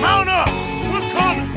Mount up! We're coming!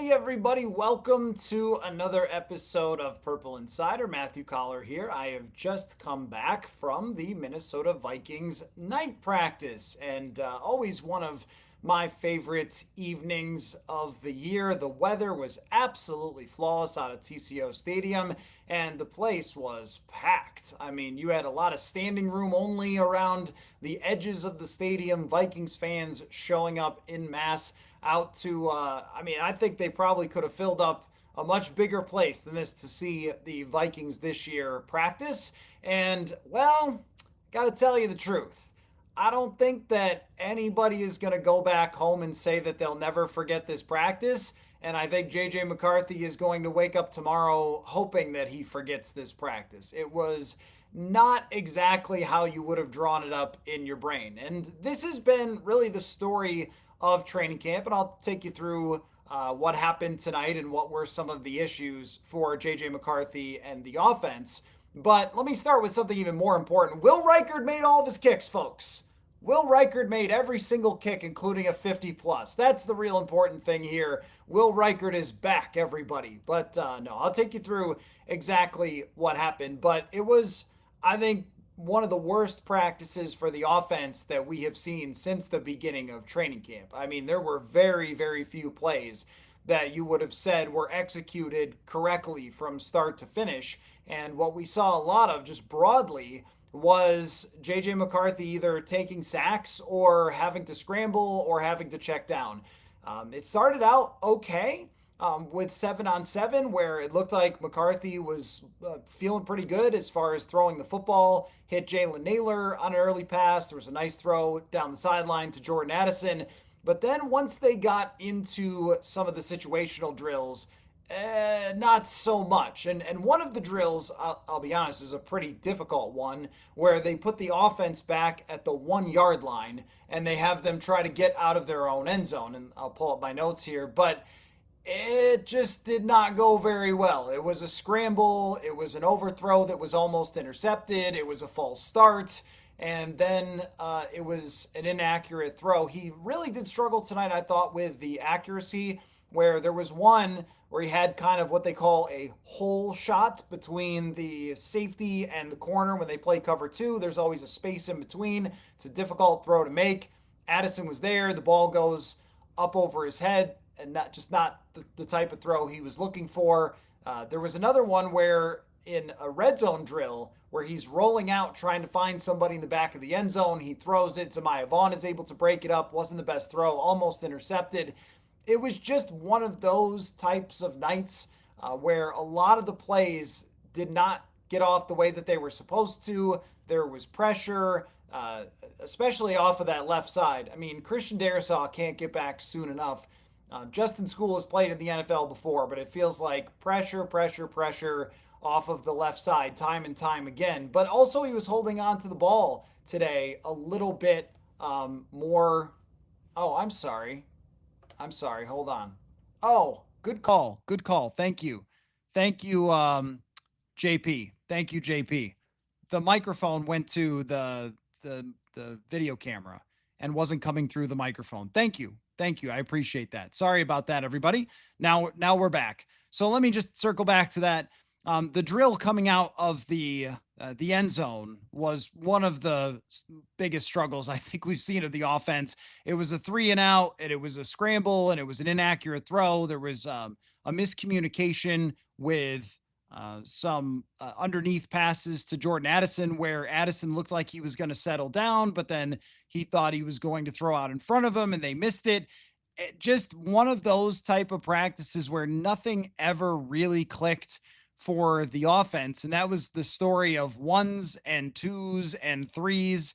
Everybody, welcome to another episode of Purple Insider. Matthew Coller here. I have just come back from the Minnesota Vikings night practice, and always one of my favorite evenings of the year. The weather was absolutely flawless out at TCO Stadium, and the place was packed. I mean, you had a lot of standing room only around the edges of the stadium, Vikings fans showing up in mass out to, I think they probably could have filled up a much bigger place than this to see the Vikings this year practice. And, well, got to tell you the truth. I don't think that anybody is going to go back home and say that they'll never forget this practice. And I think JJ McCarthy is going to wake up tomorrow hoping that he forgets this practice. It was not exactly how you would have drawn it up in your brain. And this has been really the story of training camp, and I'll take you through what happened tonight and what were some of the issues for JJ McCarthy and the offense. But let me start with something even more important. Will Reichard made all of his kicks, folks. Will Reichard made every single kick, including a 50-plus. That's the real important thing here. Will Reichard is back, everybody. But no, I'll take you through exactly what happened. But it was, I think, one of the worst practices for the offense that we have seen since the beginning of training camp. I mean, there were very, very few plays that you would have said were executed correctly from start to finish. And what we saw a lot of just broadly was JJ McCarthy either taking sacks or having to scramble or having to check down. It started out okay. With 7-on-7, where it looked like McCarthy was feeling pretty good as far as throwing the football, hit Jalen Naylor on an early pass. There was a nice throw down the sideline to Jordan Addison. But then once they got into some of the situational drills, not so much. And one of the drills, I'll be honest, is a pretty difficult one, where they put the offense back at the 1-yard line and they have them try to get out of their own end zone. And I'll pull up my notes here, but it just did not go very well. It was a scramble. It was an overthrow that was almost intercepted. It was a false start. And then it was an inaccurate throw. He really did struggle tonight, I thought, with the accuracy, where there was one where he had kind of what they call a hole shot between the safety and the corner. When they play cover two, there's always a space in between. It's a difficult throw to make. Addison was there. The ball goes up over his head, and not the type of throw he was looking for. There was another one where in a red zone drill where he's rolling out trying to find somebody in the back of the end zone. He throws it. Zamaya Vaughn is able to break it up. Wasn't the best throw. Almost intercepted. It was just one of those types of nights where a lot of the plays did not get off the way that they were supposed to. There was pressure, especially off of that left side. I mean, Christian Darrisaw can't get back soon enough. Justin School has played in the NFL before, but it feels like pressure off of the left side time and time again. But also he was holding on to the ball today a little bit more. Oh, I'm sorry. Hold on. Oh, good call. Thank you, JP. Thank you, JP. The microphone went to the video camera and wasn't coming through the microphone. Thank you. I appreciate that. Sorry about that, everybody. Now we're back. So let me just circle back to that. The drill coming out of the end zone was one of the biggest struggles I think we've seen of the offense. It was a 3-and-out, and it was a scramble, and it was an inaccurate throw. There was a miscommunication with some underneath passes to Jordan Addison, where Addison looked like he was going to settle down, but then he thought he was going to throw out in front of him, and they missed it. Just one of those type of practices where nothing ever really clicked, for the offense, and that was the story of ones and twos and threes.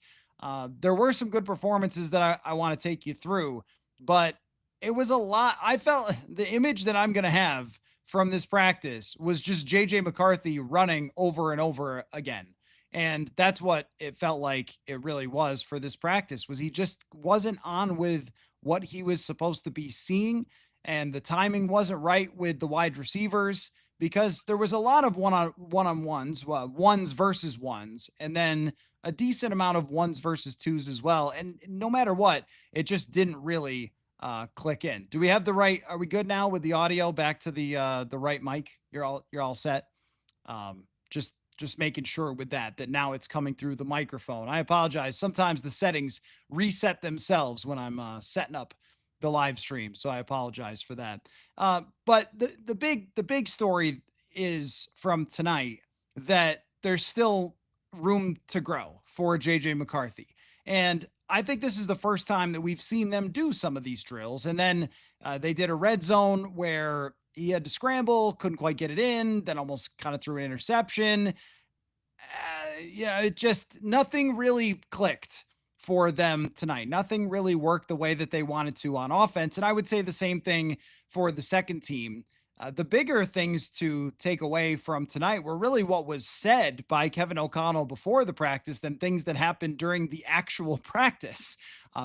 There were some good performances that I want to take you through, but it was a lot. I felt the image that I'm going to have from this practice was just JJ McCarthy running over and over again. And that's what it felt like it really was for this practice was he just wasn't on with what he was supposed to be seeing, and the timing wasn't right with the wide receivers because there was a lot of one-on-ones, ones versus ones, and then a decent amount of ones versus twos as well. And no matter what, it just didn't really click in. Do we have the right? Are we good now with the audio? Back to the right mic. You're all set. Just making sure with that now it's coming through the microphone. I apologize. Sometimes the settings reset themselves when I'm setting up the live stream, so I apologize for that. But the big story is from tonight that there's still room to grow for JJ McCarthy. And I think this is the first time that we've seen them do some of these drills. And then they did a red zone where he had to scramble, couldn't quite get it in, then almost kind of threw an interception. It just nothing really clicked for them tonight. Nothing really worked the way that they wanted to on offense. And I would say the same thing for the second team. The bigger things to take away from tonight were really what was said by Kevin O'Connell before the practice than things that happened during the actual practice,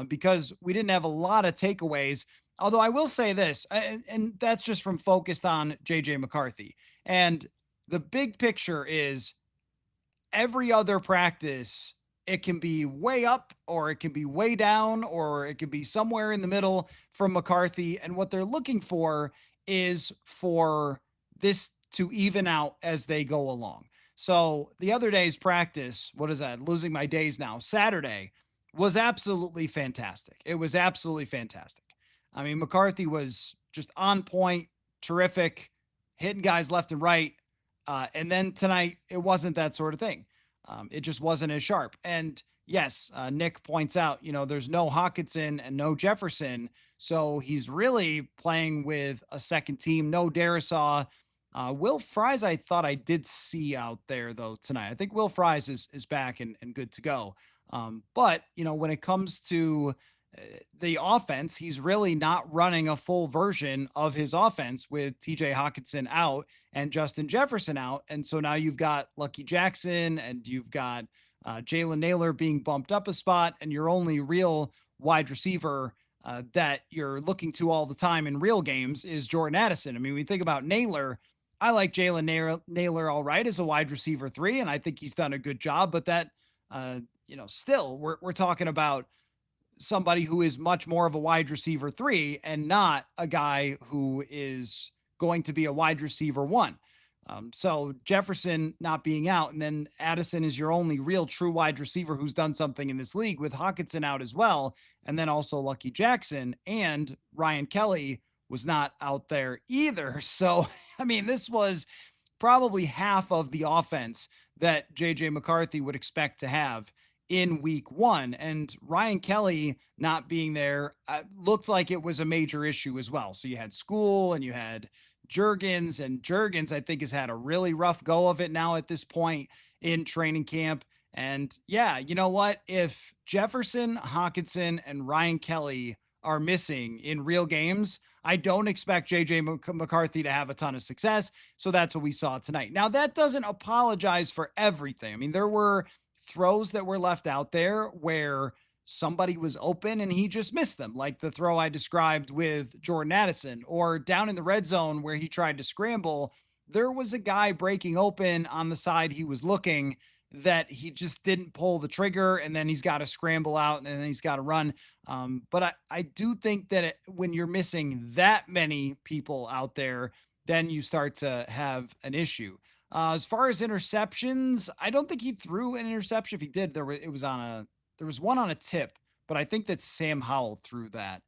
because we didn't have a lot of takeaways. Although I will say this, and that's just from focused on JJ McCarthy. And the big picture is every other practice, it can be way up or it can be way down or it could be somewhere in the middle from McCarthy. And what they're looking for is for this to even out as they go along. So the other day's practice, what is that? Losing my days now. Saturday was absolutely fantastic. It was absolutely fantastic. I mean, McCarthy was just on point, terrific, hitting guys left and right. And then tonight, it wasn't that sort of thing. It just wasn't as sharp. And yes, Nick points out, there's no Hockenson and no Jefferson. So he's really playing with a second team, no Darisaw. Will Fries, I thought I did see out there, though, tonight. I think Will Fries is back and good to go. But, when it comes to the offense, he's really not running a full version of his offense with TJ Hockenson out and Justin Jefferson out. And so now you've got Lucky Jackson and you've got Jalen Naylor being bumped up a spot, and your only real wide receiver that you're looking to all the time in real games is Jordan Addison. I mean, we think about Naylor. I like Jalen Naylor all right as a wide receiver 3, and I think he's done a good job. But that, still we're talking about somebody who is much more of a wide receiver 3 and not a guy who is going to be a wide receiver 1. So Jefferson not being out, and then Addison is your only real true wide receiver who's done something in this league with Hockenson out as well. And then also Lucky Jackson, and Ryan Kelly was not out there either. So, I mean, this was probably half of the offense that JJ McCarthy would expect to have in week 1. And Ryan Kelly not being there looked like it was a major issue as well. So you had school and you had Juergens, and Juergens, I think, has had a really rough go of it now at this point in training camp. And yeah, you know what? If Jefferson, Hockenson, and Ryan Kelly are missing in real games, I don't expect JJ McCarthy to have a ton of success. So that's what we saw tonight. Now, that doesn't apologize for everything. I mean, there were throws that were left out there where somebody was open and he just missed them, like the throw I described with Jordan Addison, or down in the red zone where he tried to scramble. There was a guy breaking open on the side he was looking that he just didn't pull the trigger, and then he's got to scramble out and then he's got to run. But I do think that when you're missing that many people out there, then you start to have an issue. As far as interceptions, I don't think he threw an interception. If he did, there was one on a tip, but I think that Sam Howell threw that.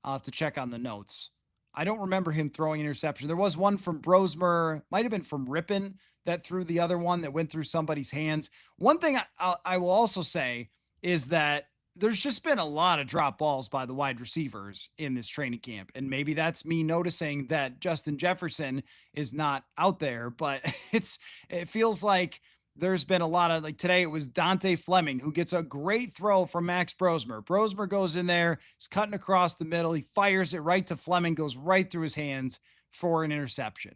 I'll have to check on the notes. I don't remember him throwing an interception. There was one from Brosmer, might have been from Rippon, that threw the other one that went through somebody's hands. One thing I will also say is that there's just been a lot of drop balls by the wide receivers in this training camp. And maybe that's me noticing that Justin Jefferson is not out there, but it feels like there's been a lot of, like, today it was Dante Fleming who gets a great throw from Max Brosmer. Brosmer goes in there, he's cutting across the middle, he fires it right to Fleming, goes right through his hands for an interception.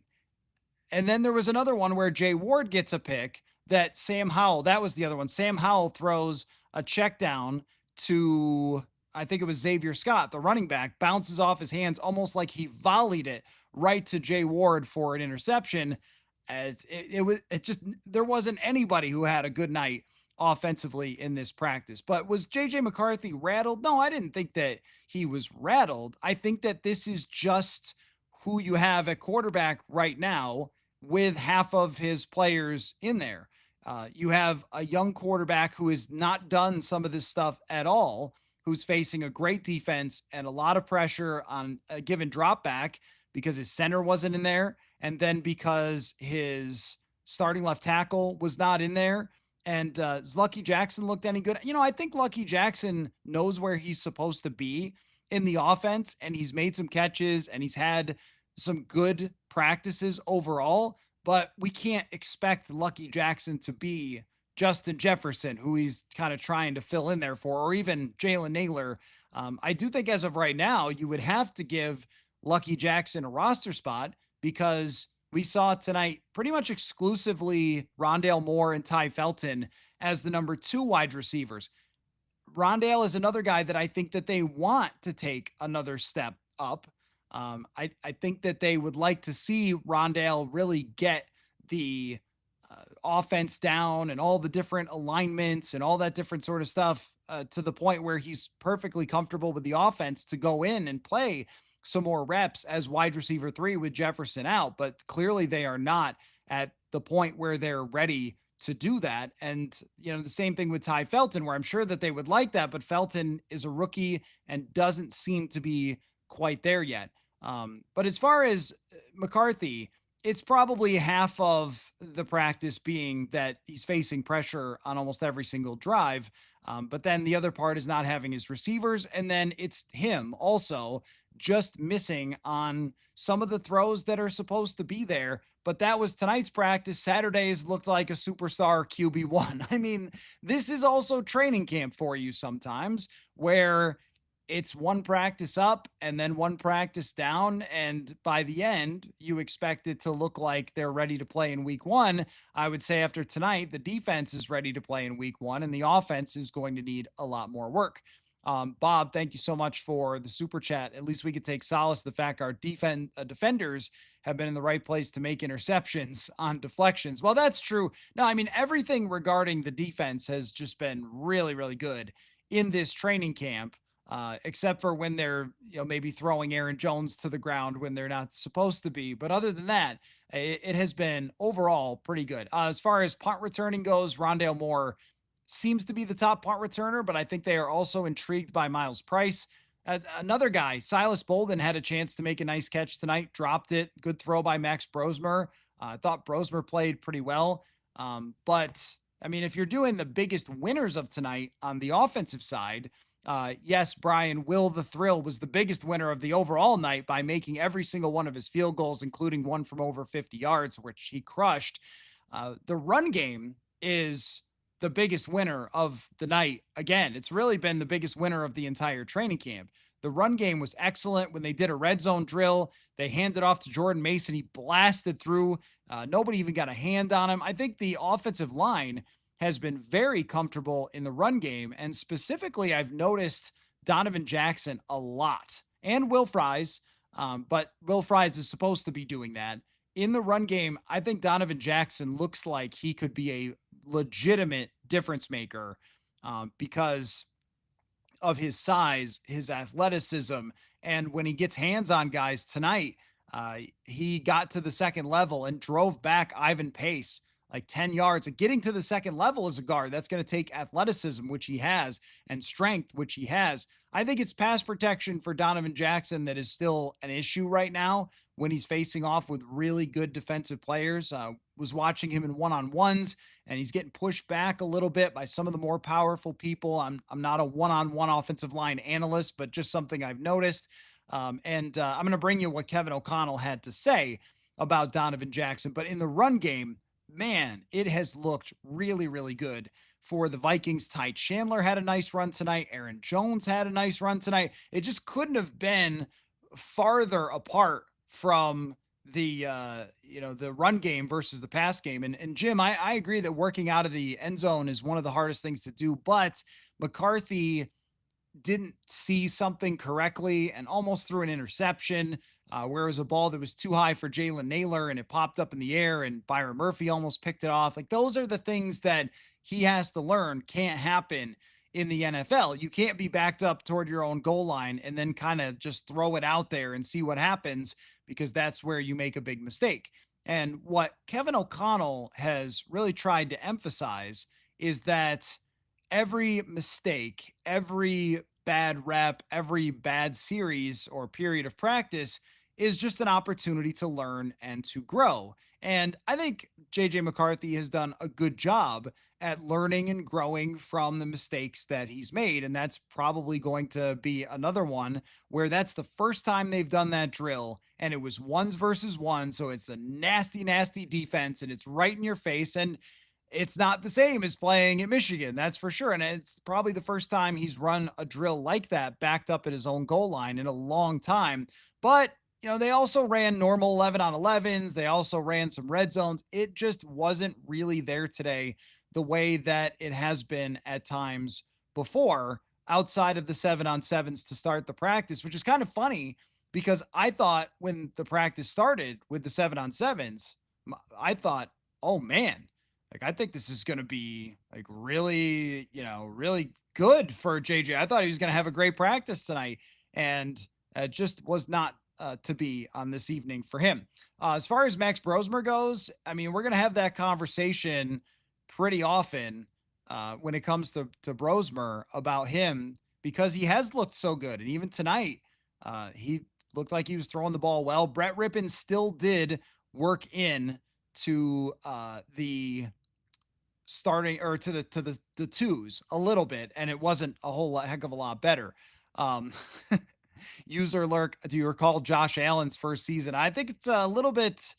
And then there was another one where Jay Ward gets a pick that Sam Howell, that was the other one. Sam Howell throws a check down to, I think it was Xavier Scott, the running back, bounces off his hands almost like he volleyed it right to Jay Ward for an interception. It just, there wasn't anybody who had a good night offensively in this practice. But was JJ McCarthy rattled? No, I didn't think that he was rattled. I think that this is just who you have at quarterback right now with half of his players in there. You have a young quarterback who has not done some of this stuff at all, who's facing a great defense and a lot of pressure on a given drop back because his center wasn't in there. And then because his starting left tackle was not in there. And does Lucky Jackson looked any good? I think Lucky Jackson knows where he's supposed to be in the offense, and he's made some catches and he's had some good practices overall, but we can't expect Lucky Jackson to be Justin Jefferson, who he's kind of trying to fill in there for, or even Jalen Naylor. I do think as of right now, you would have to give Lucky Jackson a roster spot because we saw tonight pretty much exclusively Rondale Moore and Ty Felton as the number 2 wide receivers. Rondale is another guy that I think that they want to take another step up. I think that they would like to see Rondale really get the offense down and all the different alignments and all that different sort of stuff to the point where he's perfectly comfortable with the offense to go in and play some more reps as wide receiver 3 with Jefferson out. But clearly they are not at the point where they're ready to do that. And, the same thing with Ty Felton, where I'm sure that they would like that, but Felton is a rookie and doesn't seem to be quite there yet. But as far as McCarthy, it's probably half of the practice being that he's facing pressure on almost every single drive. But then the other part is not having his receivers. And then it's him also just missing on some of the throws that are supposed to be there. But that was tonight's practice. Saturdays looked like a superstar QB1. I mean, this is also training camp for you sometimes where it's one practice up and then one practice down. And by the end, you expect it to look like they're ready to play in week 1. I would say after tonight, the defense is ready to play in week 1 and the offense is going to need a lot more work. Bob, thank you so much for the super chat. At least we could take solace in the fact our defenders have been in the right place to make interceptions on deflections. Well, that's true. No, I mean, everything regarding the defense has just been really, really good in this training camp. Except for when they're, maybe throwing Aaron Jones to the ground when they're not supposed to be. But other than that, it has been overall pretty good. As far as punt returning goes, Rondale Moore seems to be the top punt returner, but I think they are also intrigued by Miles Price. Another guy, Silas Bolden, had a chance to make a nice catch tonight, dropped it. Good throw by Max Brosmer. I thought Brosmer played pretty well. But, I mean, if you're doing the biggest winners of tonight on the offensive side, yes, Brian, Will the Thrill was the biggest winner of the overall night by making every single one of his field goals, including one from over 50 yards, which he crushed. The run game is the biggest winner of the night. Again, it's really been the biggest winner of the entire training camp. The run game was excellent when they did a red zone drill. They handed off to Jordan Mason. He blasted through. Nobody even got a hand on him. I think the offensive line has been very comfortable in the run game. And specifically, I've noticed Donovan Jackson a lot and Will Fries, but Will Fries is supposed to be doing that. In the run game, I think Donovan Jackson looks like he could be a legitimate difference maker because of his size, his athleticism, and when he gets hands on guys tonight, he got to the second level and drove back Ivan Pace like 10 yards. Getting to the second level as a guard, that's going to take athleticism, which he has, and strength, which he has. I think it's pass protection for Donovan Jackson that is still an issue right now when he's facing off with really good defensive players. Was watching him in one-on-ones, and he's getting pushed back a little bit by some of the more powerful people. I'm not a one-on-one offensive line analyst, but just something I've noticed. And I'm going to bring you what Kevin O'Connell had to say about Donovan Jackson. But in the run game, man, it has looked really, really good for the Vikings. Ty Chandler had a nice run tonight. Aaron Jones had a nice run tonight. It just couldn't have been farther apart from the run game versus the pass game. And Jim, I agree that working out of the end zone is one of the hardest things to do, but McCarthy didn't see something correctly and almost threw an interception, where it was a ball that was too high for Jalen Naylor and it popped up in the air and Byron Murphy almost picked it off. Like, those are the things that he has to learn can't happen in the NFL. You can't be backed up toward your own goal line and then kind of just throw it out there and see what happens, because that's where you make a big mistake. And what Kevin O'Connell has really tried to emphasize is that every mistake, every bad rep, every bad series or period of practice is just an opportunity to learn and to grow. And I think JJ McCarthy has done a good job at learning and growing from the mistakes that he's made. And that's probably going to be another one where that's the first time they've done that drill. And it was ones versus ones. So it's a nasty, nasty defense and it's right in your face. And it's not the same as playing at Michigan, that's for sure. And it's probably the first time he's run a drill like that backed up at his own goal line in a long time. But, they also ran normal 11 on 11s. They also ran some red zones. It just wasn't really there today the way that it has been at times before, outside of the 7-on-7s to start the practice, which is kind of funny because I thought when the practice started with the 7-on-7s, I thought, oh man, like, I think this is going to be like really, really good for JJ. I thought he was going to have a great practice tonight, and it just was not to be on this evening for him. As far as Max Brosmer goes, I mean, we're going to have that conversation pretty often when it comes to Brosmer about him, because he has looked so good. And even tonight, he looked like he was throwing the ball well. Brett Rippon still did work in to the starting, or to the twos a little bit, and it wasn't a whole heck of a lot better. Um, User lurk, do you recall Josh Allen's first season? I think it's a little bit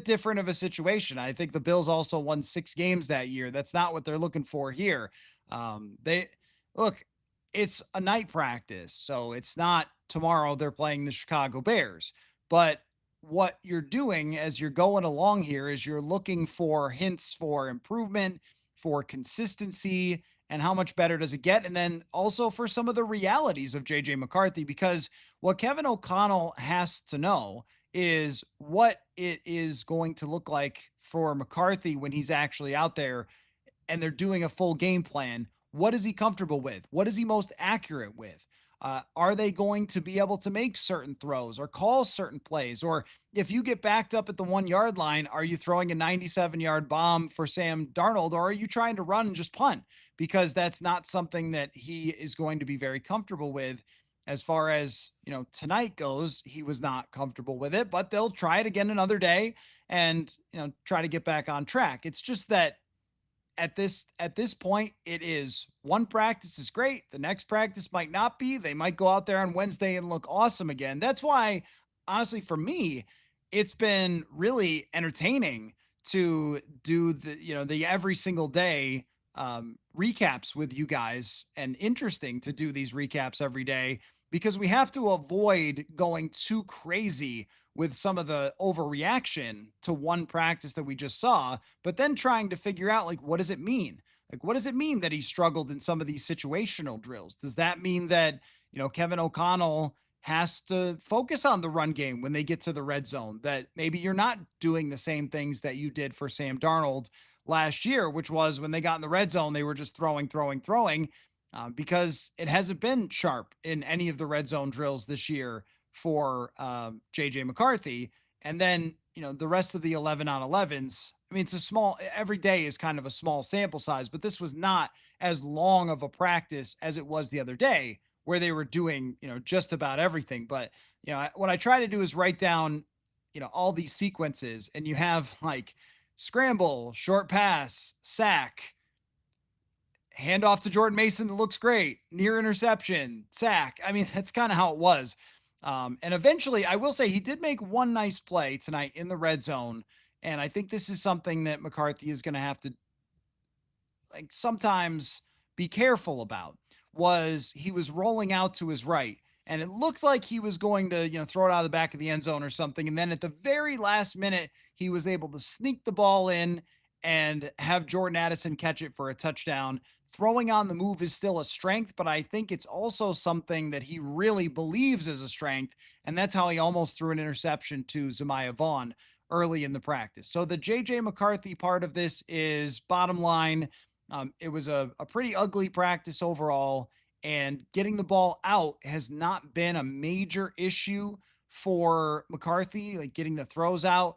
different of a situation. I think the Bills also won 6 games that year. That's not what they're looking for here. They look, it's a night practice, so it's not tomorrow they're playing the Chicago Bears. But what you're doing as you're going along here is you're looking for hints for improvement, for consistency, and how much better does it get? And then also for some of the realities of JJ McCarthy, because what Kevin O'Connell has to know is what it is going to look like for McCarthy when he's actually out there and they're doing a full game plan. What is he comfortable with? What is he most accurate with? Are they going to be able to make certain throws or call certain plays? Or if you get backed up at the 1 yard line, are you throwing a 97-yard bomb for Sam Darnold, or are you trying to run and just punt? Because that's not something that he is going to be very comfortable with. As far as, tonight goes, he was not comfortable with it, but they'll try it again another day and, try to get back on track. It's just that at this point, it is one practice is great. The next practice might not be. They might go out there on Wednesday and look awesome again. That's why, honestly, for me, it's been really entertaining to do the every single day recaps with you guys, and interesting to do these recaps every day, because we have to avoid going too crazy with some of the overreaction to one practice that we just saw, but then trying to figure out, like, what does it mean? Like, what does it mean that he struggled in some of these situational drills? Does that mean that, Kevin O'Connell has to focus on the run game when they get to the red zone, that maybe you're not doing the same things that you did for Sam Darnold last year, which was when they got in the red zone, they were just throwing, throwing, throwing, because it hasn't been sharp in any of the red zone drills this year for JJ McCarthy. And then, the rest of the 11 on 11s, I mean, every day is kind of a small sample size, but this was not as long of a practice as it was the other day where they were doing, just about everything. But, what I try to do is write down, all these sequences, and you have like scramble, short pass, sack, hand off to Jordan Mason that looks great, near interception, sack. I mean, that's kind of how it was. And eventually, I will say he did make one nice play tonight in the red zone. And I think this is something that McCarthy is going to have to sometimes be careful about. Was he was rolling out to his right, and it looked like he was going to, throw it out of the back of the end zone or something. And then at the very last minute, he was able to sneak the ball in and have Jordan Addison catch it for a touchdown. Throwing on the move is still a strength, but I think it's also something that he really believes is a strength. And that's how he almost threw an interception to Zemiah Vaughn early in the practice. So the JJ McCarthy part of this is bottom line. It was a pretty ugly practice overall, and getting the ball out has not been a major issue for McCarthy, like getting the throws out.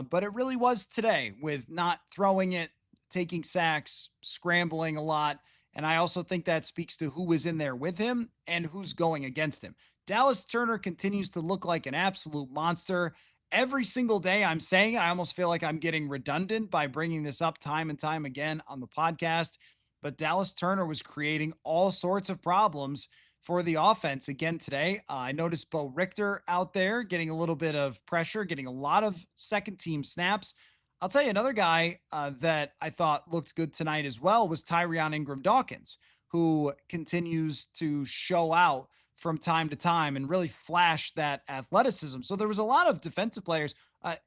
But it really was today with not throwing it, taking sacks, scrambling a lot. And I also think that speaks to who was in there with him and who's going against him. Dallas Turner continues to look like an absolute monster. Every single day I'm saying it, I almost feel like I'm getting redundant by bringing this up time and time again on the podcast. But Dallas Turner was creating all sorts of problems for the offense again today. I noticed Bo Richter out there getting a little bit of pressure, getting a lot of second team snaps. I'll tell you another guy that I thought looked good tonight as well was Tyrion Ingram Dawkins, who continues to show out from time to time and really flash that athleticism. So there was a lot of defensive players.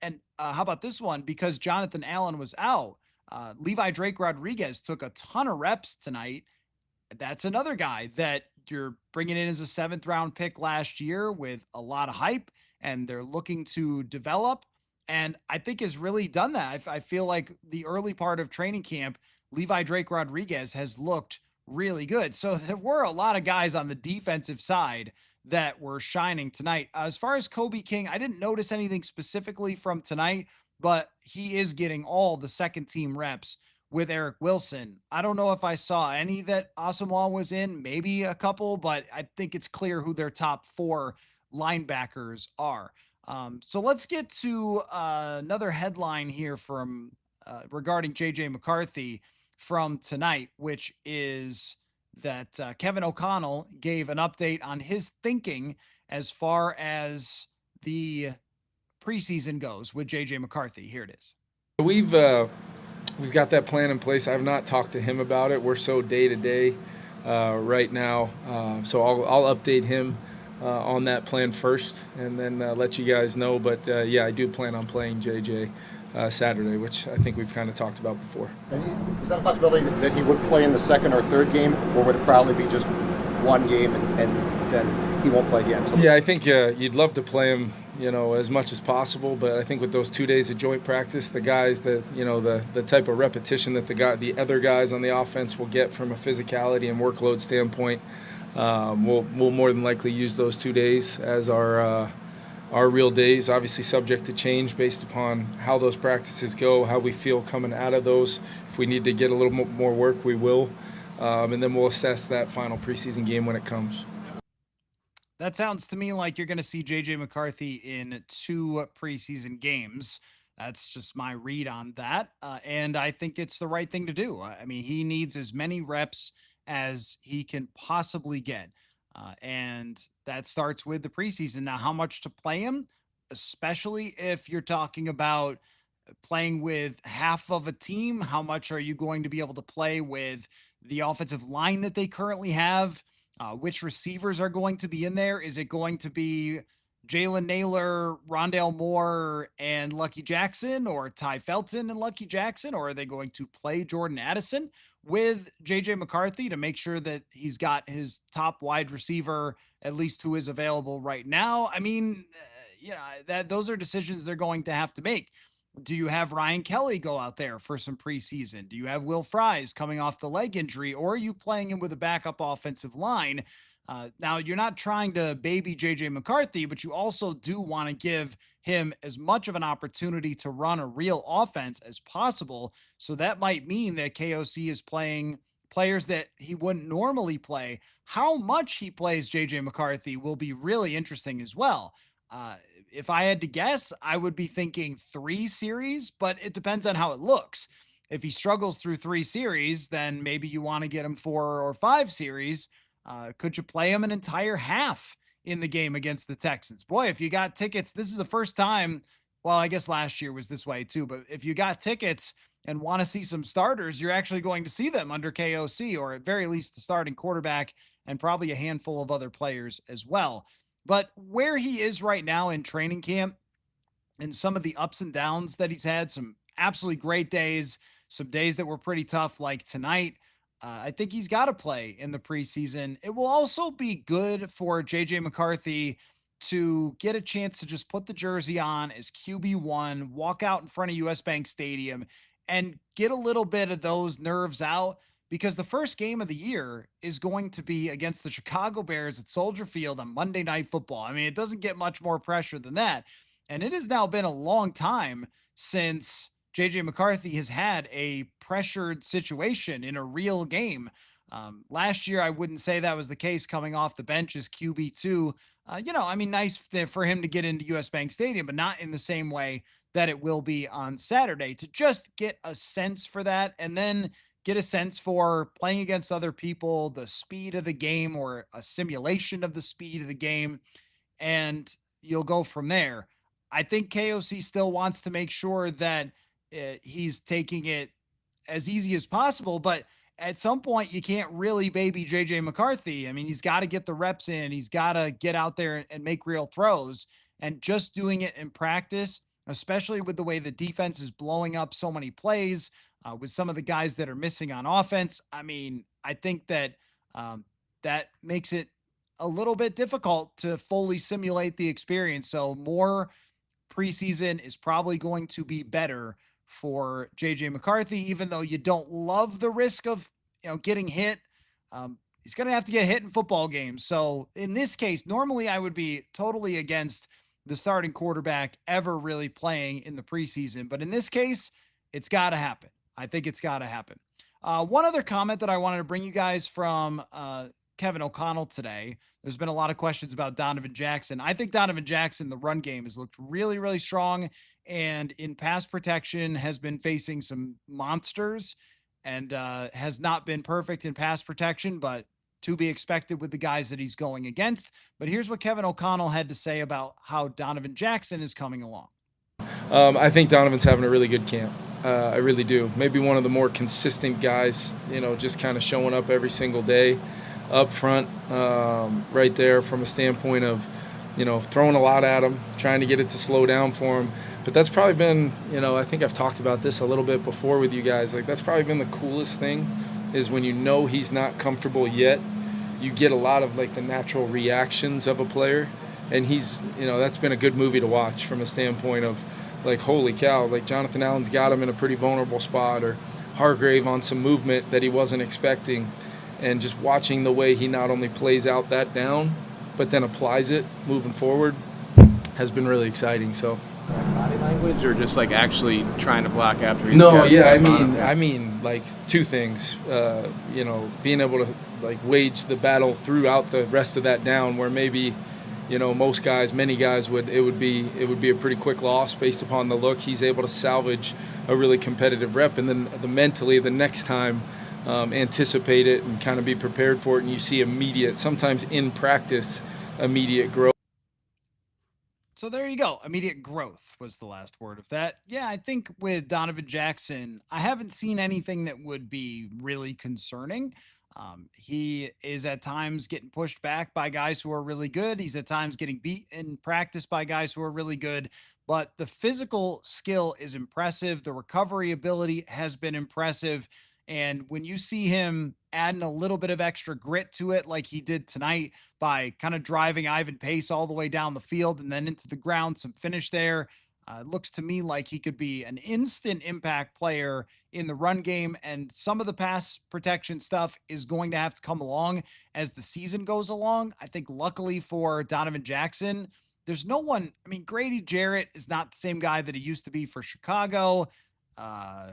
And how about this one? Because Jonathan Allen was out, Levi Drake Rodriguez took a ton of reps tonight. That's another guy that you're bringing in as a seventh round pick last year with a lot of hype, and they're looking to develop. And I think has really done that. I feel like the early part of training camp, Levi Drake Rodriguez has looked really good. So there were a lot of guys on the defensive side that were shining tonight. As far as Kobe King, I didn't notice anything specifically from tonight, but he is getting all the second team reps with Eric Wilson. I don't know if I saw any that Asamoah was in, maybe a couple, but I think it's clear who their top four linebackers are. So let's get to another headline here from regarding JJ McCarthy from tonight, which is that Kevin O'Connell gave an update on his thinking as far as the preseason goes with JJ McCarthy. Here it is. We've got that plan in place. I have not talked to him about it. We're so day to day right now, so I'll update him on that plan first, and then let you guys know. But yeah, I do plan on playing JJ Saturday, which I think we've kind of talked about before. Is that a possibility that he would play in the second or third game, or would it probably be just one game and then he won't play again? Yeah, I think you'd love to play him, as much as possible. But I think with those 2 days of joint practice, the guys that, the type of repetition that the other guys on the offense will get from a physicality and workload standpoint, we'll more than likely use those 2 days as our real days, obviously subject to change based upon how those practices go, how we feel coming out of those. If we need to get a little more work, we will. And then we'll assess that final preseason game when it comes. That sounds to me like you're going to see JJ McCarthy in 2 preseason games. That's just my read on that. And I think it's the right thing to do. I mean, he needs as many reps as he can possibly get. And that starts with the preseason. Now, how much to play him, especially if you're talking about playing with half of a team, how much are you going to be able to play with the offensive line that they currently have? Which receivers are going to be in there? Is it going to be Jalen Naylor, Rondale Moore, and Lucky Jackson, or Ty Felton and Lucky Jackson? Or are they going to play Jordan Addison with JJ McCarthy to make sure that he's got his top wide receiver, at least who is available right now? I mean, those are decisions they're going to have to make. Do you have Ryan Kelly go out there for some preseason? Do you have Will Fries coming off the leg injury, or are you playing him with a backup offensive line? Now, you're not trying to baby JJ McCarthy, but you also do want to give him as much of an opportunity to run a real offense as possible. So that might mean that KOC is playing players that he wouldn't normally play. How much he plays JJ McCarthy will be really interesting as well. if I had to guess, I would be thinking 3 series, but it depends on how it looks. If he struggles through 3 series, then maybe you want to get him 4 or 5 series. Could you play him an entire half in the game against the Texans? Boy, if you got tickets, this is the first time. Well, I guess last year was this way too, but if you got tickets and want to see some starters, you're actually going to see them under KOC, or at very least the starting quarterback and probably a handful of other players as well. But where he is right now in training camp and some of the ups and downs that he's had, some absolutely great days, some days that were pretty tough, like tonight. I think he's got to play in the preseason. It will also be good for JJ McCarthy to get a chance to just put the jersey on as QB1, walk out in front of US Bank Stadium, and get a little bit of those nerves out, because the first game of the year is going to be against the Chicago Bears at Soldier Field on Monday Night Football. I mean, it doesn't get much more pressure than that. And it has now been a long time since JJ McCarthy has had a pressured situation in a real game. Last year, I wouldn't say that was the case coming off the bench as QB2. Nice for him to get into US Bank Stadium, but not in the same way that it will be on Saturday, to just get a sense for that and then get a sense for playing against other people, the speed of the game, or a simulation of the speed of the game, and you'll go from there. I think KOC still wants to make sure that he's taking it as easy as possible, but at some point you can't really baby JJ McCarthy. I mean, he's got to get the reps in. He's got to get out there and make real throws, and just doing it in practice, especially with the way the defense is blowing up so many plays, with some of the guys that are missing on offense. I mean, I think that that makes it a little bit difficult to fully simulate the experience. So more preseason is probably going to be better for JJ McCarthy, even though you don't love the risk of, getting hit. He's going to have to get hit in football games. So in this case, normally I would be totally against the starting quarterback ever really playing in the preseason. But in this case, it's got to happen. I think it's got to happen. One other comment that I wanted to bring you guys from Kevin O'Connell today. There's been a lot of questions about Donovan Jackson. I think Donovan Jackson, the run game, has looked really, really strong, and in pass protection has been facing some monsters, and has not been perfect in pass protection, but to be expected with the guys that he's going against. But here's what Kevin O'Connell had to say about how Donovan Jackson is coming along. I think Donovan's having a really good camp. I really do. Maybe one of the more consistent guys, just kind of showing up every single day up front, right there from a standpoint of, throwing a lot at him, trying to get it to slow down for him. But that's probably been, I think I've talked about this a little bit before with you guys. Like, that's probably been the coolest thing, is when he's not comfortable yet, you get a lot of like the natural reactions of a player. And he's, that's been a good movie to watch from a standpoint of like, holy cow, like Jonathan Allen's got him in a pretty vulnerable spot, or Hargrave on some movement that he wasn't expecting. And just watching the way he not only plays out that down, but then applies it moving forward has been really exciting. So body language, or just like actually trying to block after he's I mean like two things. Being able to like wage the battle throughout the rest of that down, where maybe many guys would be a pretty quick loss based upon the look. He's able to salvage a really competitive rep, and then mentally the next time anticipate it and kind of be prepared for it, and you see immediate, sometimes in practice, immediate growth. So there you go. Immediate growth was the last word of that. Yeah, I think with Donovan Jackson, I haven't seen anything that would be really concerning. He is at times getting pushed back by guys who are really good. He's at times getting beat in practice by guys who are really good. But the physical skill is impressive. The recovery ability has been impressive. And when you see him adding a little bit of extra grit to it, like he did tonight, by kind of driving Ivan Pace all the way down the field and then into the ground, some finish there, it looks to me like he could be an instant impact player in the run game. And some of the pass protection stuff is going to have to come along as the season goes along. I think luckily for Donovan Jackson, there's no one. I mean, Grady Jarrett is not the same guy that he used to be for Chicago.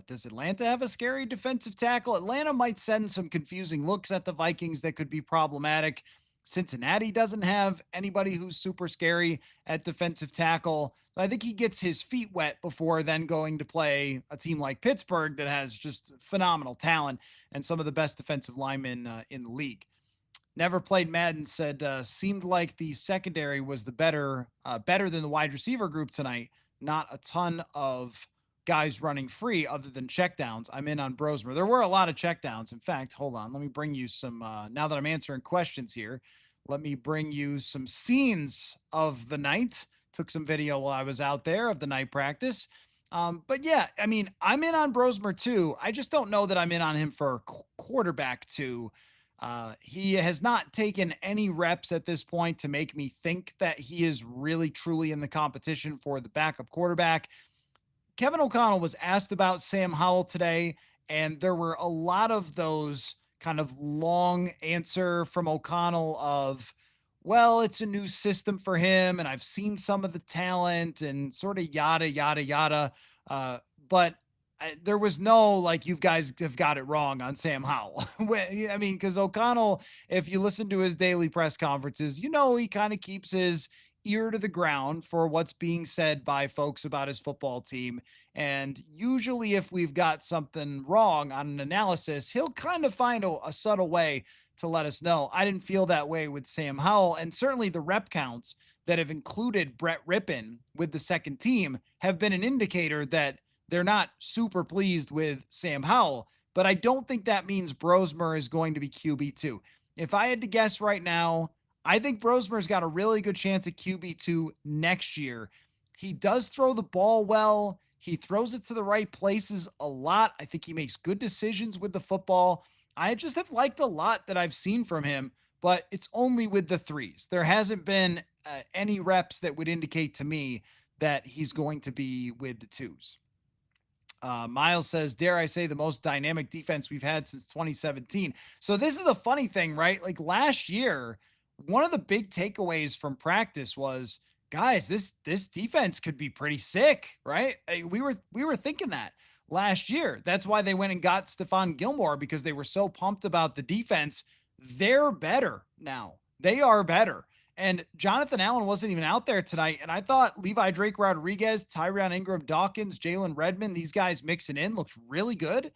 Does Atlanta have a scary defensive tackle? Atlanta might send some confusing looks at the Vikings that could be problematic. Cincinnati doesn't have anybody who's super scary at defensive tackle. I think he gets his feet wet before then going to play a team like Pittsburgh that has just phenomenal talent and some of the best defensive linemen in the league. Never played Madden said seemed like the secondary was the better than the wide receiver group tonight. Not a ton of guys running free other than checkdowns. I'm in on Brosmer. There were a lot of checkdowns. In fact, hold on. Let me bring you some, now that I'm answering questions here, let me bring you some scenes of the night. Took some video while I was out there of the night practice. But yeah, I mean, I'm in on Brosmer too. I just don't know that I'm in on him for quarterback too. He has not taken any reps at this point to make me think that he is really truly in the competition for the backup quarterback. Kevin O'Connell was asked about Sam Howell today, and there were a lot of those kind of long answer from O'Connell of, well, it's a new system for him, and I've seen some of the talent and sort of yada, yada, yada. But there was no, like, you guys have got it wrong on Sam Howell. I mean, because O'Connell, if you listen to his daily press conferences, he kind of keeps his ear to the ground for what's being said by folks about his football team. And usually, if we've got something wrong on an analysis, he'll kind of find a subtle way to let us know. I didn't feel that way with Sam Howell. And certainly the rep counts that have included Brett Rippon with the second team have been an indicator that they're not super pleased with Sam Howell. But I don't think that means Brosmer is going to be QB2. If I had to guess right now, I think Brosmer's got a really good chance at QB2 next year. He does throw the ball well. He throws it to the right places a lot. I think he makes good decisions with the football. I just have liked a lot that I've seen from him, but it's only with the threes. There hasn't been any reps that would indicate to me that he's going to be with the twos. Miles says, dare I say, the most dynamic defense we've had since 2017. So this is a funny thing, right? Like last year, one of the big takeaways from practice was, guys, this defense could be pretty sick, right? We were thinking that last year. That's why they went and got Stephon Gilmore, because they were so pumped about the defense. They're better now. They are better. And Jonathan Allen wasn't even out there tonight. And I thought Levi Drake Rodriguez, Tyrion Ingram Dawkins, Jalen Redmond, these guys mixing in looked really good.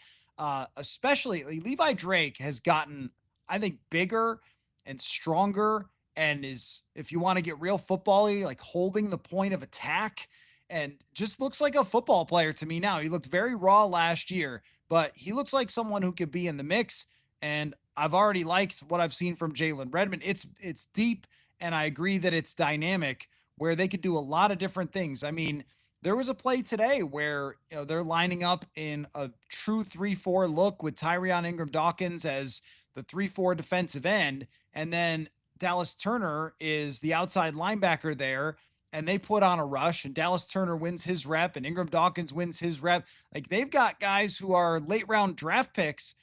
Especially Levi Drake has gotten, I think, bigger and stronger, and is, if you want to get real football-y, like holding the point of attack, and just looks like a football player to me now. He looked very raw last year, but he looks like someone who could be in the mix. And I've already liked what I've seen from Jalen Redmond. It's deep. And I agree that it's dynamic, where they could do a lot of different things. I mean, there was a play today where they're lining up in a true 3-4 look with Tyrion Ingram Dawkins as the 3-4 defensive end. And then Dallas Turner is the outside linebacker there. And they put on a rush, and Dallas Turner wins his rep, and Ingram Dawkins wins his rep. Like, they've got guys who are late round draft picks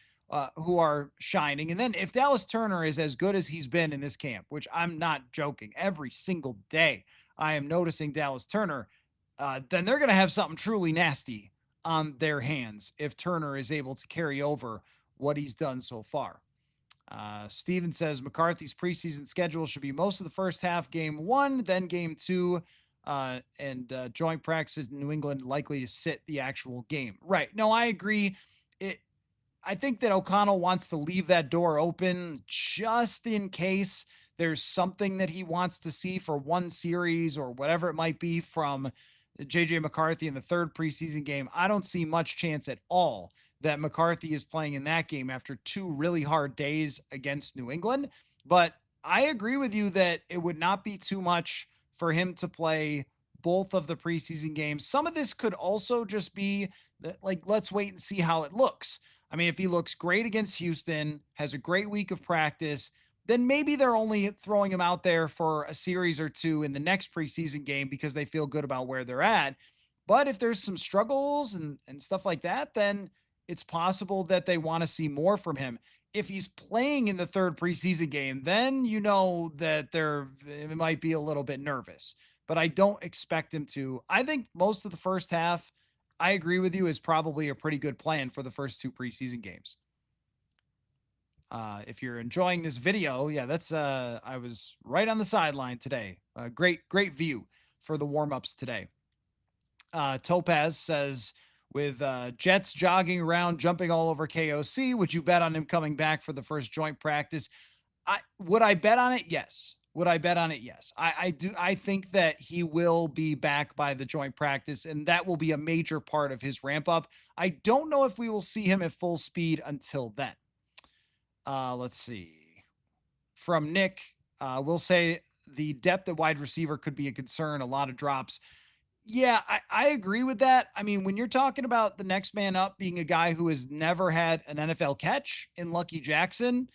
who are shining. And then if Dallas Turner is as good as he's been in this camp, which I'm not joking, every single day I am noticing Dallas Turner, then they're going to have something truly nasty on their hands if Turner is able to carry over what he's done so far. Steven says McCarthy's preseason schedule should be most of the first half game 1, then game 2, and joint practices in New England likely to sit the actual game. Right. No, I agree. I think that O'Connell wants to leave that door open just in case there's something that he wants to see for one series or whatever it might be from JJ McCarthy in the third preseason game. I don't see much chance at all that McCarthy is playing in that game after 2 really hard days against New England. But I agree with you that it would not be too much for him to play both of the preseason games. Some of this could also just be like, let's wait and see how it looks. I mean, if he looks great against Houston, has a great week of practice, then maybe they're only throwing him out there for a series or 2 in the next preseason game because they feel good about where they're at. But if there's some struggles and stuff like that, then it's possible that they want to see more from him. If he's playing in the third preseason game, then that it might be a little bit nervous. But I don't expect him to. I think most of the first half, I agree with you, is probably a pretty good plan for the first 2 preseason games. If you're enjoying this video, yeah, that's I was right on the sideline today. Great view for the warm-ups today. Topaz says, with Jets jogging around, jumping all over KOC, would you bet on him coming back for the first joint practice? Would I bet on it? Yes. Would I bet on it? Yes. I do. I think that he will be back by the joint practice, and that will be a major part of his ramp up. I don't know if we will see him at full speed until then. Let's see. From Nick, we'll say the depth at wide receiver could be a concern. A lot of drops. Yeah, I agree with that. I mean, when you're talking about the next man up being a guy who has never had an NFL catch in Lucky Jackson,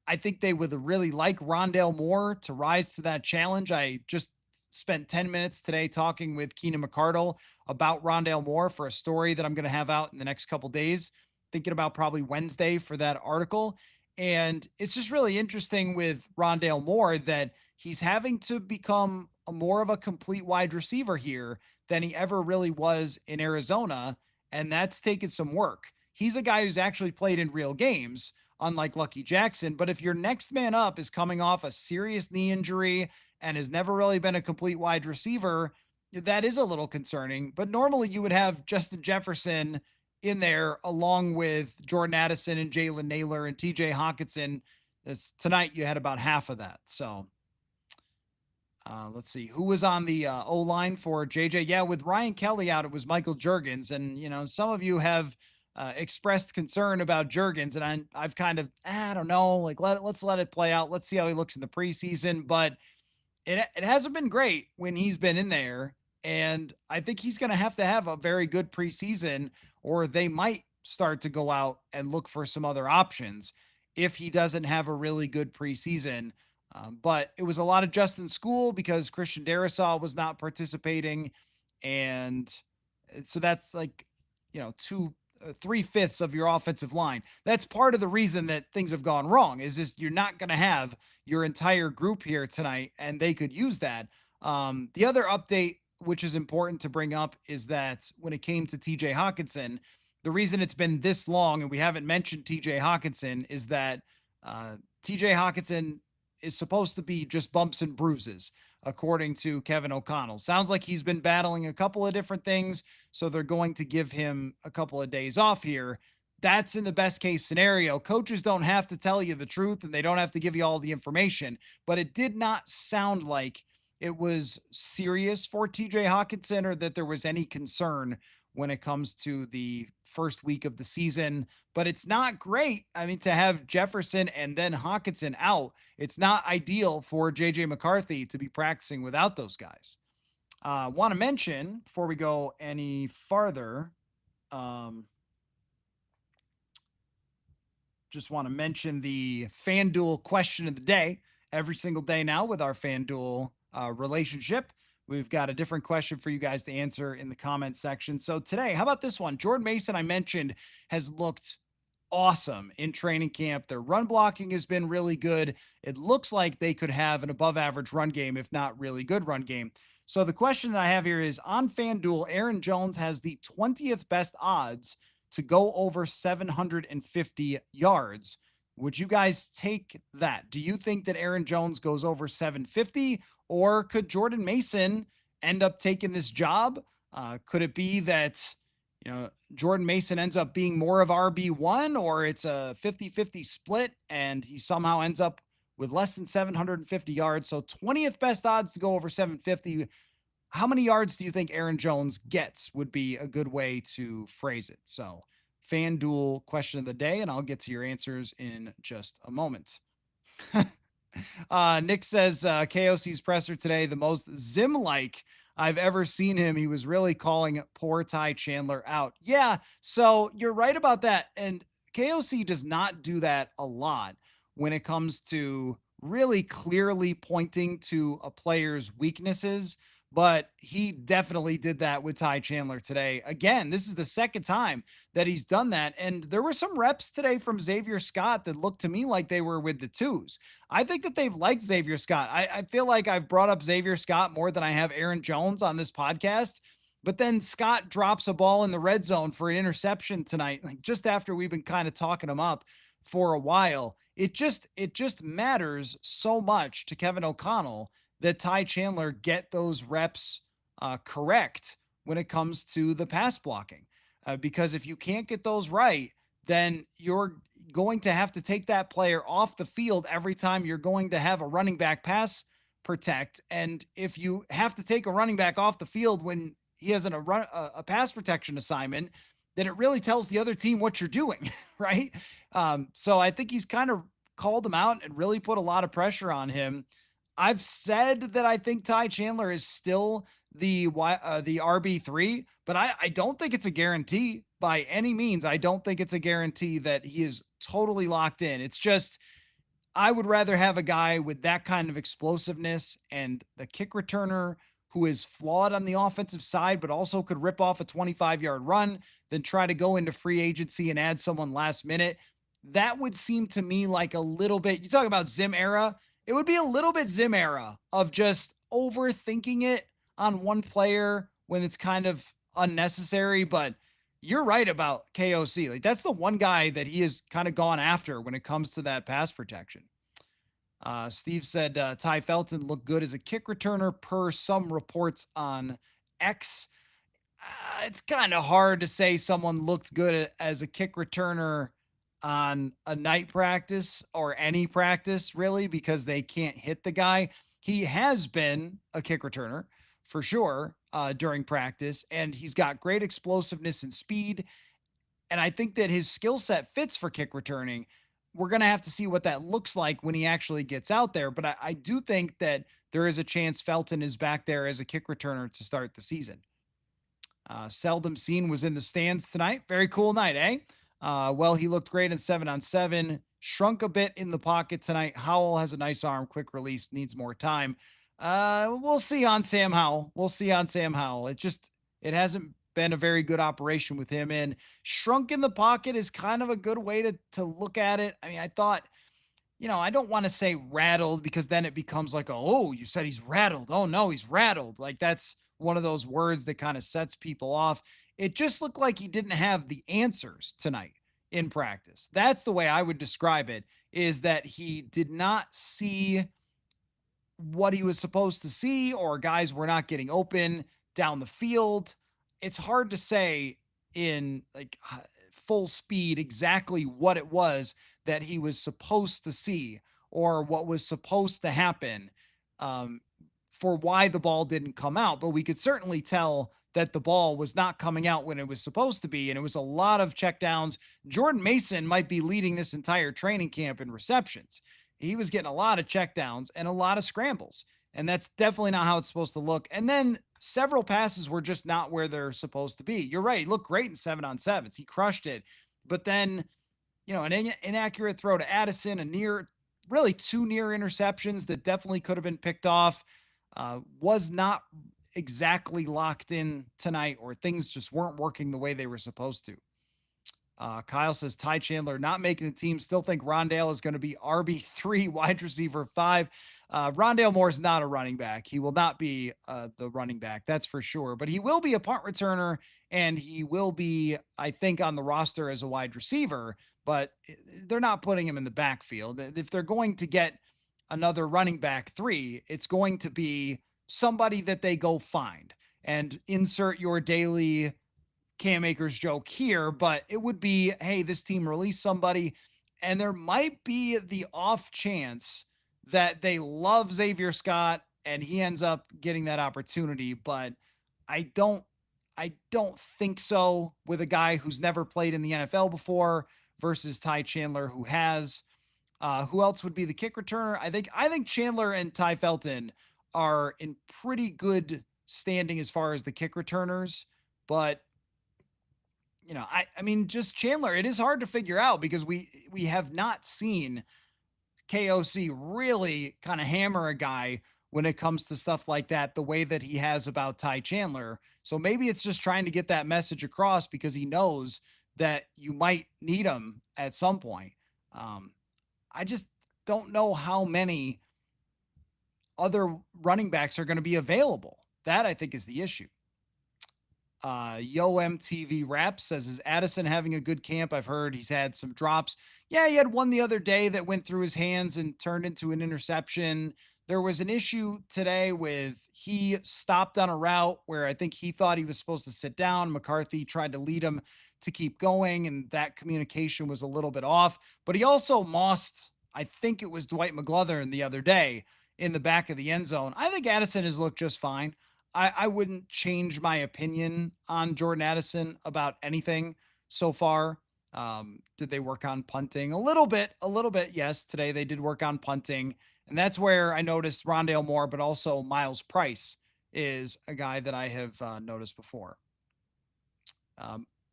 I think they would really like Rondale Moore to rise to that challenge. I just spent 10 minutes today talking with Keenan McCardle about Rondale Moore for a story that I'm going to have out in the next couple days, thinking about probably Wednesday for that article. And it's just really interesting with Rondale Moore that he's having to become a more of a complete wide receiver here than he ever really was in Arizona. And that's taken some work. He's a guy who's actually played in real games, unlike Lucky Jackson. But if your next man up is coming off a serious knee injury and has never really been a complete wide receiver, that is a little concerning. But normally you would have Justin Jefferson in there along with Jordan Addison and Jalen Naylor and TJ Hawkinson. Tonight you had about half of that. So let's see who was on the O-line for JJ. Yeah, with Ryan Kelly out, it was Michael Juergens. And, some of you have expressed concern about Juergens, and I've kind of, I don't know, like let's let it play out. Let's see how he looks in the preseason, but it hasn't been great when he's been in there. And I think he's going to have a very good preseason, or they might start to go out and look for some other options if he doesn't have a really good preseason. But it was a lot of Justin School because Christian Darrisaw was not participating. And so that's like, 3/5 of your offensive line. That's part of the reason that things have gone wrong, is just you're not going to have your entire group here tonight, and they could use that. The other update, which is important to bring up, is that when it came to TJ Hawkinson, the reason it's been this long and we haven't mentioned TJ Hawkinson is that TJ Hawkinson is supposed to be just bumps and bruises, according to Kevin O'Connell. Sounds like he's been battling a couple of different things, so they're going to give him a couple of days off here. That's in the best case scenario. Coaches don't have to tell you the truth, and they don't have to give you all the information, but it did not sound like it was serious for TJ Hawkinson or that there was any concern when it comes to the first week of the season. But it's not great. I mean, to have Jefferson and then Hawkinson out, it's not ideal for JJ McCarthy to be practicing without those guys. Want to mention, before we go any farther, just want to mention the FanDuel question of the day. Every single day now with our FanDuel relationship, we've got a different question for you guys to answer in the comment section. So today, how about this one? Jordan Mason, I mentioned, has looked awesome in training camp. Their run blocking has been really good. It looks like they could have an above average run game, if not really good run game. So the question that I have here is, on FanDuel, Aaron Jones has the 20th best odds to go over 750 yards. Would you guys take that? Do you think that Aaron Jones goes over 750, or could Jordan Mason end up taking this job? Could it be that, Jordan Mason ends up being more of RB1, or it's a 50-50 split and he somehow ends up with less than 750 yards? So 20th best odds to go over 750. How many yards do you think Aaron Jones gets would be a good way to phrase it? So FanDuel question of the day, and I'll get to your answers in just a moment. Nick says KOC's presser today, the most Zim-like I've ever seen him. He was really calling poor Ty Chandler out. Yeah, so you're right about that. And KOC does not do that a lot when it comes to really clearly pointing to a player's weaknesses, but he definitely did that with Ty Chandler today. Again, this is the second time that he's done that. And there were some reps today from Xavier Scott that looked to me like they were with the twos. I think that they've liked Xavier Scott. I feel like I've brought up Xavier Scott more than I have Aaron Jones on this podcast. But then Scott drops a ball in the red zone for an interception tonight, like just after we've been kind of talking him up for a while. It just matters so much to Kevin O'Connell that Ty Chandler get those reps correct when it comes to the pass blocking. Because if you can't get those right, then you're going to have to take that player off the field every time you're going to have a running back pass protect. And if you have to take a running back off the field when he has a pass protection assignment, then it really tells the other team what you're doing, right? So I think he's kind of called him out and really put a lot of pressure on him. I've said that I think Ty Chandler is still the RB3, but I don't think it's a guarantee by any means. I don't think it's a guarantee that he is totally locked in. It's just, I would rather have a guy with that kind of explosiveness and the kick returner who is flawed on the offensive side, but also could rip off a 25-yard run than try to go into free agency and add someone last minute. That would seem to me like a little bit, you talk about Zim era, it would be a little bit Zim era of just overthinking it on one player when it's kind of unnecessary. But you're right about KOC. Like, that's the one guy that he has kind of gone after when it comes to that pass protection. Steve said Ty Felton looked good as a kick returner per some reports on X. It's kind of hard to say someone looked good as a kick returner on a night practice or any practice, really, because they can't hit the guy. He has been a kick returner for sure during practice, and he's got great explosiveness and speed. And I think that his skill set fits for kick returning. We're going to have to see what that looks like when he actually gets out there. But I do think that there is a chance Felton is back there as a kick returner to start the season. Seldom Seen was in the stands tonight. Very cool night, eh? Well, he looked great in 7-on-7. Shrunk a bit in the pocket tonight. Howell has a nice arm, quick release, needs more time. We'll see on Sam Howell. It hasn't been a very good operation with him, and shrunk in the pocket is kind of a good way to look at it. I mean, I thought, I don't want to say rattled because then it becomes like, oh, you said he's rattled. Oh no, he's rattled. Like, that's one of those words that kind of sets people off. It just looked like he didn't have the answers tonight in practice. That's the way I would describe it, is that he did not see what he was supposed to see, or guys were not getting open down the field. It's hard to say in like full speed exactly what it was that he was supposed to see or what was supposed to happen for why the ball didn't come out. But we could certainly tell that the ball was not coming out when it was supposed to be. And it was a lot of checkdowns. Jordan Mason might be leading this entire training camp in receptions. He was getting a lot of checkdowns and a lot of scrambles. And that's definitely not how it's supposed to look. And then several passes were just not where they're supposed to be. You're right. He looked great in 7-on-7s. He crushed it. But then, an inaccurate throw to Addison, really two near interceptions that definitely could have been picked off, was not exactly locked in tonight, or things just weren't working the way they were supposed to. Kyle says Ty Chandler not making the team. Still think Rondale is going to be RB3, wide receiver 5. Rondale Moore is not a running back. He will not be the running back. That's for sure. But he will be a punt returner, and he will be, I think, on the roster as a wide receiver. But they're not putting him in the backfield. If they're going to get another running back 3, it's going to be somebody that they go find and insert your daily Cam Akers joke here, but it would be, hey, this team released somebody, and there might be the off chance that they love Xavier Scott and he ends up getting that opportunity. But I don't think so with a guy who's never played in the NFL before versus Ty Chandler, who has. Who else would be the kick returner? I think Chandler and Ty Felton are in pretty good standing as far as the kick returners, but I mean, just Chandler, it is hard to figure out because we have not seen KOC really kind of hammer a guy when it comes to stuff like that the way that he has about Ty Chandler. So maybe it's just trying to get that message across because he knows that you might need him at some point. I just don't know how many other running backs are going to be available. That, I think, is the issue. Yo MTV Rap says, is Addison having a good camp? I've heard he's had some drops. Yeah, he had one the other day that went through his hands and turned into an interception. There was an issue today with he stopped on a route where I think he thought he was supposed to sit down. McCarthy tried to lead him to keep going, and that communication was a little bit off. But he also mossed, I think it was Dwight McGlothern the other day in the back of the end zone. I think Addison has looked just fine. I wouldn't change my opinion on Jordan Addison about anything so far. Did they work on punting? A little bit. Yes, today they did work on punting. And that's where I noticed Rondale Moore, but also Miles Price is a guy that I have noticed before.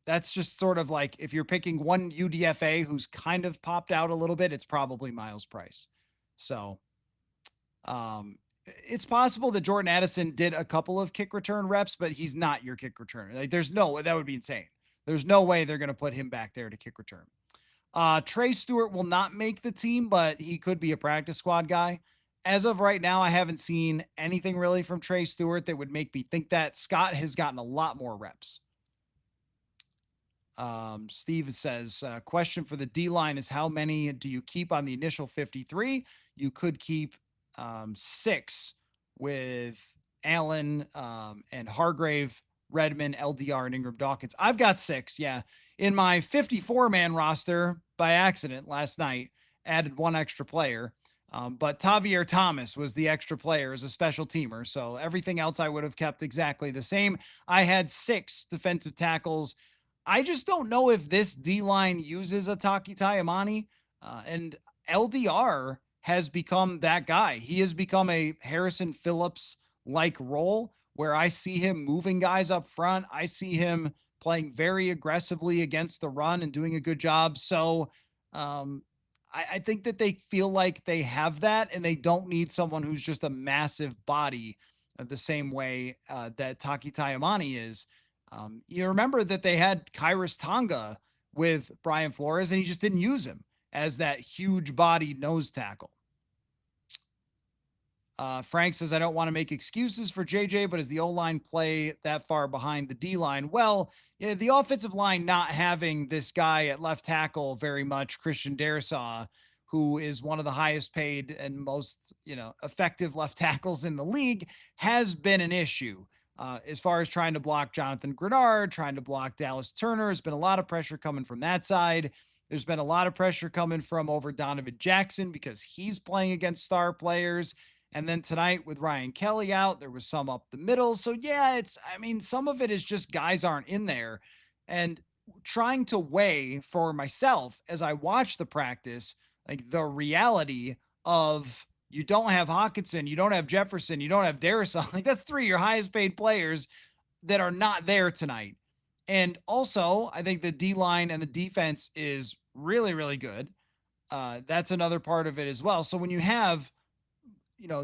That's just sort of like if you're picking one UDFA who's kind of popped out a little bit, it's probably Miles Price. So, it's possible that Jordan Addison did a couple of kick return reps, but he's not your kick returner. Like, that would be insane. There's no way they're going to put him back there to kick return. Trey Stewart will not make the team, but he could be a practice squad guy. As of right now, I haven't seen anything really from Trey Stewart that would make me think that. Scott has gotten a lot more reps. Steve says, question for the D-line is how many do you keep on the initial 53? You could keep 6 with Allen and Hargrave, Redmond, LDR, and Ingram Dawkins. I've got 6, yeah. In my 54-man roster, by accident last night, added 1 extra player. But Tavier Thomas was the extra player as a special teamer. So everything else I would have kept exactly the same. I had 6 defensive tackles. I just don't know if this D-line uses Ataki Taimani. And LDR has become that guy. He has become a Harrison Phillips-like role where I see him moving guys up front. I see him playing very aggressively against the run and doing a good job. So I think that they feel like they have that and they don't need someone who's just a massive body the same way that Taki Taimani is. You remember that they had Kairos Tonga with Brian Flores and he just didn't use him as that huge body nose tackle. Frank says, I don't want to make excuses for JJ, but is the O-line play that far behind the D-line? Well, yeah, the offensive line not having this guy at left tackle very much, Christian Darrisaw, who is one of the highest paid and most, effective left tackles in the league, has been an issue. As far as trying to block Jonathan Grenard, trying to block Dallas Turner, there's been a lot of pressure coming from that side. There's been a lot of pressure coming from over Donovan Jackson because he's playing against star players. And then tonight with Ryan Kelly out, there was some up the middle. So yeah, some of it is just guys aren't in there. And trying to weigh for myself as I watch the practice, like the reality of you don't have Hawkinson, you don't have Jefferson, you don't have Darrisaw. Like that's 3 of your highest paid players that are not there tonight. And also, I think the D-line and the defense is really, really good. That's another part of it as well. So when you have,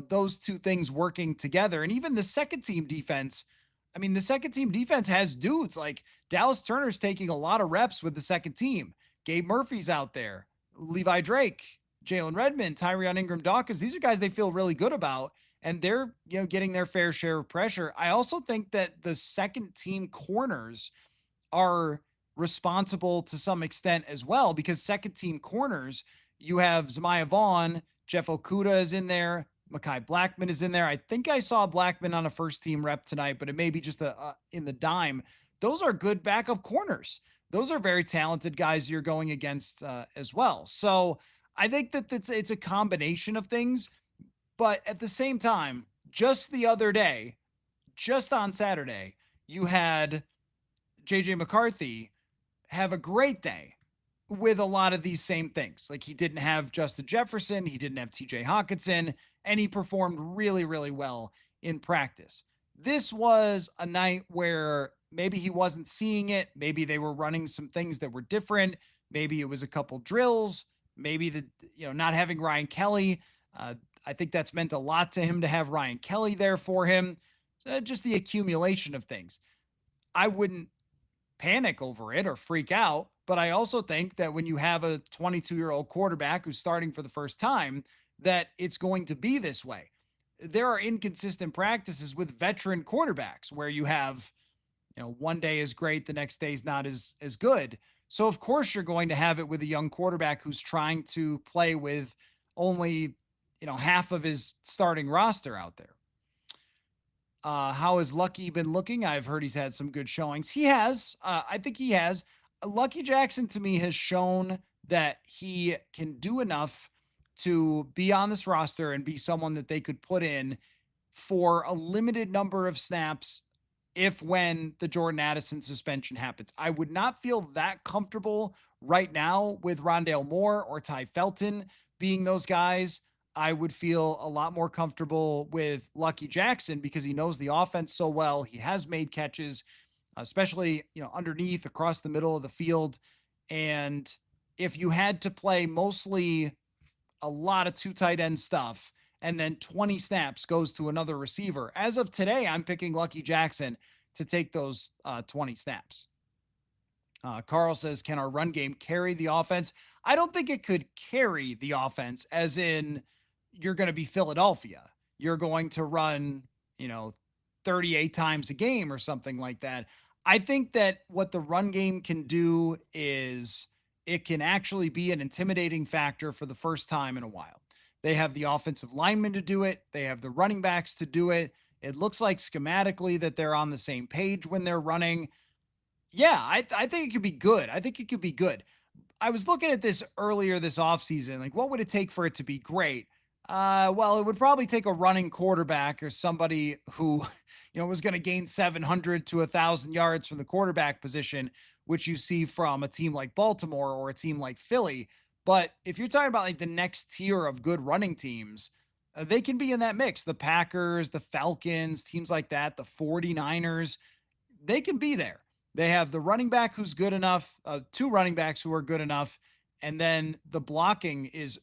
those two things working together, and even the second team defense, the second team defense has dudes like Dallas Turner's taking a lot of reps with the second team. Gabe Murphy's out there, Levi Drake, Jalen Redmond, Tyrion Ingram Dawkins. These are guys they feel really good about, and they're, getting their fair share of pressure. I also think that the second team corners are responsible to some extent as well, because second team corners, you have Zemiah Vaughn, Jeff Okuda is in there, Mekhi Blackman is in there. I think I saw Blackman on a first team rep tonight, but it may be just in the dime. Those are good backup corners. Those are very talented guys you're going against as well. So I think that it's a combination of things, but at the same time, just the other day, just on Saturday, you had JJ McCarthy have a great day with a lot of these same things. Like he didn't have Justin Jefferson, he didn't have TJ Hawkinson, and he performed really, really well in practice. This was a night where maybe he wasn't seeing it. Maybe they were running some things that were different. Maybe it was a couple drills. Maybe not having Ryan Kelly. I think that's meant a lot to him to have Ryan Kelly there for him. Just the accumulation of things. I wouldn't panic over it or freak out, but I also think that when you have a 22-year-old quarterback who's starting for the first time, that it's going to be this way. There are inconsistent practices with veteran quarterbacks where you have, one day is great, the next day is not as good. So of course you're going to have it with a young quarterback who's trying to play with only, half of his starting roster out there. How has Lucky been looking? I've heard he's had some good showings. He has. I think he has. Lucky Jackson to me has shown that he can do enough to be on this roster and be someone that they could put in for a limited number of snaps if when the Jordan Addison suspension happens. I would not feel that comfortable right now with Rondale Moore or Ty Felton being those guys. I would feel a lot more comfortable with Lucky Jackson because he knows the offense so well. He has made catches, especially, underneath, across the middle of the field. And if you had to play mostly a lot of 2 tight end stuff and then 20 snaps goes to another receiver, as of today, I'm picking Lucky Jackson to take those 20 snaps. Carl says, can our run game carry the offense? I don't think it could carry the offense, as in you're going to be Philadelphia. You're going to run, 38 times a game or something like that. I think that what the run game can do is it can actually be an intimidating factor for the first time in a while. They have the offensive linemen to do it. They have the running backs to do it. It looks like schematically that they're on the same page when they're running. Yeah, I think it could be good. I think it could be good. I was looking at this earlier this offseason. Like, what would it take for it to be great? Well, it would probably take a running quarterback or somebody who, was going to gain 700 to 1,000 yards from the quarterback position, which you see from a team like Baltimore or a team like Philly. But if you're talking about like the next tier of good running teams, they can be in that mix. The Packers, the Falcons, teams like that, the 49ers, they can be there. They have the running back who's good enough, 2 running backs who are good enough, and then the blocking is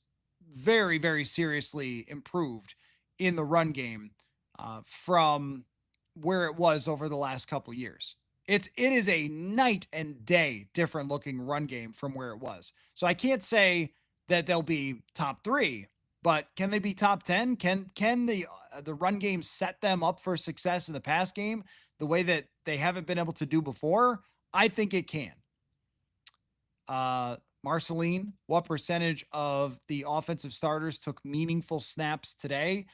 very, very seriously improved in the run game from where it was over the last couple years. It is a night and day different looking run game from where it was. So I can't say that they'll be top 3, but can they be top 10? Can the run game set them up for success in the pass game the way that they haven't been able to do before? I think it can. Marceline, what percentage of the offensive starters took meaningful snaps today?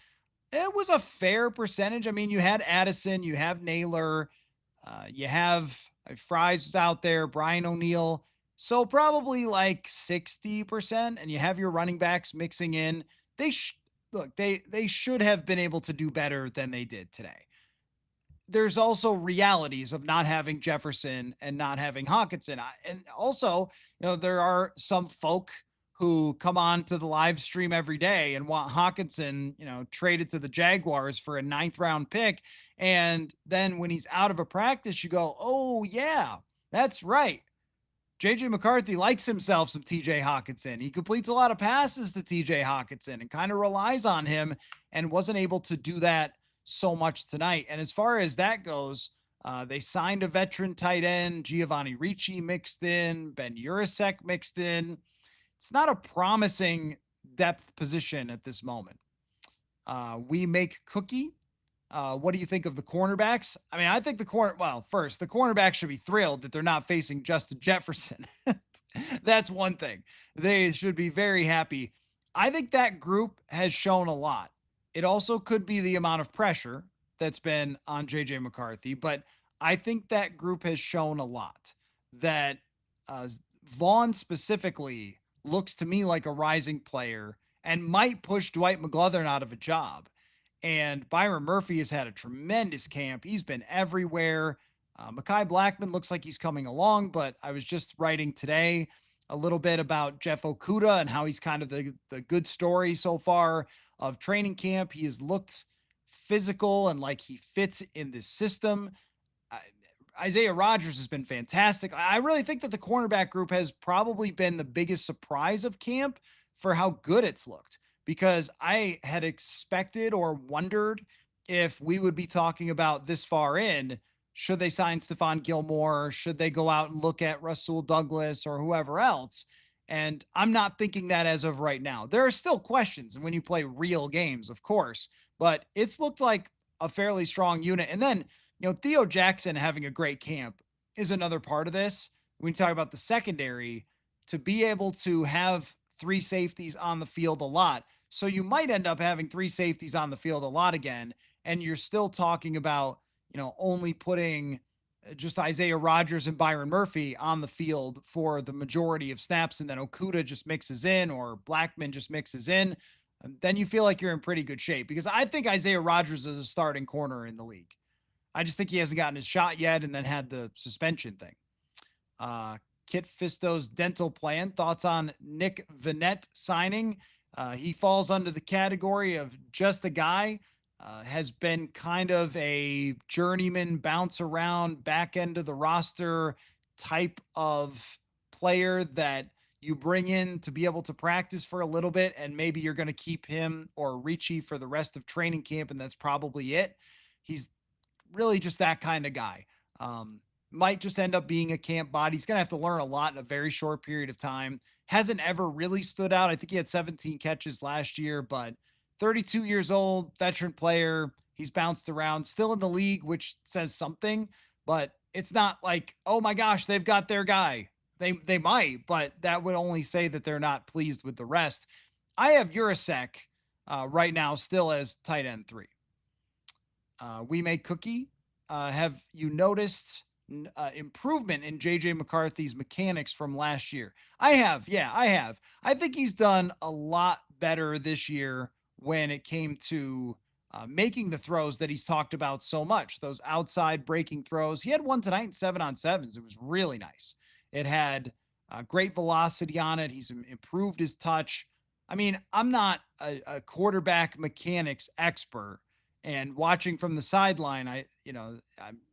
It was a fair percentage. I mean, you had Addison, you have Naylor, you have Fries out there, Brian O'Neill. So probably like 60%, and you have your running backs mixing in. They should have been able to do better than they did today. There's also realities of not having Jefferson and not having Hockenson. And also, there are some folk who come on to the live stream every day and want Hockenson, traded to the Jaguars for a 9th round pick. And then when he's out of a practice, you go, oh yeah, that's right. JJ McCarthy likes himself some TJ Hockenson. He completes a lot of passes to TJ Hockenson and kind of relies on him, and wasn't able to do that so much tonight. And as far as that goes, they signed a veteran tight end, Giovanni Ricci mixed in, Ben Urasek mixed in. It's not a promising depth position at this moment. We make Cookie. What do you think of the cornerbacks? I mean, I think the cornerbacks should be thrilled that they're not facing Justin Jefferson. That's one thing. They should be very happy. I think that group has shown a lot. It also could be the amount of pressure that's been on JJ McCarthy, but I think that group has shown a lot. That Vaughn specifically looks to me like a rising player and might push Dwight McGlothern out of a job. And Byron Murphy has had a tremendous camp. He's been everywhere. Mekhi Blackman looks like he's coming along, but I was just writing today a little bit about Jeff Okudah and how he's kind of the good story so far of training camp. He has looked physical and like he fits in this system. Isaiah Rodgers has been fantastic. I really think that the cornerback group has probably been the biggest surprise of camp for how good it's looked, because I had expected or wondered if we would be talking about this far in, should they sign Stephon Gilmore? Should they go out and look at Rasul Douglas or whoever else? And I'm not thinking that as of right now. There are still questions when you play real games, of course, but it's looked like a fairly strong unit. And then, Theo Jackson having a great camp is another part of this. When you talk about the secondary, to be able to have three safeties on the field a lot. So you might end up having three safeties on the field a lot again. And you're still talking about, only putting just Isaiah Rodgers and Byron Murphy on the field for the majority of snaps. And then Okudah just mixes in or Blackman just mixes in. Then you feel like you're in pretty good shape, because I think Isaiah Rodgers is a starting corner in the league. I just think he hasn't gotten his shot yet and then had the suspension thing. Kit Fisto's dental plan. Thoughts on Nick Vannett signing? He falls under the category of just a guy. Has been kind of a journeyman, bounce around, back end of the roster type of player that you bring in to be able to practice for a little bit, and maybe you're going to keep him or Ricci for the rest of training camp, and that's probably it. He's really just that kind of guy. Might just end up being a camp body. He's going to have to learn a lot in a very short period of time. Hasn't ever really stood out. I think he had 17 catches last year, but 32 years old, veteran player. He's bounced around, still in the league, which says something, but it's not like, oh my gosh, they've got their guy. They might, but that would only say that they're not pleased with the rest. I have Urasek right now still as tight end 3. We Make Cookie. Have you noticed improvement in JJ McCarthy's mechanics from last year? I have. Yeah, I have. I think he's done a lot better this year when it came to making the throws that he's talked about so much, those outside breaking throws. He had one tonight in 7-on-7s. It was really nice. It had great velocity on it. He's improved his touch. I mean, I'm not a quarterback mechanics expert, and watching from the sideline,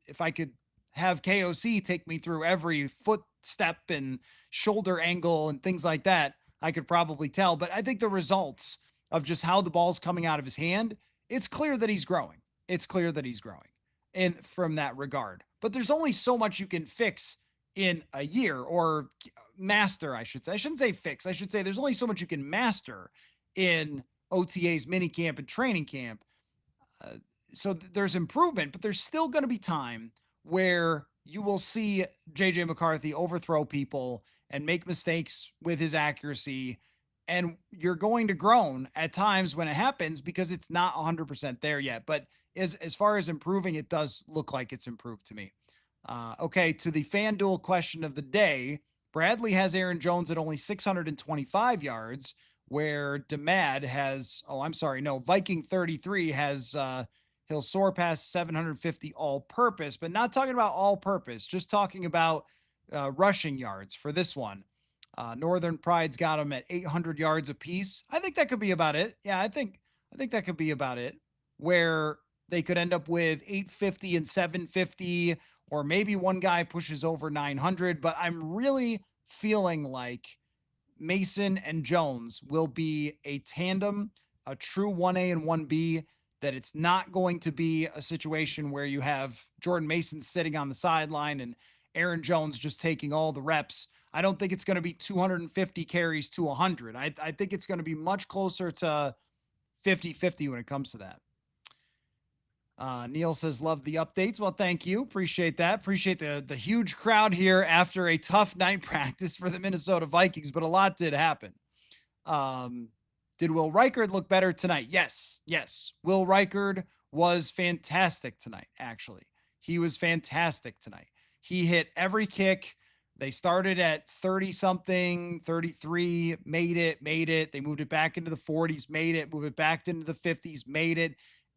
if I could have KOC take me through every footstep and shoulder angle and things like that, I could probably tell. But I think the results of just how the ball's coming out of his hand, it's clear that he's growing. It's clear that he's growing in from that regard. But there's only so much you can fix in a year, or master, I should say. I shouldn't say fix. I should say there's only so much you can master in OTA's minicamp and training camp. So there's improvement, but there's still going to be time where you will see JJ McCarthy overthrow people and make mistakes with his accuracy. And you're going to groan at times when it happens, because it's not 100% there yet. But as far as improving, it does look like it's improved to me. Okay, to the FanDuel question of the day, Bradley has Aaron Jones at only 625 yards, where DeMad has, Viking 33 has, he'll soar past 750 all-purpose, but not talking about all-purpose, just talking about rushing yards for this one. Northern Pride's got him at 800 yards apiece. I think that could be about it. Yeah, I think that could be about it, where they could end up with 850 and 750, or maybe one guy pushes over 900. But I'm really feeling like Mason and Jones will be a tandem, a true 1A and 1B, that it's not going to be a situation where you have Jordan Mason sitting on the sideline and Aaron Jones just taking all the reps. I don't think it's going to be 250 carries to 100. I think it's going to be much closer to 50-50 when it comes to that. Neil says, love the updates. Well, thank you. Appreciate that. Appreciate the huge crowd here after a tough night practice for the Minnesota Vikings, but a lot did happen. Did Will Reichard look better tonight? Yes. Will Reichard was fantastic tonight, actually. He was fantastic tonight. He hit every kick. They started at 30-something, 33, made it. They moved it back into the 40s, made it, moved it back into the 50s, made it.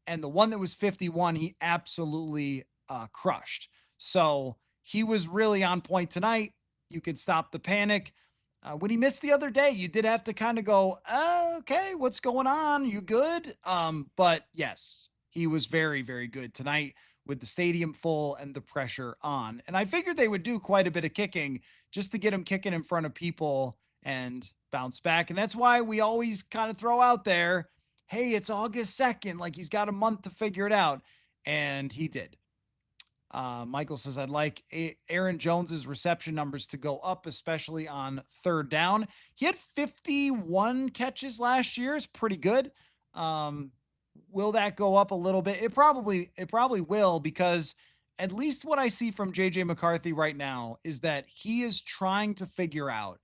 And the one that was 51, he absolutely crushed. So he was really on point tonight. You could stop the panic. When he missed the other day, you did have to kind of go, okay, what's going on? You good? But yes, he was very, very good tonight with the stadium full and the pressure on. And I figured they would do quite a bit of kicking just to get him kicking in front of people and bounce back. And that's why we always kind of throw out there, hey, it's August 2nd. Like, he's got a month to figure it out. And he did. Michael says, I'd like Aaron Jones's reception numbers to go up, especially on third down. He had 51 catches last year. It's pretty good. Will that go up a little bit? It probably will, because at least what I see from JJ McCarthy right now is that he is trying to figure out,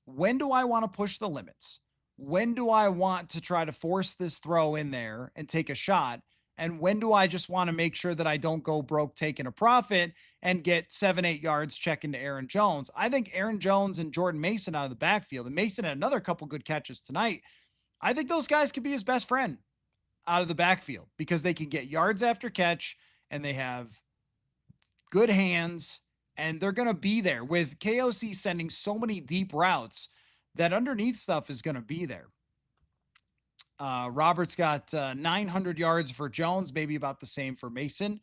when do I want to push the limits? When do I want to try to force this throw in there and take a shot? And when do I just want to make sure that I don't go broke taking a profit and get 7-8 yards checking to Aaron Jones? I think Aaron Jones and Jordan Mason out of the backfield, and Mason had another couple good catches tonight. I think those guys could be his best friend out of the backfield because they can get yards after catch and they have good hands, and they're going to be there with KOC sending so many deep routes that underneath stuff is going to be there. Robert's got 900 yards for Jones, maybe about the same for Mason.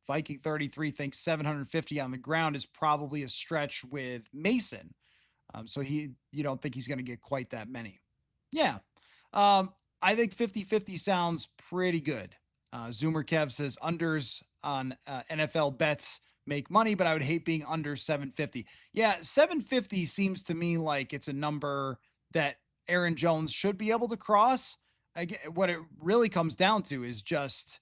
Viking 33 thinks 750 on the ground is probably a stretch with Mason. So you don't think he's going to get quite that many. Yeah. I think 50-50 sounds pretty good. Zoomer Kev says unders on NFL bets make money, but I would hate being under 750. Yeah, 750 seems to me like it's a number that Aaron Jones should be able to cross. What it really comes down to is just,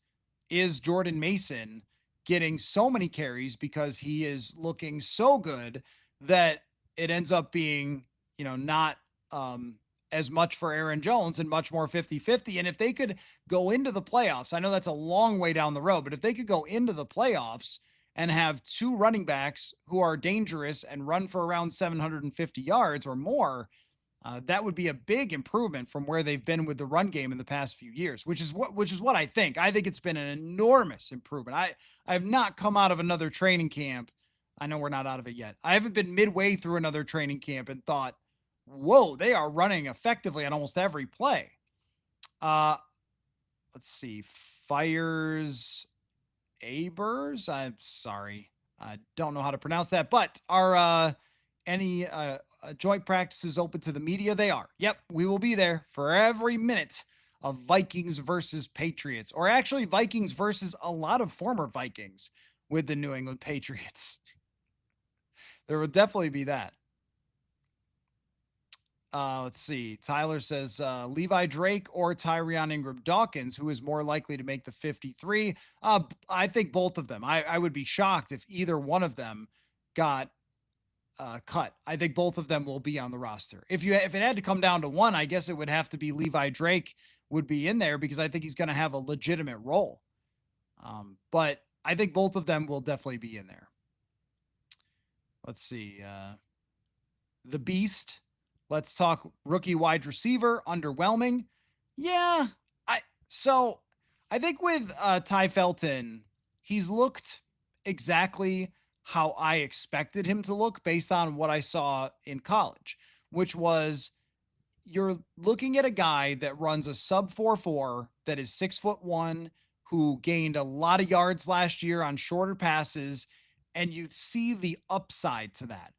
is Jordan Mason getting so many carries because he is looking so good that it ends up being, not as much for Aaron Jones and much more 50-50. And if they could go into the playoffs, I know that's a long way down the road, but if they could go into the playoffs and have two running backs who are dangerous and run for around 750 yards or more, that would be a big improvement from where they've been with the run game in the past few years, which is what I think. I think it's been an enormous improvement. I have not come out of another training camp. I know we're not out of it yet. I haven't been midway through another training camp and thought, whoa, they are running effectively on almost every play. Let's see. Fires Abers. I'm sorry. I don't know how to pronounce that, but are any joint practices open to the media? They are. Yep, we will be there for every minute of Vikings versus Patriots, or actually Vikings versus a lot of former Vikings with the New England Patriots. There will definitely be that. Let's see. Tyler says Levi Drake or Tyrion Ingram-Dawkins, who is more likely to make the 53? I think both of them. I would be shocked if either one of them got cut. I think both of them will be on the roster. If it had to come down to one, I guess it would have to be Levi Drake would be in there because I think he's going to have a legitimate role. But I think both of them will definitely be in there. Let's see. The Beast. Let's talk rookie wide receiver, underwhelming. Yeah, I think with Ty Felton, he's looked exactly how I expected him to look based on what I saw in college, which was you're looking at a guy that runs a sub 4.4 that is 6'1", who gained a lot of yards last year on shorter passes, and you see the upside to that.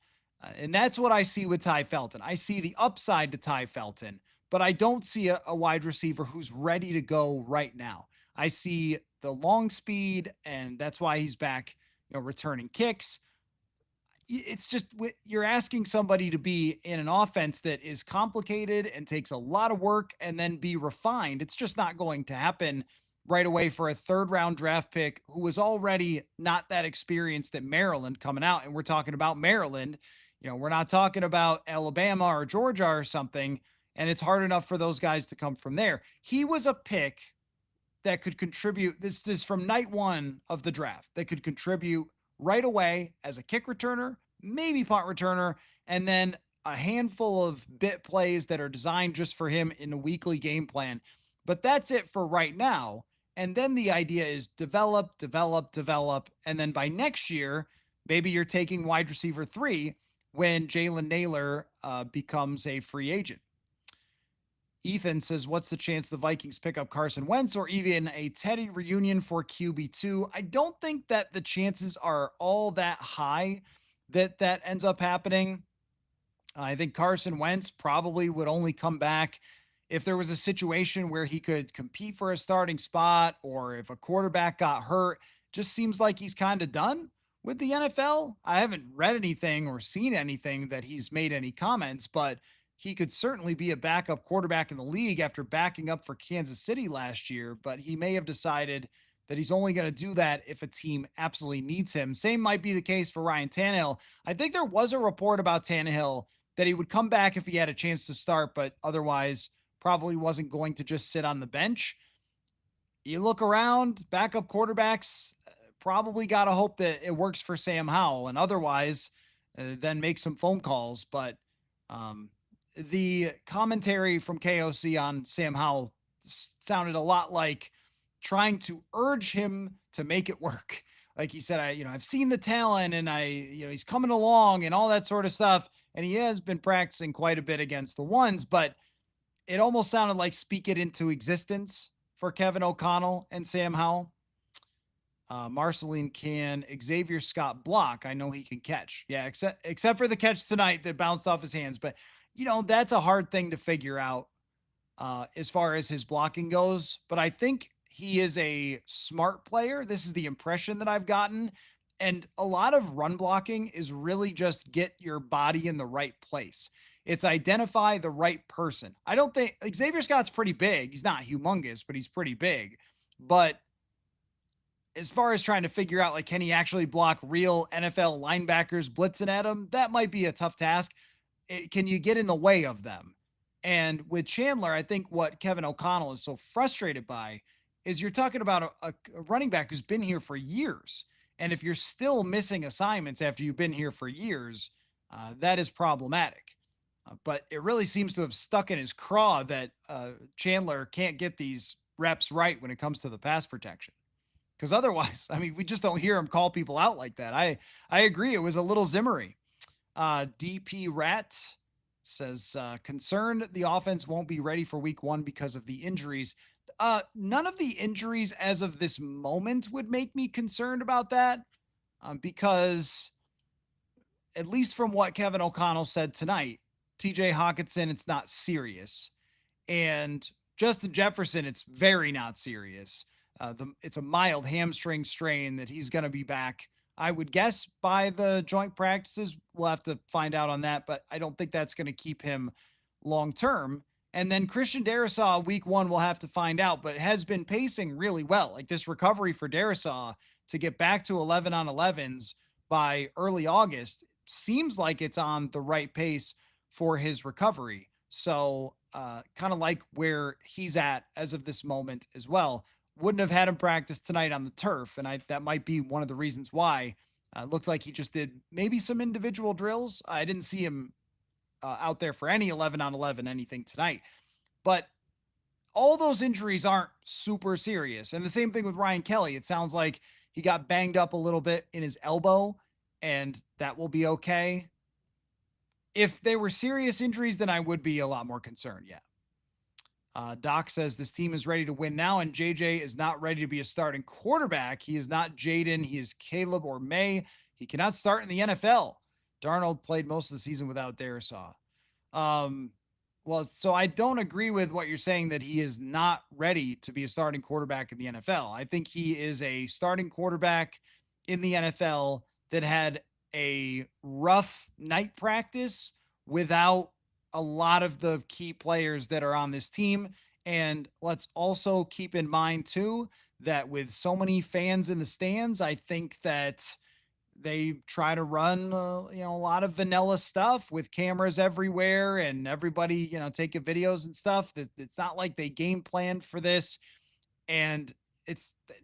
And that's what I see with Ty Felton. I see the upside to Ty Felton, but I don't see a wide receiver who's ready to go right now. I see the long speed, and that's why he's back, returning kicks. It's just, you're asking somebody to be in an offense that is complicated and takes a lot of work and then be refined. It's just not going to happen right away for a third-round draft pick who was already not that experienced at Maryland coming out. And we're talking about Maryland. We're not talking about Alabama or Georgia or something, and it's hard enough for those guys to come from there. He was a pick that could contribute. This is from night one of the draft, that could contribute right away as a kick returner, maybe punt returner, and then a handful of bit plays that are designed just for him in a weekly game plan. But that's it for right now. And then the idea is develop. And then by next year, maybe you're taking wide receiver 3 when Jalen Naylor becomes a free agent. Ethan says, what's the chance the Vikings pick up Carson Wentz or even a Teddy reunion for QB2? I don't think that the chances are all that high that ends up happening. I think Carson Wentz probably would only come back if there was a situation where he could compete for a starting spot, or if a quarterback got hurt. Just seems like he's kind of done with the NFL. I haven't read anything or seen anything that he's made any comments, but he could certainly be a backup quarterback in the league after backing up for Kansas City last year. But he may have decided that he's only going to do that if a team absolutely needs him. Same might be the case for Ryan Tannehill. I think there was a report about Tannehill that he would come back if he had a chance to start, but otherwise probably wasn't going to just sit on the bench. You look around, backup quarterbacks, probably got to hope that it works for Sam Howell, and otherwise, then make some phone calls. But the commentary from KOC on Sam Howell sounded a lot like trying to urge him to make it work. Like he said, I've seen the talent and he's coming along and all that sort of stuff. And he has been practicing quite a bit against the ones, but it almost sounded like speak it into existence for Kevin O'Connell and Sam Howell. Marceline, can Xavier Scott block? I know he can catch. Yeah, except for the catch tonight that bounced off his hands. But, that's a hard thing to figure out as far as his blocking goes. But I think he is a smart player. This is the impression that I've gotten. And a lot of run blocking is really just get your body in the right place. It's identify the right person. I don't think Xavier Scott's pretty big. He's not humongous, but he's pretty big. But as far as trying to figure out, like, can he actually block real NFL linebackers blitzing at him? That might be a tough task. Can you get in the way of them? And with Chandler, I think what Kevin O'Connell is so frustrated by is you're talking about a running back who's been here for years. And if you're still missing assignments after you've been here for years, that is problematic. But it really seems to have stuck in his craw that Chandler can't get these reps right when it comes to the pass protection. Because otherwise, we just don't hear him call people out like that. I agree. It was a little Zimmery. DP Rat says, concerned the offense won't be ready for week 1 because of the injuries. None of the injuries as of this moment would make me concerned about that because at least from what Kevin O'Connell said tonight, TJ Hawkinson, it's not serious. And Justin Jefferson, it's very not serious. It's a mild hamstring strain that he's going to be back, I would guess, by the joint practices. We'll have to find out on that, but I don't think that's going to keep him long term. And then Christian Darrisaw, week 1, we'll have to find out, but has been pacing really well. Like this recovery for Darrisaw to get back to 11 on 11s by early August seems like it's on the right pace for his recovery. So kind of like where he's at as of this moment as well. Wouldn't have had him practice tonight on the turf, and that might be one of the reasons why. Looked like he just did maybe some individual drills. I didn't see him out there for any 11 on 11 anything tonight. But all those injuries aren't super serious. And the same thing with Ryan Kelly. It sounds like he got banged up a little bit in his elbow, and that will be okay. If they were serious injuries, then I would be a lot more concerned, yeah. Doc says this team is ready to win now, and JJ is not ready to be a starting quarterback. He is not Jaden. He is Caleb or May. He cannot start in the NFL. Darnold played most of the season without Darrisaw. Well, so I don't agree with what you're saying that he is not ready to be a starting quarterback in the NFL. I think he is a starting quarterback in the NFL that had a rough night practice without a lot of the key players that are on this team. And let's also keep in mind too, that with so many fans in the stands, I think that they try to run, a lot of vanilla stuff with cameras everywhere and everybody, taking videos and stuff. It's not like they game planned for this. And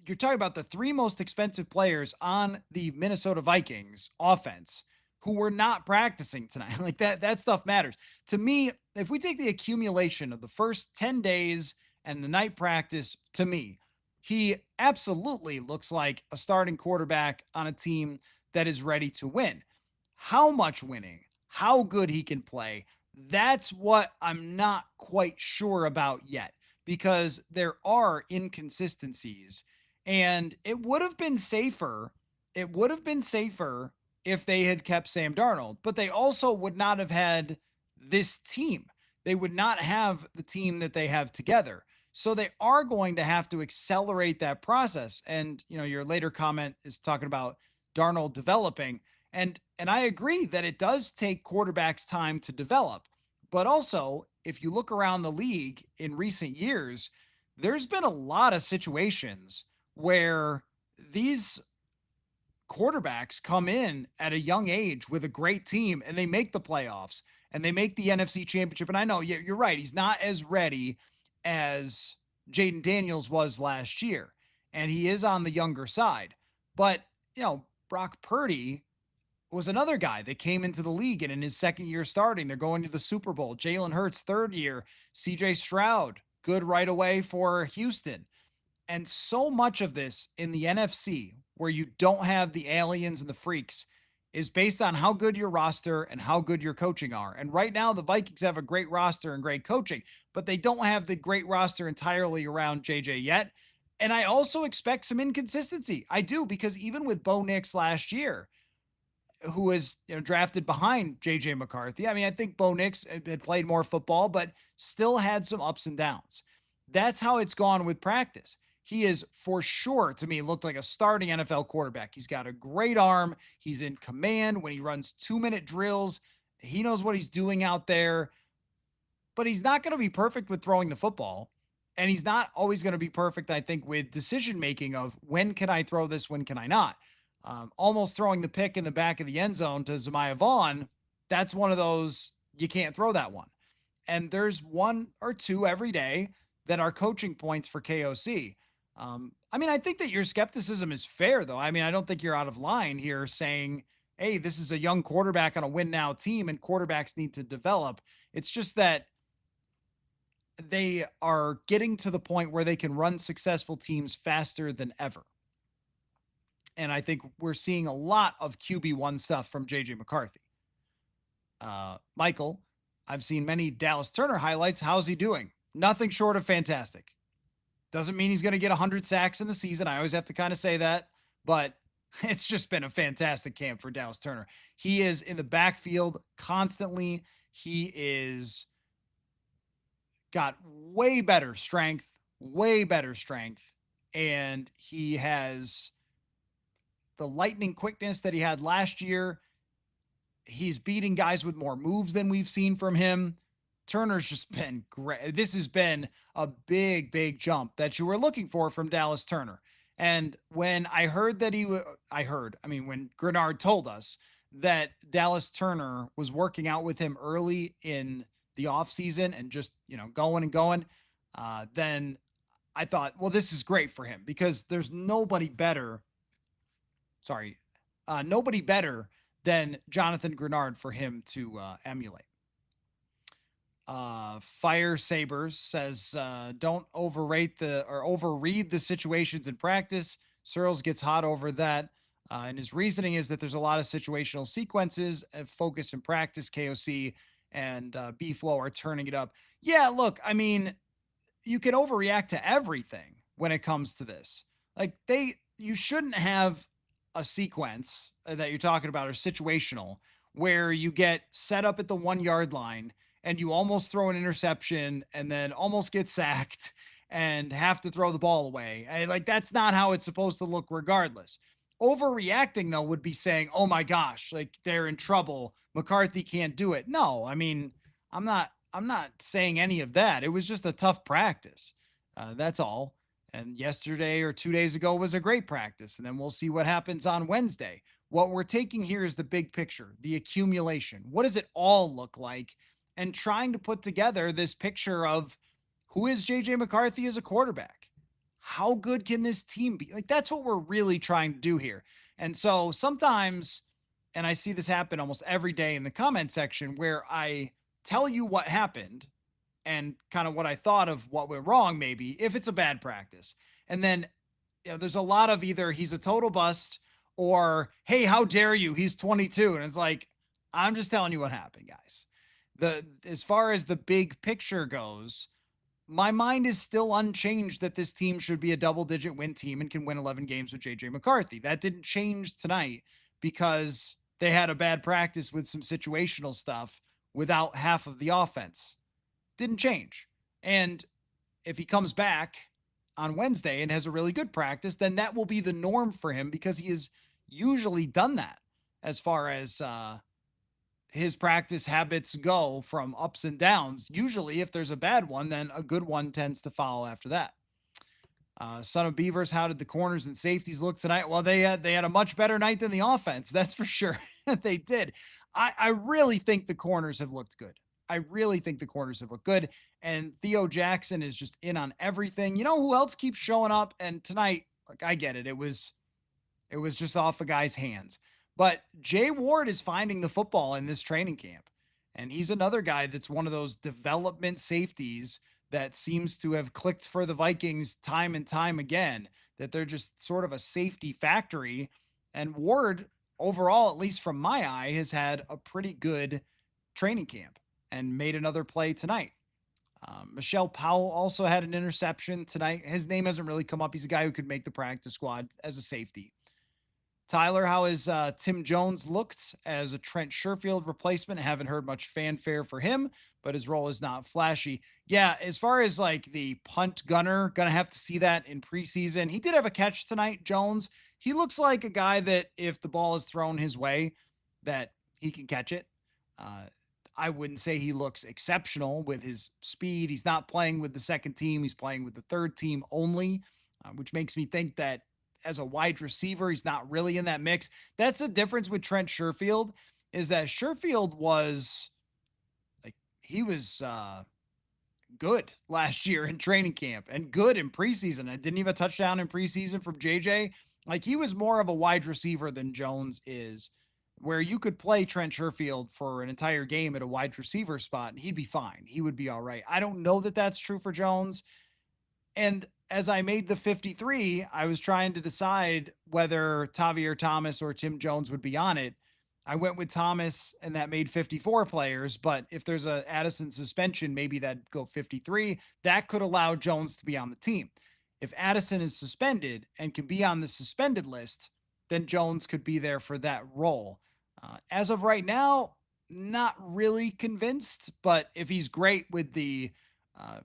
you're talking about the 3 most expensive players on the Minnesota Vikings offense who were not practicing tonight. Like that stuff matters. To me, if we take the accumulation of the first 10 days and the night practice, to me, he absolutely looks like a starting quarterback on a team that is ready to win. How much winning, how good he can play, that's what I'm not quite sure about yet, because there are inconsistencies. And it would have been safer. It would have been safer if they had kept Sam Darnold, but they also would not have had this team. They would not have the team that they have together. So they are going to have to accelerate that process. And, your later comment is talking about Darnold developing. And I agree that it does take quarterbacks time to develop. But also, if you look around the league in recent years, there's been a lot of situations where these quarterbacks come in at a young age with a great team and they make the playoffs and they make the NFC Championship. And I know you're right, he's not as ready as Jaden Daniels was last year, and he is on the younger side. But, Brock Purdy was another guy that came into the league, and in his second year starting, they're going to the Super Bowl. Jalen Hurts, third year. CJ Stroud, good right away for Houston. And so much of this in the NFC, where you don't have the aliens and the freaks, is based on how good your roster and how good your coaching are. And right now, the Vikings have a great roster and great coaching, but they don't have the great roster entirely around JJ yet. And I also expect some inconsistency. I do, because even with Bo Nix last year, who was drafted behind JJ McCarthy. I mean, I think Bo Nix had played more football, but still had some ups and downs. That's how it's gone with practice. He is for sure, to me, looked like a starting NFL quarterback. He's got a great arm. He's in command when he runs 2-minute drills. He knows what he's doing out there, but he's not going to be perfect with throwing the football. And he's not always going to be perfect, I think, with decision making of when can I throw this, when can I not. Almost throwing the pick in the back of the end zone to Zemiah Vaughn, that's one of those, you can't throw that one. And there's one or two every day that are coaching points for KOC. I think that your skepticism is fair, though. I mean, I don't think you're out of line here saying, hey, this is a young quarterback on a win now team and quarterbacks need to develop. It's just that they are getting to the point where they can run successful teams faster than ever. And I think we're seeing a lot of QB1 stuff from JJ McCarthy. Michael, I've seen many Dallas Turner highlights. How's he doing? Nothing short of fantastic. Doesn't mean he's going to get 100 sacks in the season. I always have to kind of say that, but it's just been a fantastic camp for Dallas Turner. He is in the backfield constantly. He is got way better strength, and he has the lightning quickness that he had last year. He's beating guys with more moves than we've seen from him. Turner's just been great. This has been a big jump that you were looking for from Dallas Turner. And when I heard that when Grenard told us that Dallas Turner was working out with him early in the offseason and just, going, then I thought, well, this is great for him because there's nobody better than Jonathan Grenard for him to emulate. Fire Sabers says, don't overread the situations in practice. Searles gets hot over that. And his reasoning is that there's a lot of situational sequences and focus in practice. KOC and B-Flow are turning it up. Yeah, look, I mean, you can overreact to everything when it comes to this. Like you shouldn't have a sequence that you're talking about or situational where you get set up at the 1 yard line and you almost throw an interception and then almost get sacked and have to throw the ball away. That's not how it's supposed to look regardless. Overreacting, though, would be saying, oh my gosh, they're in trouble. McCarthy can't do it. No, I mean, I'm not saying any of that. It was just a tough practice. That's all. And yesterday or 2 days ago was a great practice. And then we'll see what happens on Wednesday. What we're taking here is the big picture, the accumulation. What does it all look like? And trying to put together this picture of who is JJ McCarthy as a quarterback? How good can this team be? That's what we're really trying to do here. And so sometimes, and I see this happen almost every day in the comment section, where I tell you what happened and kind of what I thought of what went wrong, maybe, if it's a bad practice. And then, there's a lot of either he's a total bust or, hey, how dare you? He's 22. And it's I'm just telling you what happened, guys. As far as the big picture goes, my mind is still unchanged that this team should be a double-digit win team and can win 11 games with JJ McCarthy. That didn't change tonight because they had a bad practice with some situational stuff without half of the offense. Didn't change. And if he comes back on Wednesday and has a really good practice, then that will be the norm for him because he has usually done that as far as his practice habits go from ups and downs. Usually if there's a bad one, then a good one tends to follow after that. Son of Beavers, how did the corners and safeties look tonight? Well, they had a much better night than the offense. That's for sure. They did. I really think the corners have looked good. I really think the corners have looked good. And Theo Jackson is just in on everything. You know who else keeps showing up? And tonight, like, I get it. It was just off a guy's hands. But Jay Ward is finding the football in this training camp. And he's another guy that's one of those development safeties that seems to have clicked for the Vikings time and time again, that they're just sort of a safety factory. And Ward, overall, at least from my eye, has had a pretty good training camp and made another play tonight. Michelle Powell also had an interception tonight. His name hasn't really come up. He's a guy who could make the practice squad as a safety. Tyler, how has Tim Jones looked as a Trent Sherfield replacement? I haven't heard much fanfare for him, but his role is not flashy. Yeah, as far as like the punt gunner, gonna have to see that in preseason. He did have a catch tonight, Jones. He looks like a guy that if the ball is thrown his way, that he can catch it. I wouldn't say he looks exceptional with his speed. He's not playing with the second team. He's playing with the third team only, which makes me think that as a wide receiver, he's not really in that mix. That's the difference with Trent Sherfield, is that Sherfield was like, he was good last year in training camp and good in preseason. I didn't even a touchdown in preseason from JJ. Like, he was more of a wide receiver than Jones is, where you could play Trent Sherfield for an entire game at a wide receiver spot and he'd be fine. He would be all right. I don't know that that's true for Jones. And as I made the 53, I was trying to decide whether Tavier Thomas or Tim Jones would be on it. I went with Thomas, and that made 54 players. But if there's a Addison suspension, maybe that'd go 53. That could allow Jones to be on the team. If Addison is suspended and can be on the suspended list, then Jones could be there for that role. As of right now, not really convinced. But if he's great with the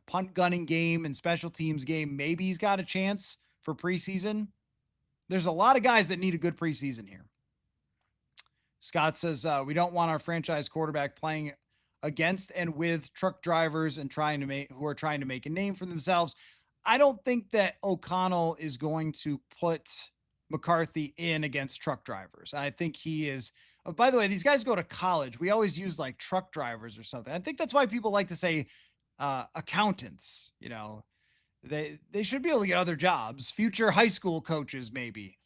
punt gunning game and special teams game, maybe he's got a chance for preseason. There's a lot of guys that need a good preseason here. Scott says, we don't want our franchise quarterback playing against and with truck drivers and who are trying to make a name for themselves. I don't think that O'Connell is going to put McCarthy in against truck drivers. I think he is. Oh, by the way, these guys go to college. We always use like truck drivers or something. I think that's why people like to say accountants. You know, they should be able to get other jobs, future high school coaches maybe.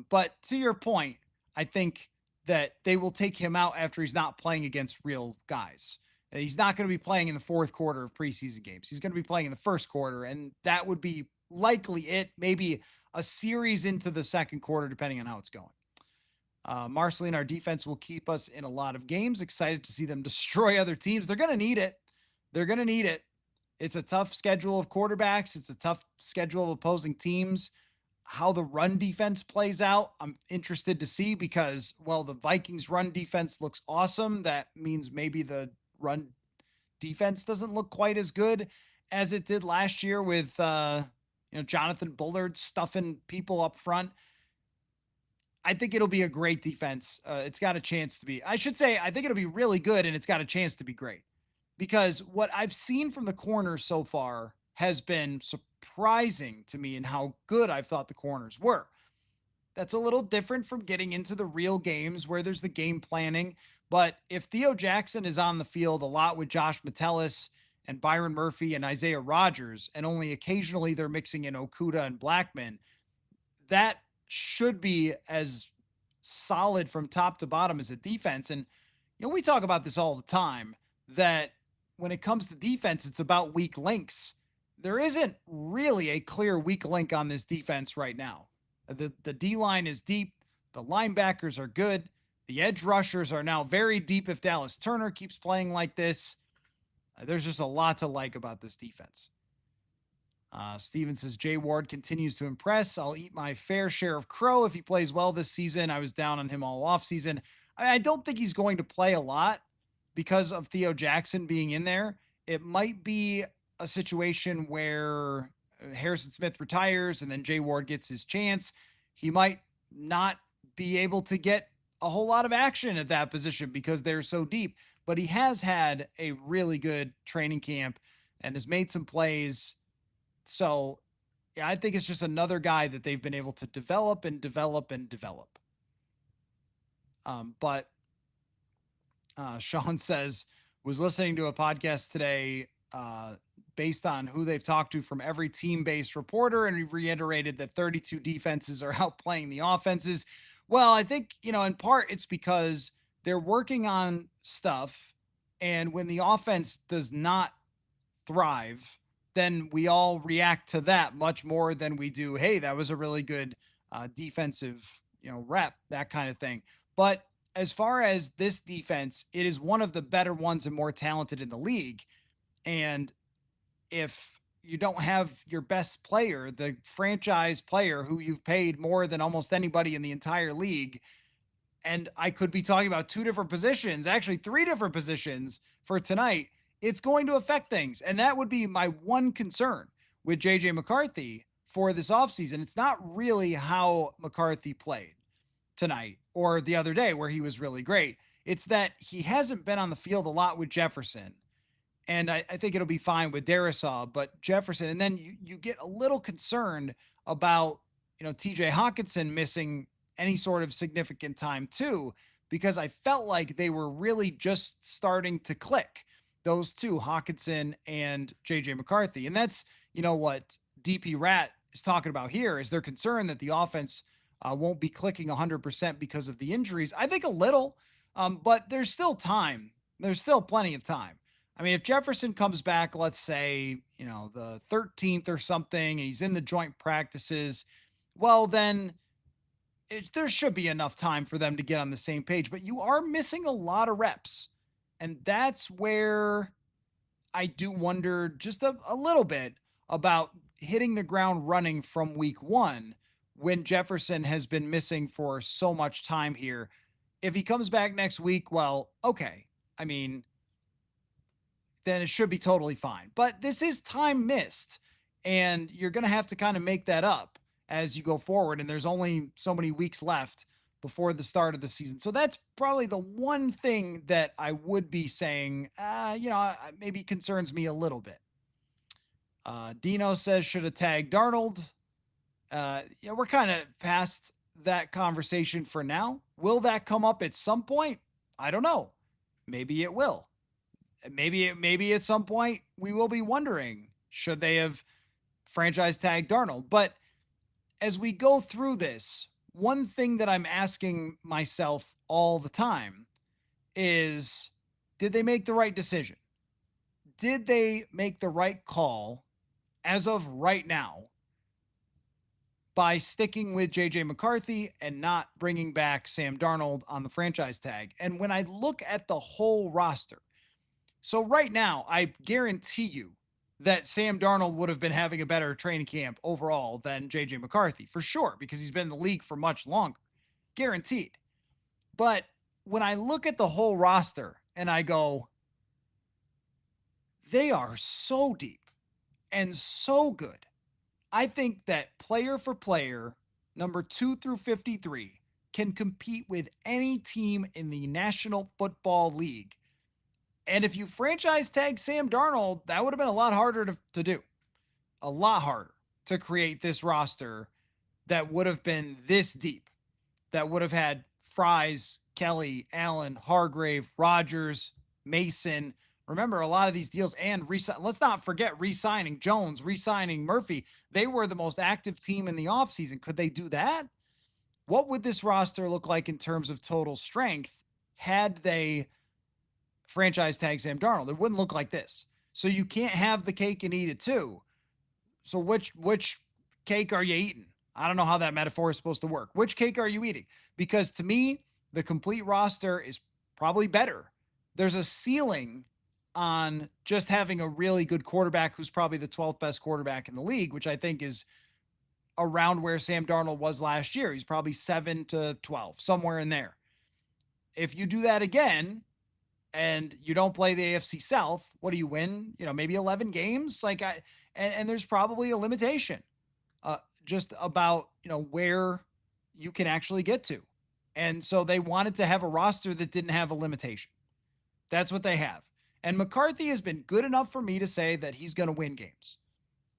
But to your point, I think that they will take him out after he's not playing against real guys. He's not going to be playing in the fourth quarter of preseason games. He's going to be playing in the first quarter, and that would be likely it. Maybe a series into the second quarter, depending on how it's going. Marceline, our defense will keep us in a lot of games. Excited to see them destroy other teams. They're going to need it. They're going to need it. It's a tough schedule of quarterbacks. It's a tough schedule of opposing teams. How the run defense plays out, I'm interested to see because, well, the Vikings run defense looks awesome. That means maybe the run defense doesn't look quite as good as it did last year with, Jonathan Bullard stuffing people up front. I think it'll be a great defense. It's got a chance to be, I think it'll be really good and it's got a chance to be great because what I've seen from the corners so far has been surprising to me in how good I've thought the corners were. That's a little different from getting into the real games where there's the game planning. But if Theo Jackson is on the field a lot with Josh Metellus and Byron Murphy and Isaiah Rodgers, and only occasionally they're mixing in Okudah and Blackman, that should be as solid from top to bottom as a defense. And, we talk about this all the time, that when it comes to defense, it's about weak links. There isn't really a clear weak link on this defense right now. The D-line is deep. The linebackers are good. The edge rushers are now very deep if Dallas Turner keeps playing like this. There's just a lot to like about this defense. Steven says, Jay Ward continues to impress. I'll eat my fair share of crow if he plays well this season. I was down on him all offseason. I don't think he's going to play a lot because of Theo Jackson being in there. It might be a situation where Harrison Smith retires and then Jay Ward gets his chance. He might not be able to get a whole lot of action at that position because they're so deep, but he has had a really good training camp and has made some plays. So I think it's just another guy that they've been able to develop and develop and develop. But Sean says, was listening to a podcast today based on who they've talked to from every team-based reporter, and he reiterated that 32 defenses are outplaying the offenses. Well, I think, in part it's because they're working on stuff, and when the offense does not thrive, then we all react to that much more than we do, hey, that was a really good defensive, rep, that kind of thing. But as far as this defense, it is one of the better ones and more talented in the league. And if you don't have your best player, the franchise player who you've paid more than almost anybody in the entire league, and I could be talking about two different positions, actually three different positions for tonight, it's going to affect things. And that would be my one concern with JJ McCarthy for this offseason. It's not really how McCarthy played tonight or the other day where he was really great. It's that he hasn't been on the field a lot with Jefferson. And I think it'll be fine with Darisaw, but Jefferson, and then you get a little concerned about, TJ Hawkinson missing any sort of significant time too, because I felt like they were really just starting to click, those two, Hawkinson and JJ McCarthy. And that's, what DP Rat is talking about here, is they're concerned that the offense won't be clicking 100% because of the injuries. I think a little, but there's still time. There's still plenty of time. I mean, if Jefferson comes back, let's say, the 13th or something, and he's in the joint practices, well, then there should be enough time for them to get on the same page. But you are missing a lot of reps. And that's where I do wonder just a little bit about hitting the ground running from week one when Jefferson has been missing for so much time here. If he comes back next week, well, okay. I mean, then it should be totally fine. But this is time missed, and you're going to have to kind of make that up as you go forward. And there's only so many weeks left before the start of the season. So that's probably the one thing that I would be saying, maybe concerns me a little bit. Dino says, should have tagged Darnold. We're kind of past that conversation for now. Will that come up at some point? I don't know. Maybe it will. Maybe at some point we will be wondering, should they have franchise tagged Darnold? But as we go through this, one thing that I'm asking myself all the time is, did they make the right decision? Did they make the right call as of right now by sticking with JJ McCarthy and not bringing back Sam Darnold on the franchise tag? And when I look at the whole roster, so right now, I guarantee you that Sam Darnold would have been having a better training camp overall than JJ McCarthy, for sure, because he's been in the league for much longer. Guaranteed. But when I look at the whole roster and I go, they are so deep and so good. I think that player for player, number 2 through 53, can compete with any team in the National Football League. And if you franchise tag Sam Darnold, that would have been a lot harder to do. A lot harder to create this roster that would have been this deep, that would have had Fries, Kelly, Allen, Hargrave, Rodgers, Mason. Remember, a lot of these deals, and let's not forget re-signing Jones, re-signing Murphy. They were the most active team in the offseason. Could they do that? What would this roster look like in terms of total strength had they franchise tag Sam Darnold? It wouldn't look like this. So you can't have the cake and eat it too. So which cake are you eating? I don't know how that metaphor is supposed to work. Which cake are you eating? Because to me, the complete roster is probably better. There's a ceiling on just having a really good quarterback who's probably the 12th best quarterback in the league, which I think is around where Sam Darnold was last year. He's probably 7 to 12, somewhere in there. If you do that again, and you don't play the AFC South, what do you win? Maybe 11 games. And there's probably a limitation, just about, where you can actually get to. And so they wanted to have a roster that didn't have a limitation. That's what they have. And McCarthy has been good enough for me to say that he's going to win games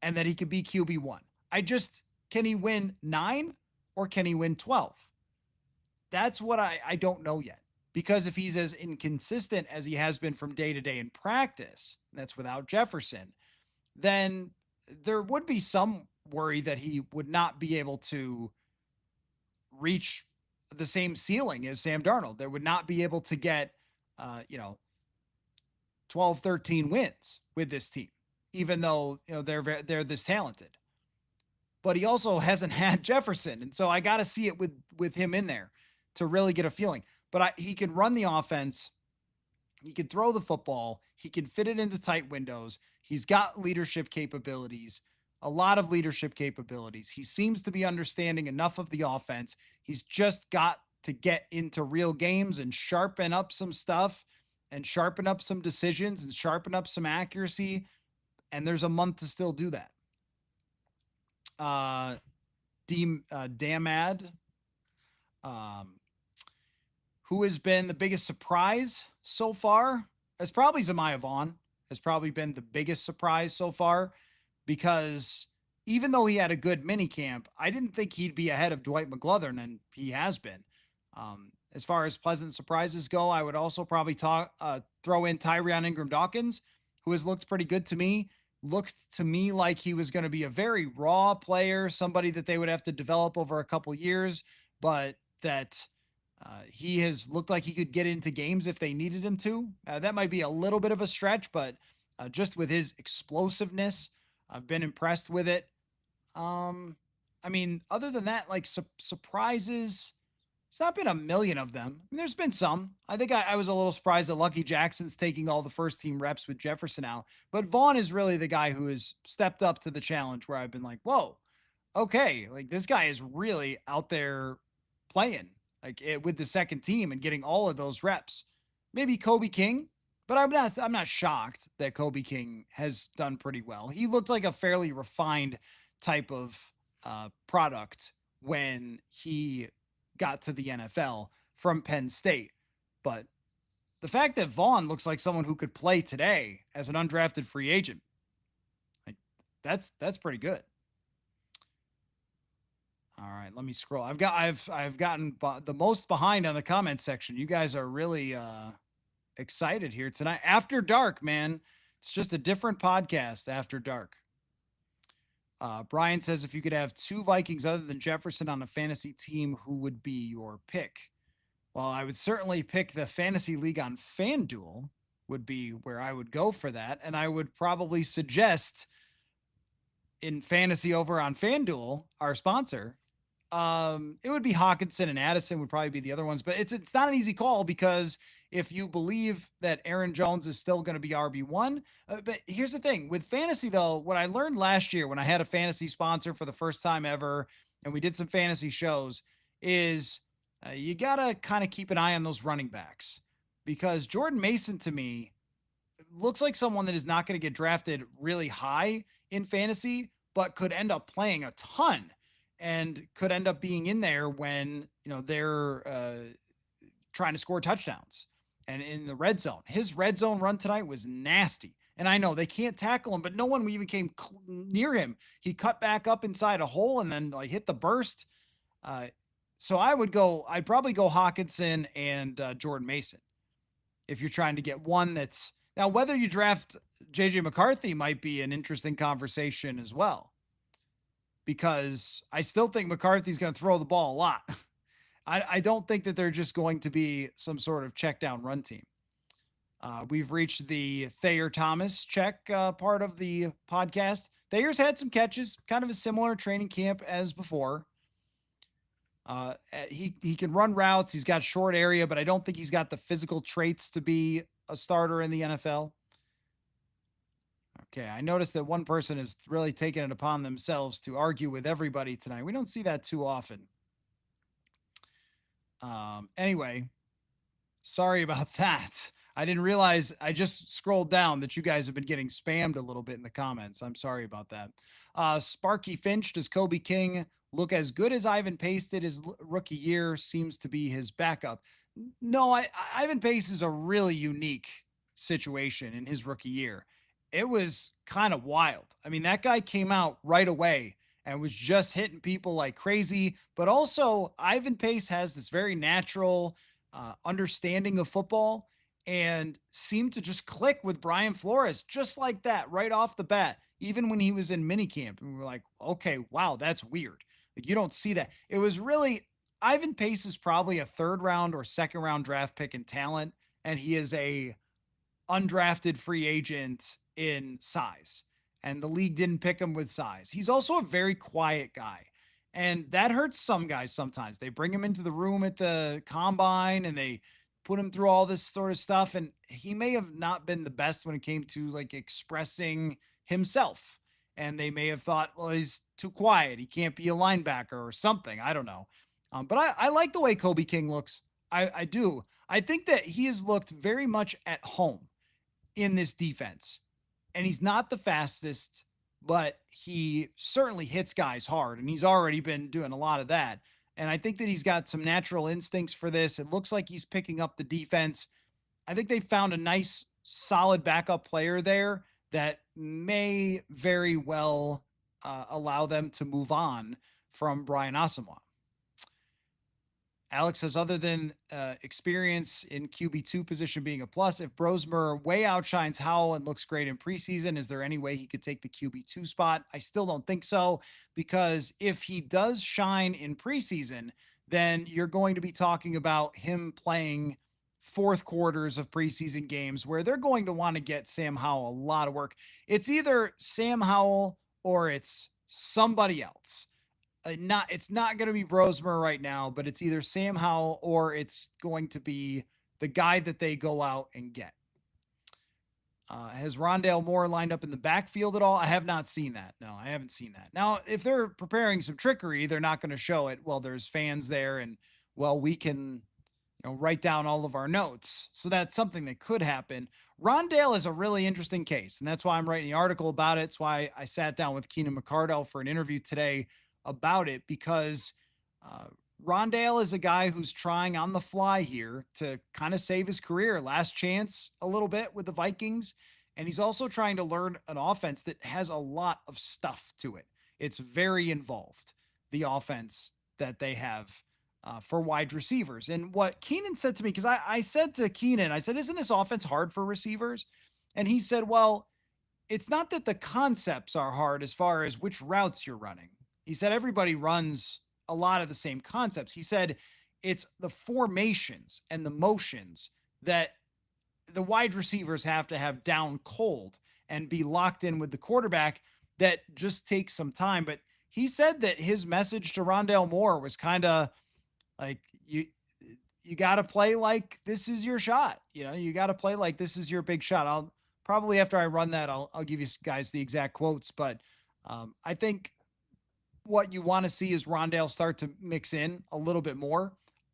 and that he could be QB1. Can he win 9 or can he win 12? That's what I don't know yet. Because if he's as inconsistent as he has been from day to day in practice, that's without Jefferson, then there would be some worry that he would not be able to reach the same ceiling as Sam Darnold. There would not be able to get, 12, 13 wins with this team, even though, they're this talented. But he also hasn't had Jefferson. And so I got to see it with him in there to really get a feeling. But he can run the offense. He can throw the football. He can fit it into tight windows. He's got leadership capabilities, a lot of leadership capabilities. He seems to be understanding enough of the offense. He's just got to get into real games and sharpen up some stuff and sharpen up some decisions and sharpen up some accuracy. And there's a month to still do that. Damad, who has been the biggest surprise so far? It's probably Zamiah Vaughn has probably been the biggest surprise so far, because even though he had a good mini camp, I didn't think he'd be ahead of Dwight McGlothern, and he has been. As far as pleasant surprises go, I would also probably throw in Tyrion Ingram-Dawkins, who has looked pretty good to me. Looked to me like he was going to be a very raw player, somebody that they would have to develop over a couple years, but that he has looked like he could get into games if they needed him to. That might be a little bit of a stretch, but just with his explosiveness, I've been impressed with it. Other than that, like surprises, it's not been a million of them. There's been some. I think I was a little surprised that Lucky Jackson's taking all the first team reps with Jefferson out. But Vaughn is really the guy who has stepped up to the challenge where I've been like, whoa, okay, like this guy is really out there playing with the second team and getting all of those reps. Maybe Kobe King, but I'm not shocked that Kobe King has done pretty well. He looked like a fairly refined type of product when he got to the NFL from Penn State. But the fact that Vaughn looks like someone who could play today as an undrafted free agent, that's pretty good. All right, let me scroll. I've gotten the most behind on the comment section. You guys are really excited here tonight. After dark, man. It's just a different podcast after dark. Brian says, if you could have 2 Vikings other than Jefferson on a fantasy team, who would be your pick? Well, I would certainly pick the fantasy league on FanDuel would be where I would go for that. And I would probably suggest in fantasy over on FanDuel, our sponsor, it would be Hawkinson and Addison would probably be the other ones, but it's not an easy call, because if you believe that Aaron Jones is still going to be RB1, but here's the thing with fantasy though, what I learned last year when I had a fantasy sponsor for the first time ever, and we did some fantasy shows, is you got to kind of keep an eye on those running backs, because Jordan Mason to me looks like someone that is not going to get drafted really high in fantasy, but could end up playing a ton and could end up being in there when, they're trying to score touchdowns and in the red zone. His red zone run tonight was nasty. And I know they can't tackle him, but no one even came near him. He cut back up inside a hole and then hit the burst. So I'd probably go Hawkinson and Jordan Mason if you're trying to get one that's now, whether you draft JJ McCarthy might be an interesting conversation as well, because I still think McCarthy's going to throw the ball a lot. I don't think that they're just going to be some sort of check down run team. We've reached the Thayer Thomas check part of the podcast. Thayer's had some catches, kind of a similar training camp as before. He can run routes. He's got short area, but I don't think he's got the physical traits to be a starter in the NFL. Okay, I noticed that one person has really taken it upon themselves to argue with everybody tonight. We don't see that too often. Anyway, sorry about that. I didn't realize, I just scrolled down that you guys have been getting spammed a little bit in the comments. I'm sorry about that. Sparky Finch, does Kobe King look as good as Ivan Pace did his rookie year? Seems to be his backup. No, Ivan Pace is a really unique situation in his rookie year. It was kind of wild. I mean, that guy came out right away and was just hitting people like crazy. But also, Ivan Pace has this very natural understanding of football and seemed to just click with Brian Flores just like that right off the bat, even when he was in minicamp. And we were like, okay, wow, that's weird. Like, you don't see that. It was really Ivan Pace is probably a third round or second round draft pick in talent, and he is a undrafted free agent in size. And the league didn't pick him with size. He's also a very quiet guy. And that hurts some guys sometimes. They bring him into the room at the combine and they put him through all this sort of stuff. And he may have not been the best when it came to like expressing himself. And they may have thought, well, he's too quiet. He can't be a linebacker or something. I don't know. But I like the way Kobe King looks. I do. I think that he has looked very much at home in this defense. And he's not the fastest, but he certainly hits guys hard. And he's already been doing a lot of that. And I think that he's got some natural instincts for this. It looks like he's picking up the defense. I think they found a nice, solid backup player there that may very well allow them to move on from Brian Asamoah. Alex says, other than experience in QB2 position being a plus, if Brosmer way outshines Howell and looks great in preseason, is there any way he could take the QB2 spot? I still don't think so, because if he does shine in preseason, then you're going to be talking about him playing fourth quarters of preseason games where they're going to want to get Sam Howell a lot of work. It's either Sam Howell or it's somebody else. It's not going to be Brosmer right now, but it's either Sam Howell or it's going to be the guy that they go out and get. Has Rondale Moore lined up in the backfield at all? I have not seen that. No, I haven't seen that. Now, if they're preparing some trickery, they're not going to show it. Well, there's fans there, and well, we can write down all of our notes. So that's something that could happen. Rondale is a really interesting case, and that's why I'm writing the article about it. It's why I sat down with Keenan McCardell for an interview today about it, because Rondale is a guy who's trying on the fly here to kind of save his career, last chance a little bit with the Vikings. And he's also trying to learn an offense that has a lot of stuff to it. It's very involved, the offense that they have for wide receivers. And what Keenan said to me, because I said to Keenan, I said, isn't this offense hard for receivers? And he said, well, it's not that the concepts are hard as far as which routes you're running. He said everybody runs a lot of the same concepts. He said it's the formations and the motions that the wide receivers have to have down cold and be locked in with the quarterback that just takes some time. But he said that his message to Rondale Moore was kind of like, you got to play like this is your shot. You got to play like this is your big shot. I'll probably, after I run that, I'll give you guys the exact quotes. But I think what you want to see is Rondale start to mix in a little bit more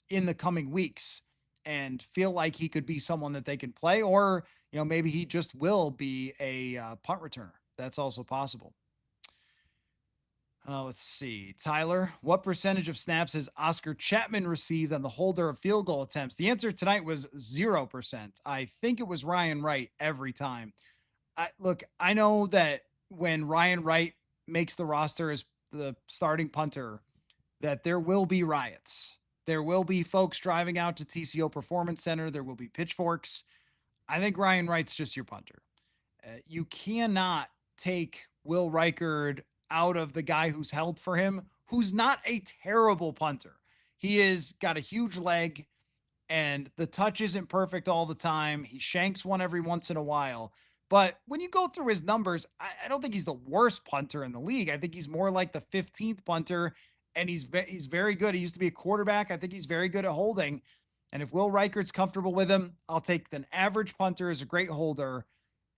in the coming weeks and feel like he could be someone that they can play, or, maybe he just will be a punt returner. That's also possible. Let's see. Tyler, what percentage of snaps has Oscar Chapman received on the holder of field goal attempts? The answer tonight was 0%. I think it was Ryan Wright every time. I know that when Ryan Wright makes the roster as the starting punter, that there will be riots. There will be folks driving out to TCO Performance Center. There will be pitchforks. I think Ryan Wright's just your punter. You cannot take Will Reichard out of the guy who's held for him, who's not a terrible punter. He has got a huge leg, and the touch isn't perfect all the time. He shanks one every once in a while. But when you go through his numbers, I don't think he's the worst punter in the league. I think he's more like the 15th punter, and he's very good. He used to be a quarterback. I think he's very good at holding. And if Will Reichard's comfortable with him, I'll take an average punter as a great holder.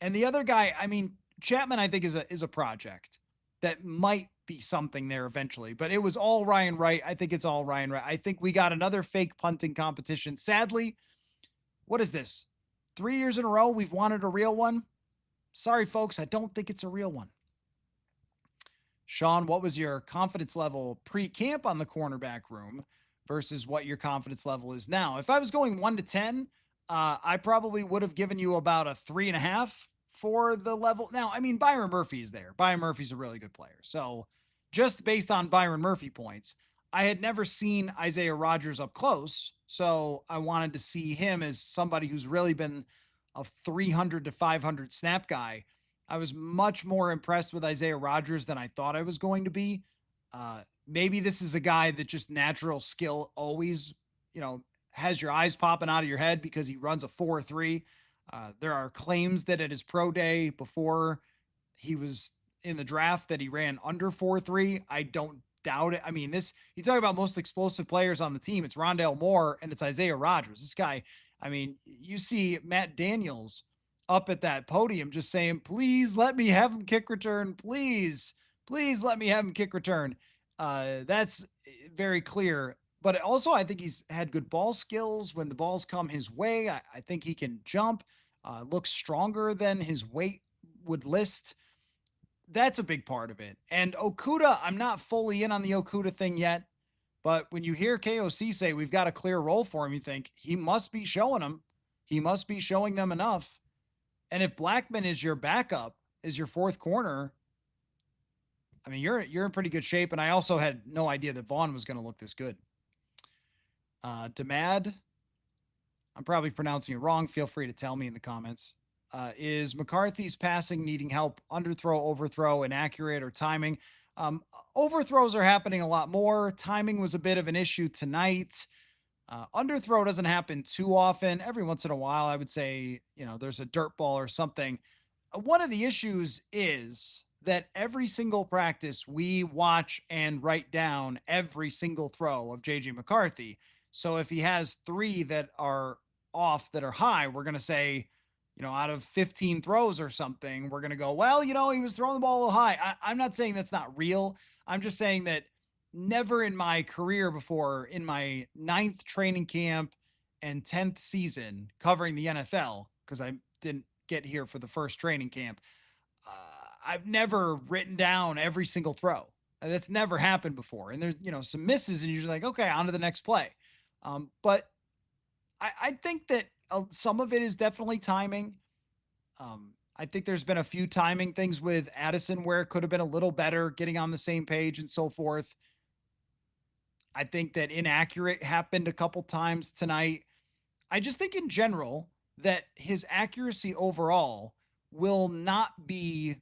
And the other guy, Chapman, I think is a project that might be something there eventually. But it was all Ryan Wright. I think it's all Ryan Wright. I think we got another fake punting competition. Sadly, what is this? 3 years in a row we've wanted a real one? Sorry, folks, I don't think it's a real one. Sean, what was your confidence level pre-camp on the cornerback room versus what your confidence level is now? If I was going 1 to 10, I probably would have given you about a 3.5 for the level. Now, Byron Murphy is there. Byron Murphy's a really good player. So just based on Byron Murphy points. I had never seen Isaiah Rodgers up close, so I wanted to see him as somebody who's really been a 300 to 500 snap guy. I was much more impressed with Isaiah Rodgers than I thought I was going to be. Maybe this is a guy that just natural skill always, has your eyes popping out of your head because he runs a 4.3. There are claims that at his pro day before he was in the draft that he ran under 4.3. I don't doubt it. I mean, you talk about most explosive players on the team. It's Rondale Moore and it's Isaiah Rodgers. This guy, I mean, you see Matt Daniels up at that podium just saying, please let me have him kick return. Please let me have him kick return. That's very clear. But also, I think he's had good ball skills when the balls come his way. I think he can jump, looks stronger than his weight would list. That's a big part of it. And Okudah, I'm not fully in on the Okudah thing yet. But when you hear KOC say we've got a clear role for him, you think he must be showing them. He must be showing them enough. And if Blackman is your backup, is your fourth corner, I mean, you're in pretty good shape. And I also had no idea that Vaughn was going to look this good. Damad, I'm probably pronouncing it wrong. Feel free to tell me in the comments. Is McCarthy's passing needing help? Underthrow, overthrow, inaccurate, or timing? Overthrows are happening a lot more. Timing was a bit of an issue tonight. Underthrow doesn't happen too often. Every once in a while, I would say, there's a dirt ball or something. One of the issues is that every single practice we watch and write down every single throw of JJ McCarthy. So if he has 3 that are off, that are high, we're going to say, out of 15 throws or something, we're going to go, well, he was throwing the ball a little high. I'm not saying that's not real. I'm just saying that never in my career before, in my 9th training camp and 10th season covering the NFL, because I didn't get here for the first training camp, I've never written down every single throw. That's never happened before. And there's, some misses and you're just like, okay, on to the next play. But I think that some of it is definitely timing. I think there's been a few timing things with Addison where it could have been a little better, getting on the same page and so forth. I think that inaccurate happened a couple times tonight. I just think in general that his accuracy overall will not be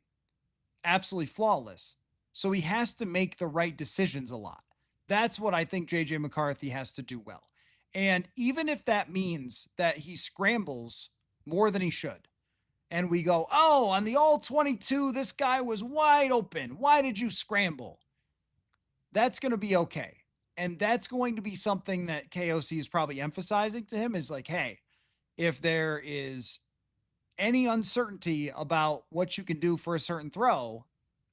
absolutely flawless. So he has to make the right decisions a lot. That's what I think JJ McCarthy has to do well. And even if that means that he scrambles more than he should, and we go, oh, on the all 22, this guy was wide open. Why did you scramble? That's going to be okay. And that's going to be something that KOC is probably emphasizing to him is like, hey, if there is any uncertainty about what you can do for a certain throw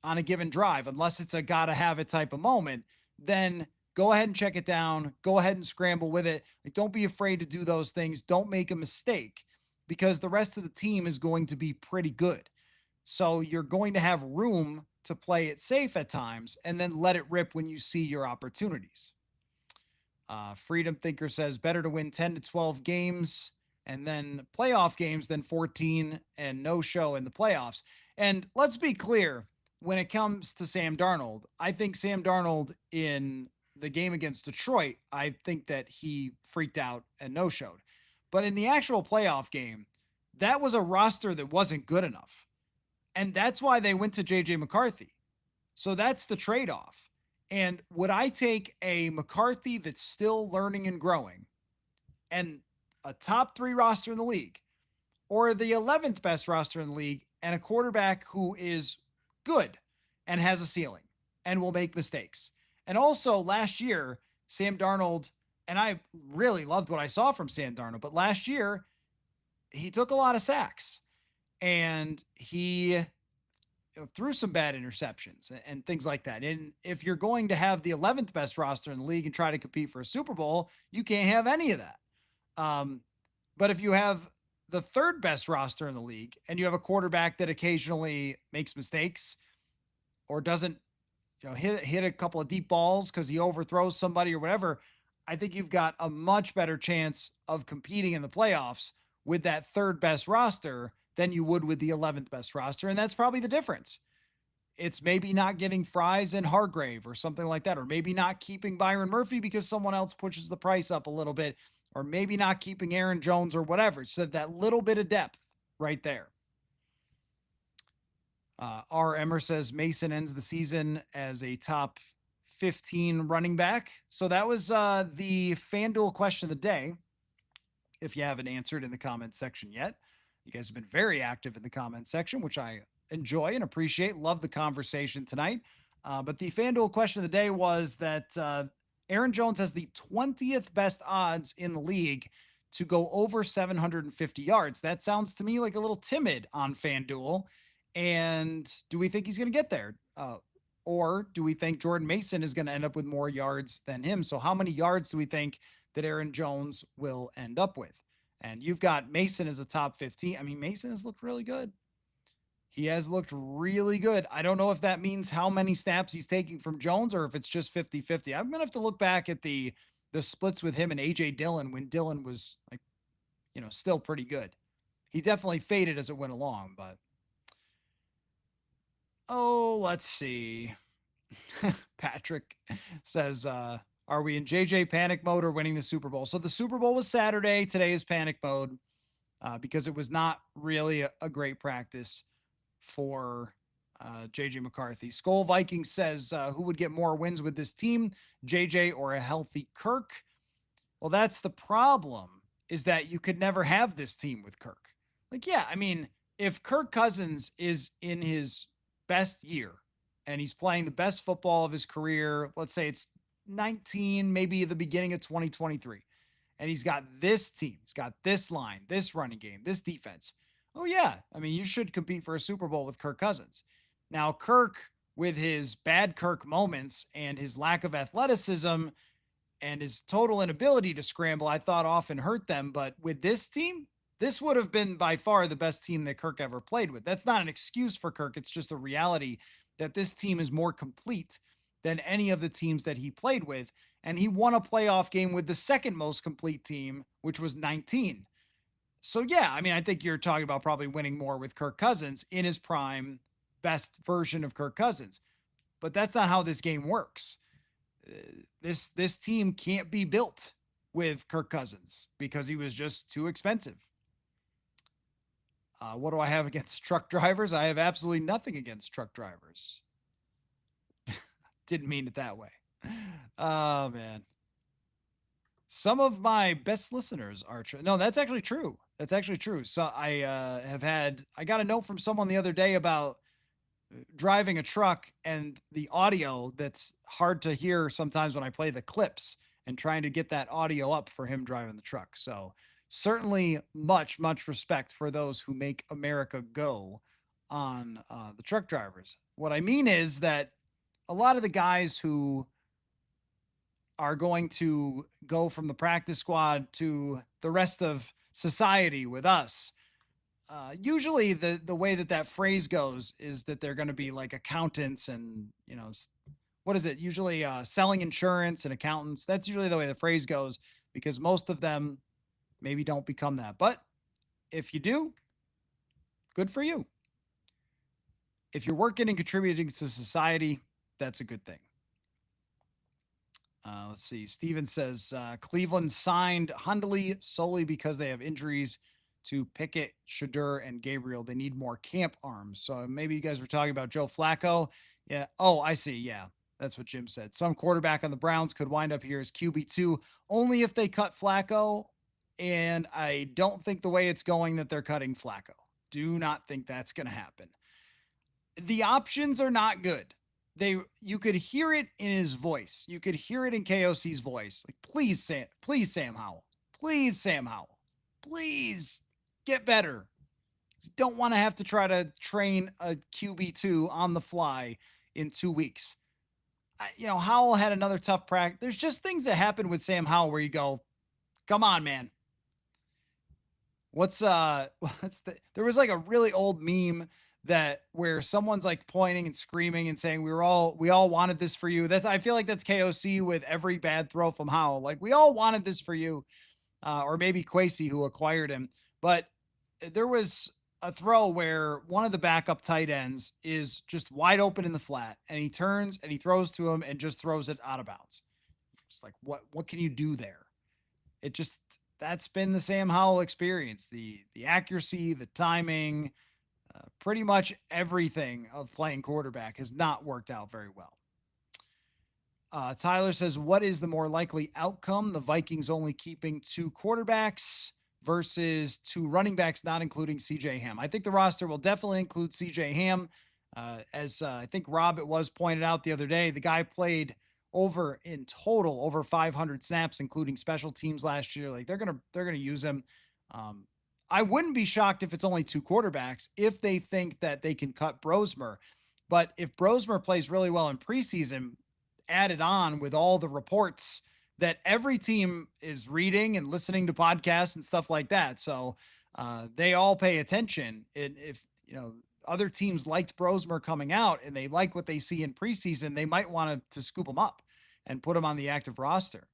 on a given drive, unless it's a gotta have it type of moment, then go ahead and check it down. Go ahead and scramble with it. Like, don't be afraid to do those things. Don't make a mistake because the rest of the team is going to be pretty good. So you're going to have room to play it safe at times and then let it rip when you see your opportunities. Freedom Thinker says better to win 10 to 12 games and then playoff games than 14 and no show in the playoffs. And let's be clear, when it comes to Sam Darnold, I think Sam Darnold in the game against Detroit, I think that he freaked out and no-showed. But in the actual playoff game, that was a roster that wasn't good enough. And that's why they went to JJ McCarthy. So that's the trade-off. And would I take a McCarthy that's still learning and growing and a top 3 roster in the league, or the 11th best roster in the league and a quarterback who is good and has a ceiling and will make mistakes? And also last year, Sam Darnold, and I really loved what I saw from Sam Darnold, but last year he took a lot of sacks and he threw some bad interceptions and things like that. And if you're going to have the 11th best roster in the league and try to compete for a Super Bowl, you can't have any of that. But if you have the 3rd best roster in the league and you have a quarterback that occasionally makes mistakes or doesn't, hit a couple of deep balls because he overthrows somebody or whatever, I think you've got a much better chance of competing in the playoffs with that 3rd best roster than you would with the 11th best roster. And that's probably the difference. it's maybe not getting Fries and Hargrave or something like that, or maybe not keeping Byron Murphy because someone else pushes the price up a little bit, or maybe not keeping Aaron Jones or whatever. So that little bit of depth right there. R. Emmer says Mason ends the season as a top 15 running back. So that was the FanDuel question of the day. If you haven't answered in the comments section yet, you guys have been very active in the comments section, which I enjoy and appreciate. Love the conversation tonight. But the FanDuel question of the day was that Aaron Jones has the 20th best odds in the league to go over 750 yards. That sounds to me like a little timid on FanDuel. And do we think he's going to get there? Or do we think Jordan Mason is going to end up with more yards than him? So how many yards do we think that Aaron Jones will end up with? And you've got Mason as a top 15. I mean, Mason has looked really good. He has looked really good. I don't know if that means how many snaps he's taking from Jones or if it's just 50-50. I'm going to have to look back at the splits with him and A.J. Dillon when Dillon was, like, still pretty good. He definitely faded as it went along, but... Oh, let's see. Patrick says, are we in JJ panic mode or winning the Super Bowl? So the Super Bowl was Saturday. Today is panic mode because it was not really a great practice for JJ McCarthy. Skull Vikings says, who would get more wins with this team, JJ or a healthy Kirk? Well, that's the problem, is that you could never have this team with Kirk. Like, yeah, I mean, if Kirk Cousins is in his best year and he's playing the best football of his career, let's say it's 19, maybe the beginning of 2023, and he's got this team, he's got this line, this running game, this defense. Oh yeah, I mean, you should compete for a Super Bowl with Kirk Cousins. Now, Kirk, with his bad Kirk moments and his lack of athleticism and his total inability to scramble, I thought often hurt them. But with this team, this would have been by far the best team that Kirk ever played with. That's not an excuse for Kirk. It's just a reality that this team is more complete than any of the teams that he played with. And he won a playoff game with the second most complete team, which was 19. So, yeah, I mean, I think you're talking about probably winning more with Kirk Cousins in his prime, best version of Kirk Cousins. But that's not how this game works. This team can't be built with Kirk Cousins because he was just too expensive. What do I have against truck drivers? I have absolutely nothing against truck drivers. Didn't mean it that way. Oh, man. Some of my best listeners are true. No, that's actually true. That's actually true. So I got a note from someone the other day about driving a truck and the audio that's hard to hear sometimes when I play the clips and trying to get that audio up for him driving the truck. So certainly much respect for those who make America go on the truck drivers. What I mean is that a lot of the guys who are going to go from the practice squad to the rest of society with us, usually the way that phrase goes is that they're going to be like accountants and, what is it? Usually selling insurance and accountants. That's usually the way the phrase goes because most of them maybe don't become that. But if you do, good for you. If you're working and contributing to society, that's a good thing. Let's see. Steven says Cleveland signed Hundley solely because they have injuries to Pickett, Shadur, and Gabriel. They need more camp arms. So maybe you guys were talking about Joe Flacco. Yeah. Oh, I see. Yeah. That's what Jim said. Some quarterback on the Browns could wind up here as QB2 only if they cut Flacco. And I don't think the way it's going that they're cutting Flacco. Do not think that's going to happen. The options are not good. You could hear it in his voice. You could hear it in KOC's voice. Like, please, Sam Howell. Please, Sam Howell. Please get better. You don't want to have to try to train a QB2 on the fly in 2 weeks. Howell had another tough practice. There's just things that happen with Sam Howell where you go, come on, man. There was like a really old meme where someone's like pointing and screaming and saying, we all wanted this for you. I feel like that's KOC with every bad throw from Howell. Like, we all wanted this for you. Or maybe Kwesi who acquired him. But there was a throw where one of the backup tight ends is just wide open in the flat, and he turns and he throws to him and just throws it out of bounds. It's like, what can you do there? It just, that's been the Sam Howell experience. The accuracy, the timing, pretty much everything of playing quarterback has not worked out very well. Tyler says, what is the more likely outcome? The Vikings only keeping 2 quarterbacks versus 2 running backs, not including CJ Ham. I think the roster will definitely include CJ Ham. As I think Rob, it was pointed out the other day, the guy played over 500 snaps, including special teams last year. Like they're going to use him. I wouldn't be shocked if it's only 2 quarterbacks if they think that they can cut Brosmer. But if Brosmer plays really well in preseason, added on with all the reports that every team is reading and listening to podcasts and stuff like that. So they all pay attention. And if, other teams liked Brosmer coming out and they like what they see in preseason, they might want to scoop him up and put him on the active roster.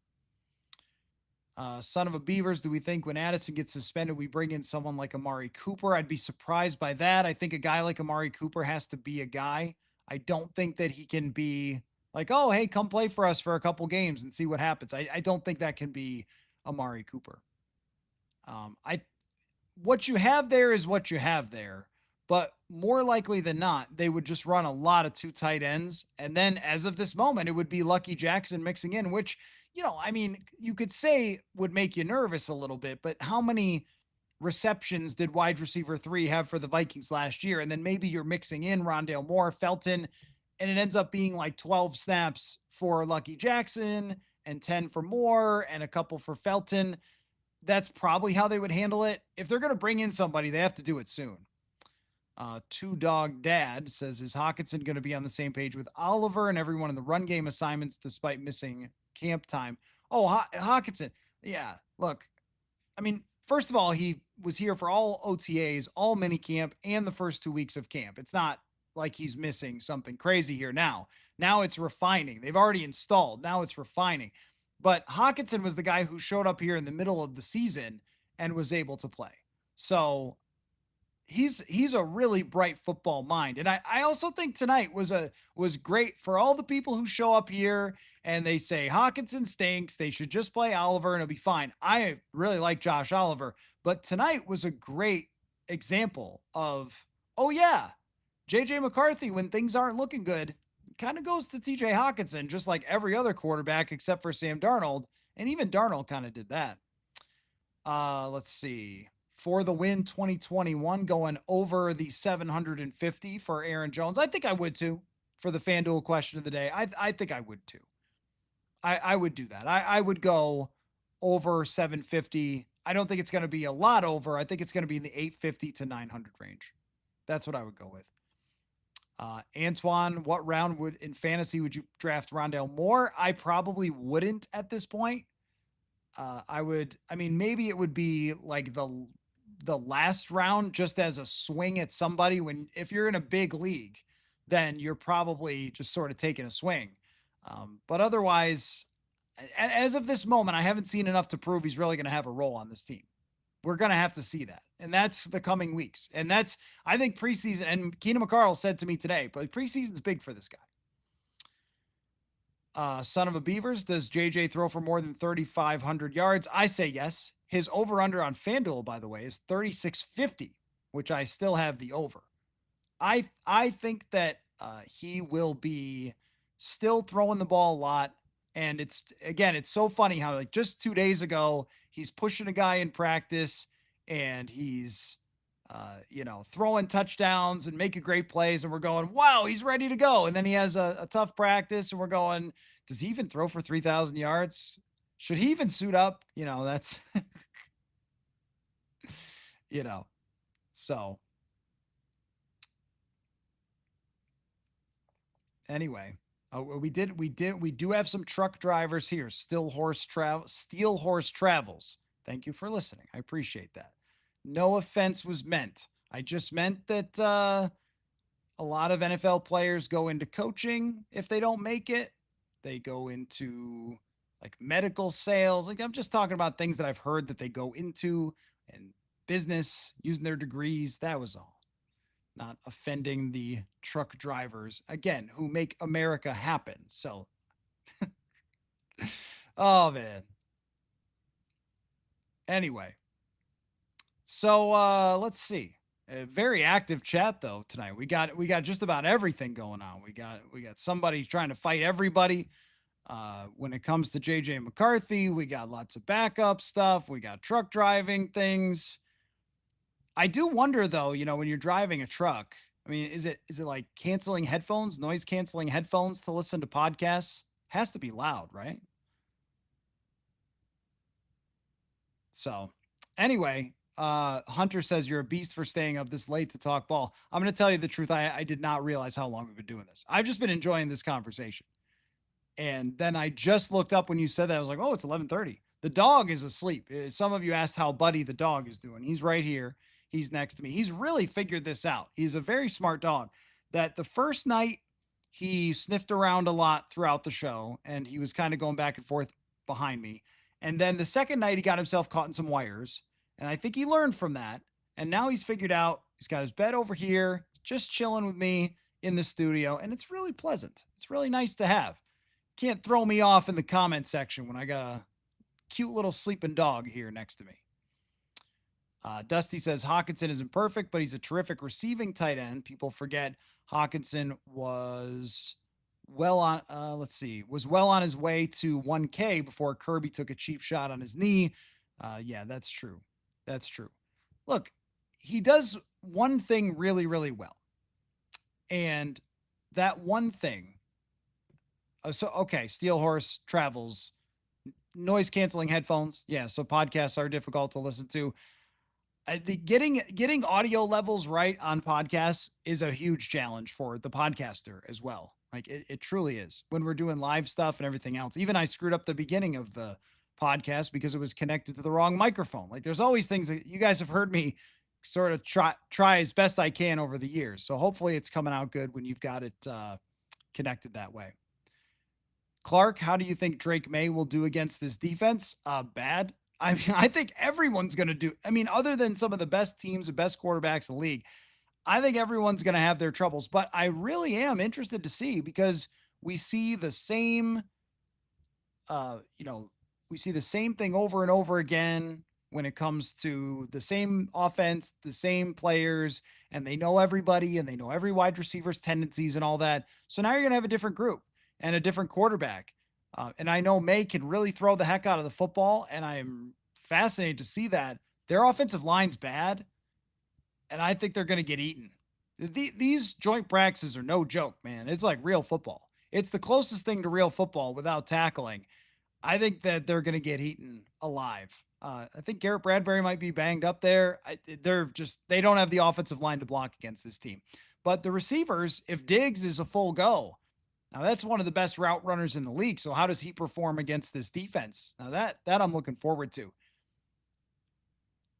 Son of a Beavers, do we think when Addison gets suspended, we bring in someone like Amari Cooper? I'd be surprised by that. I think a guy like Amari Cooper has to be a guy. I don't think that he can be like, oh, hey, come play for us for a couple games and see what happens. I don't think that can be Amari Cooper. What you have there is what you have there. But more likely than not, they would just run a lot of 2 tight ends. And then as of this moment, it would be Lucky Jackson mixing in, which, you could say would make you nervous a little bit. But how many receptions did wide receiver 3 have for the Vikings last year? And then maybe you're mixing in Rondale Moore, Felton, and it ends up being like 12 snaps for Lucky Jackson and 10 for Moore and a couple for Felton. That's probably how they would handle it. If they're going to bring in somebody, they have to do it soon. 2Dog Dad says, is Hockenson going to be on the same page with Oliver and everyone in the run game assignments despite missing camp time? Oh, Hockenson. Yeah, look, first of all, he was here for all OTAs, all mini camp, and the first 2 weeks of camp. It's not like he's missing something crazy here now. Now it's refining. They've already installed. Now it's refining. But Hockenson was the guy who showed up here in the middle of the season and was able to play. So he's a really bright football mind. And I also think tonight was great for all the people who show up here and they say Hockenson stinks. They should just play Oliver and it'll be fine. I really like Josh Oliver, but tonight was a great example of, oh yeah, JJ McCarthy, when things aren't looking good, kind of goes to TJ Hockenson, just like every other quarterback except for Sam Darnold. And even Darnold kind of did that. Let's see. For the win 2021, going over the 750 for Aaron Jones. I think I would too, for the FanDuel question of the day. I think I would too. I would do that. I would go over 750. I don't think it's going to be a lot over. I think it's going to be in the 850 to 900 range. That's what I would go with. Antoine, what round in fantasy would you draft Rondale Moore? I probably wouldn't at this point. Maybe it would be like the last round just as a swing at somebody if you're in a big league, then you're probably just sort of taking a swing. But otherwise, as of this moment, I haven't seen enough to prove he's really going to have a role on this team. We're going to have to see that. And that's the coming weeks. And I think preseason, and Keenan McCarl said to me today, but preseason's big for this guy. Son of a Beavers, does JJ throw for more than 3,500 yards? I say yes. His over-under on FanDuel, by the way, is 3,650, which I still have the over. I think that he will be still throwing the ball a lot. And it's so funny how like just 2 days ago, he's pushing a guy in practice and he's, throwing touchdowns and making great plays. And we're going, wow, he's ready to go. And then he has a tough practice and we're going, does he even throw for 3,000 yards? Should he even suit up? That's, so anyway. We do have some truck drivers here. Steel Horse Travels. Thank you for listening. I appreciate that. No offense was meant. I just meant that a lot of NFL players go into coaching if they don't make it. They go into like medical sales. Like I'm just talking about things that I've heard that they go into, and business, using their degrees. That was all. Not offending the truck drivers, again, who make America happen. So, oh man. Anyway, so let's see. A very active chat though tonight. We got just about everything going on. We got somebody trying to fight everybody. When it comes to JJ McCarthy, we got lots of backup stuff. We got truck driving things. I do wonder though, when you're driving a truck, I mean, is it like canceling headphones, noise canceling headphones to listen to podcasts? Has to be loud, right? So, anyway, Hunter says you're a beast for staying up this late to talk ball. I'm going to tell you the truth. I did not realize how long we've been doing this. I've just been enjoying this conversation. And then I just looked up when you said that. I was like, oh, it's 11:30. The dog is asleep. Some of you asked how Buddy the dog is doing. He's right here. He's next to me. He's really figured this out. He's a very smart dog. That the first night he sniffed around a lot throughout the show and he was kind of going back and forth behind me. And then the second night he got himself caught in some wires. And I think he learned from that. And now he's figured out he's got his bed over here, just chilling with me in the studio. And it's really pleasant. It's really nice to have. Can't throw me off in the comment section when I got a cute little sleeping dog here next to me. Dusty says Hawkinson isn't perfect, but he's a terrific receiving tight end. People forget Hawkinson was well on his way to 1K before Kirby took a cheap shot on his knee. Yeah, that's true. That's true. Look, he does one thing really, really well. And that one thing, Steel Horse travels, noise canceling headphones. Yeah, so podcasts are difficult to listen to. Getting audio levels right on podcasts is a huge challenge for the podcaster as well. Like it truly is. When we're doing live stuff and everything else. Even I screwed up the beginning of the podcast because it was connected to the wrong microphone. Like there's always things that you guys have heard me sort of try as best I can over the years. So hopefully it's coming out good when you've got it connected that way. Clark, how do you think Drake May will do against this defense? Bad. I mean, I think everyone's going to do. I mean, other than some of the best teams and best quarterbacks in the league, I think everyone's going to have their troubles. But I really am interested to see because we see the same, we see the same thing over and over again when it comes to the same offense, the same players, and they know everybody and they know every wide receiver's tendencies and all that. So now you're going to have a different group and a different quarterback. And I know May can really throw the heck out of the football, and I'm fascinated to see that. Their offensive line's bad, and I think they're going to get eaten. These joint practices are no joke, man. It's like real football. It's the closest thing to real football without tackling. I think that they're going to get eaten alive. I think Garrett Bradbury might be banged up there. They don't have the offensive line to block against this team. But the receivers, if Diggs is a full go, now that's one of the best route runners in the league. So how does he perform against this defense? Now that I'm looking forward to.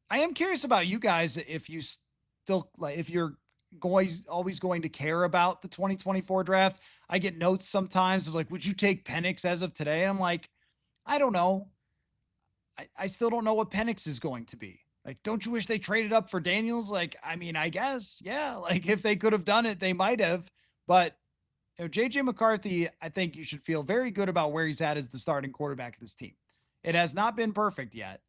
I am curious about you guys if you still if you're always going to care about the 2024 draft. I get notes sometimes of like, would you take Penix as of today? And I'm like, I don't know. I still don't know what Penix is going to be. Like, don't you wish they traded up for Daniels? Like, I mean, I guess, yeah. Like if they could have done it, they might have. But JJ McCarthy, I think you should feel very good about where he's at as the starting quarterback of this team. It has not been perfect yet.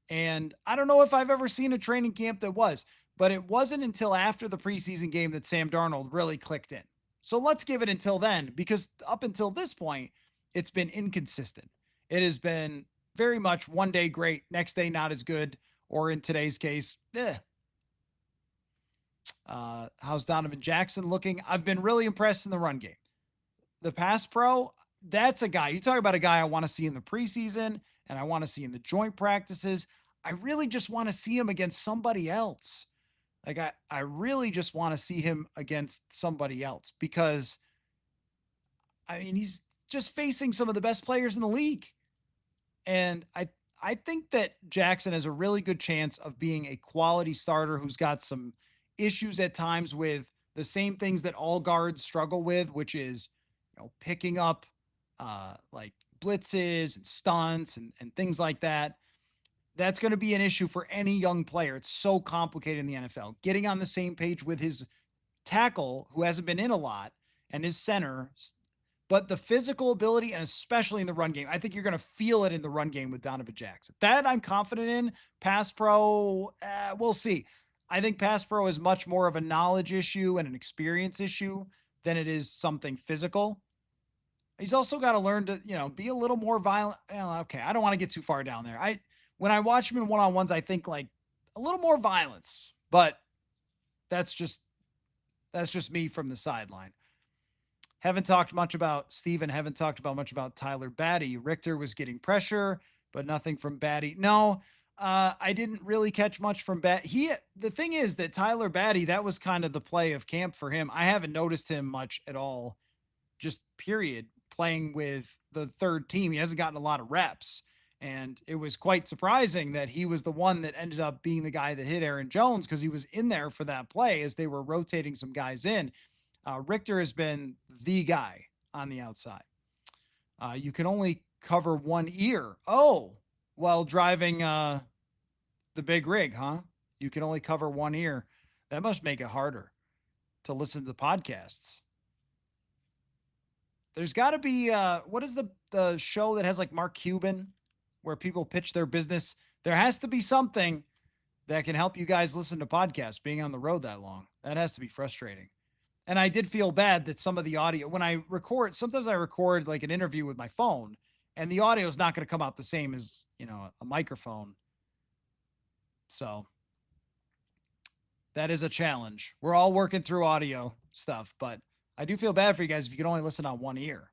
And I don't know if I've ever seen a training camp that was, but it wasn't until after the preseason game that Sam Darnold really clicked in. So let's give it until then, because up until this point, it's been inconsistent. It has been very much one day great, next day not as good, or in today's case, how's Donovan Jackson looking? I've been really impressed in the run game. The pass pro, that's a guy. You talk about a guy I want to see in the preseason and I want to see in the joint practices. I really just want to see him against somebody else. Like I really just want to see him against somebody else because, I mean, he's just facing some of the best players in the league. And I think that Jackson has a really good chance of being a quality starter who's got some issues at times with the same things that all guards struggle with, which is, picking up like blitzes and stunts and things like that. That's going to be an issue for any young player. It's so complicated in the NFL. Getting on the same page with his tackle, who hasn't been in a lot, and his center, but the physical ability, and especially in the run game, I think you're going to feel it in the run game with Donovan Jackson. That I'm confident in. Pass pro, we'll see. I think pass pro is much more of a knowledge issue and an experience issue than it is something physical. He's also got to learn to, be a little more violent. Okay, I don't want to get too far down there. When I watch him in one-on-ones, I think like a little more violence, but that's just me from the sideline. Haven't talked much about Tyler Batty. Richter was getting pressure, but nothing from Batty. No, I didn't really catch much from Batty. The thing is that Tyler Batty, that was kind of the play of camp for him. I haven't noticed him much at all, just period, playing with the third team. He hasn't gotten a lot of reps. And it was quite surprising that he was the one that ended up being the guy that hit Aaron Jones, because he was in there for that play as they were rotating some guys in. Richter has been the guy on the outside. You can only cover one ear. Oh, while driving the big rig, huh? You can only cover one ear. That must make it harder to listen to the podcasts. There's got to be, what is the show that has like Mark Cuban, where people pitch their business? There has to be something that can help you guys listen to podcasts being on the road that long. That has to be frustrating. And I did feel bad that some of the audio, when I record, sometimes I record like an interview with my phone, and the audio is not going to come out the same as, a microphone. So that is a challenge. We're all working through audio stuff, but I do feel bad for you guys if you can only listen on one ear.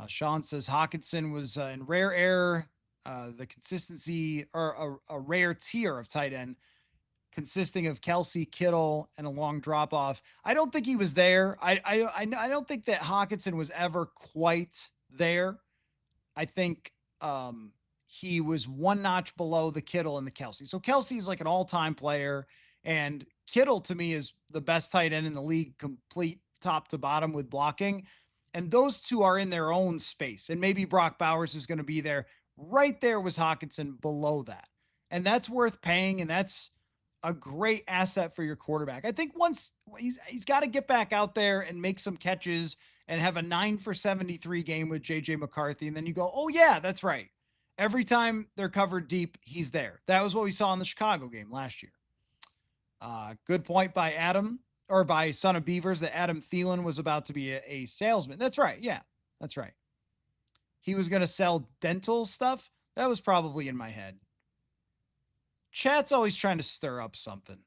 Sean says Hawkinson was in rare air, the consistency, or a rare tier of tight end, consisting of Kelsey, Kittle, and a long drop off. I don't think he was there. I don't think that Hawkinson was ever quite there. I think he was one notch below the Kittle and the Kelsey. So Kelsey is like an all-time player, and Kittle to me is the best tight end in the league, complete top to bottom with blocking. And those two are in their own space. And maybe Brock Bowers is going to be there. Right there was Hawkinson below that. And that's worth paying. And that's a great asset for your quarterback. I think once he's got to get back out there and make some catches and have a 9 for 73 game with JJ McCarthy. And then you go, oh yeah, that's right. Every time they're covered deep, he's there. That was what we saw in the Chicago game last year. Good point by Adam, or by Son of Beavers, that Adam Thielen was about to be a salesman. That's right. Yeah, that's right. He was going to sell dental stuff. That was probably in my head. Chat's always trying to stir up something.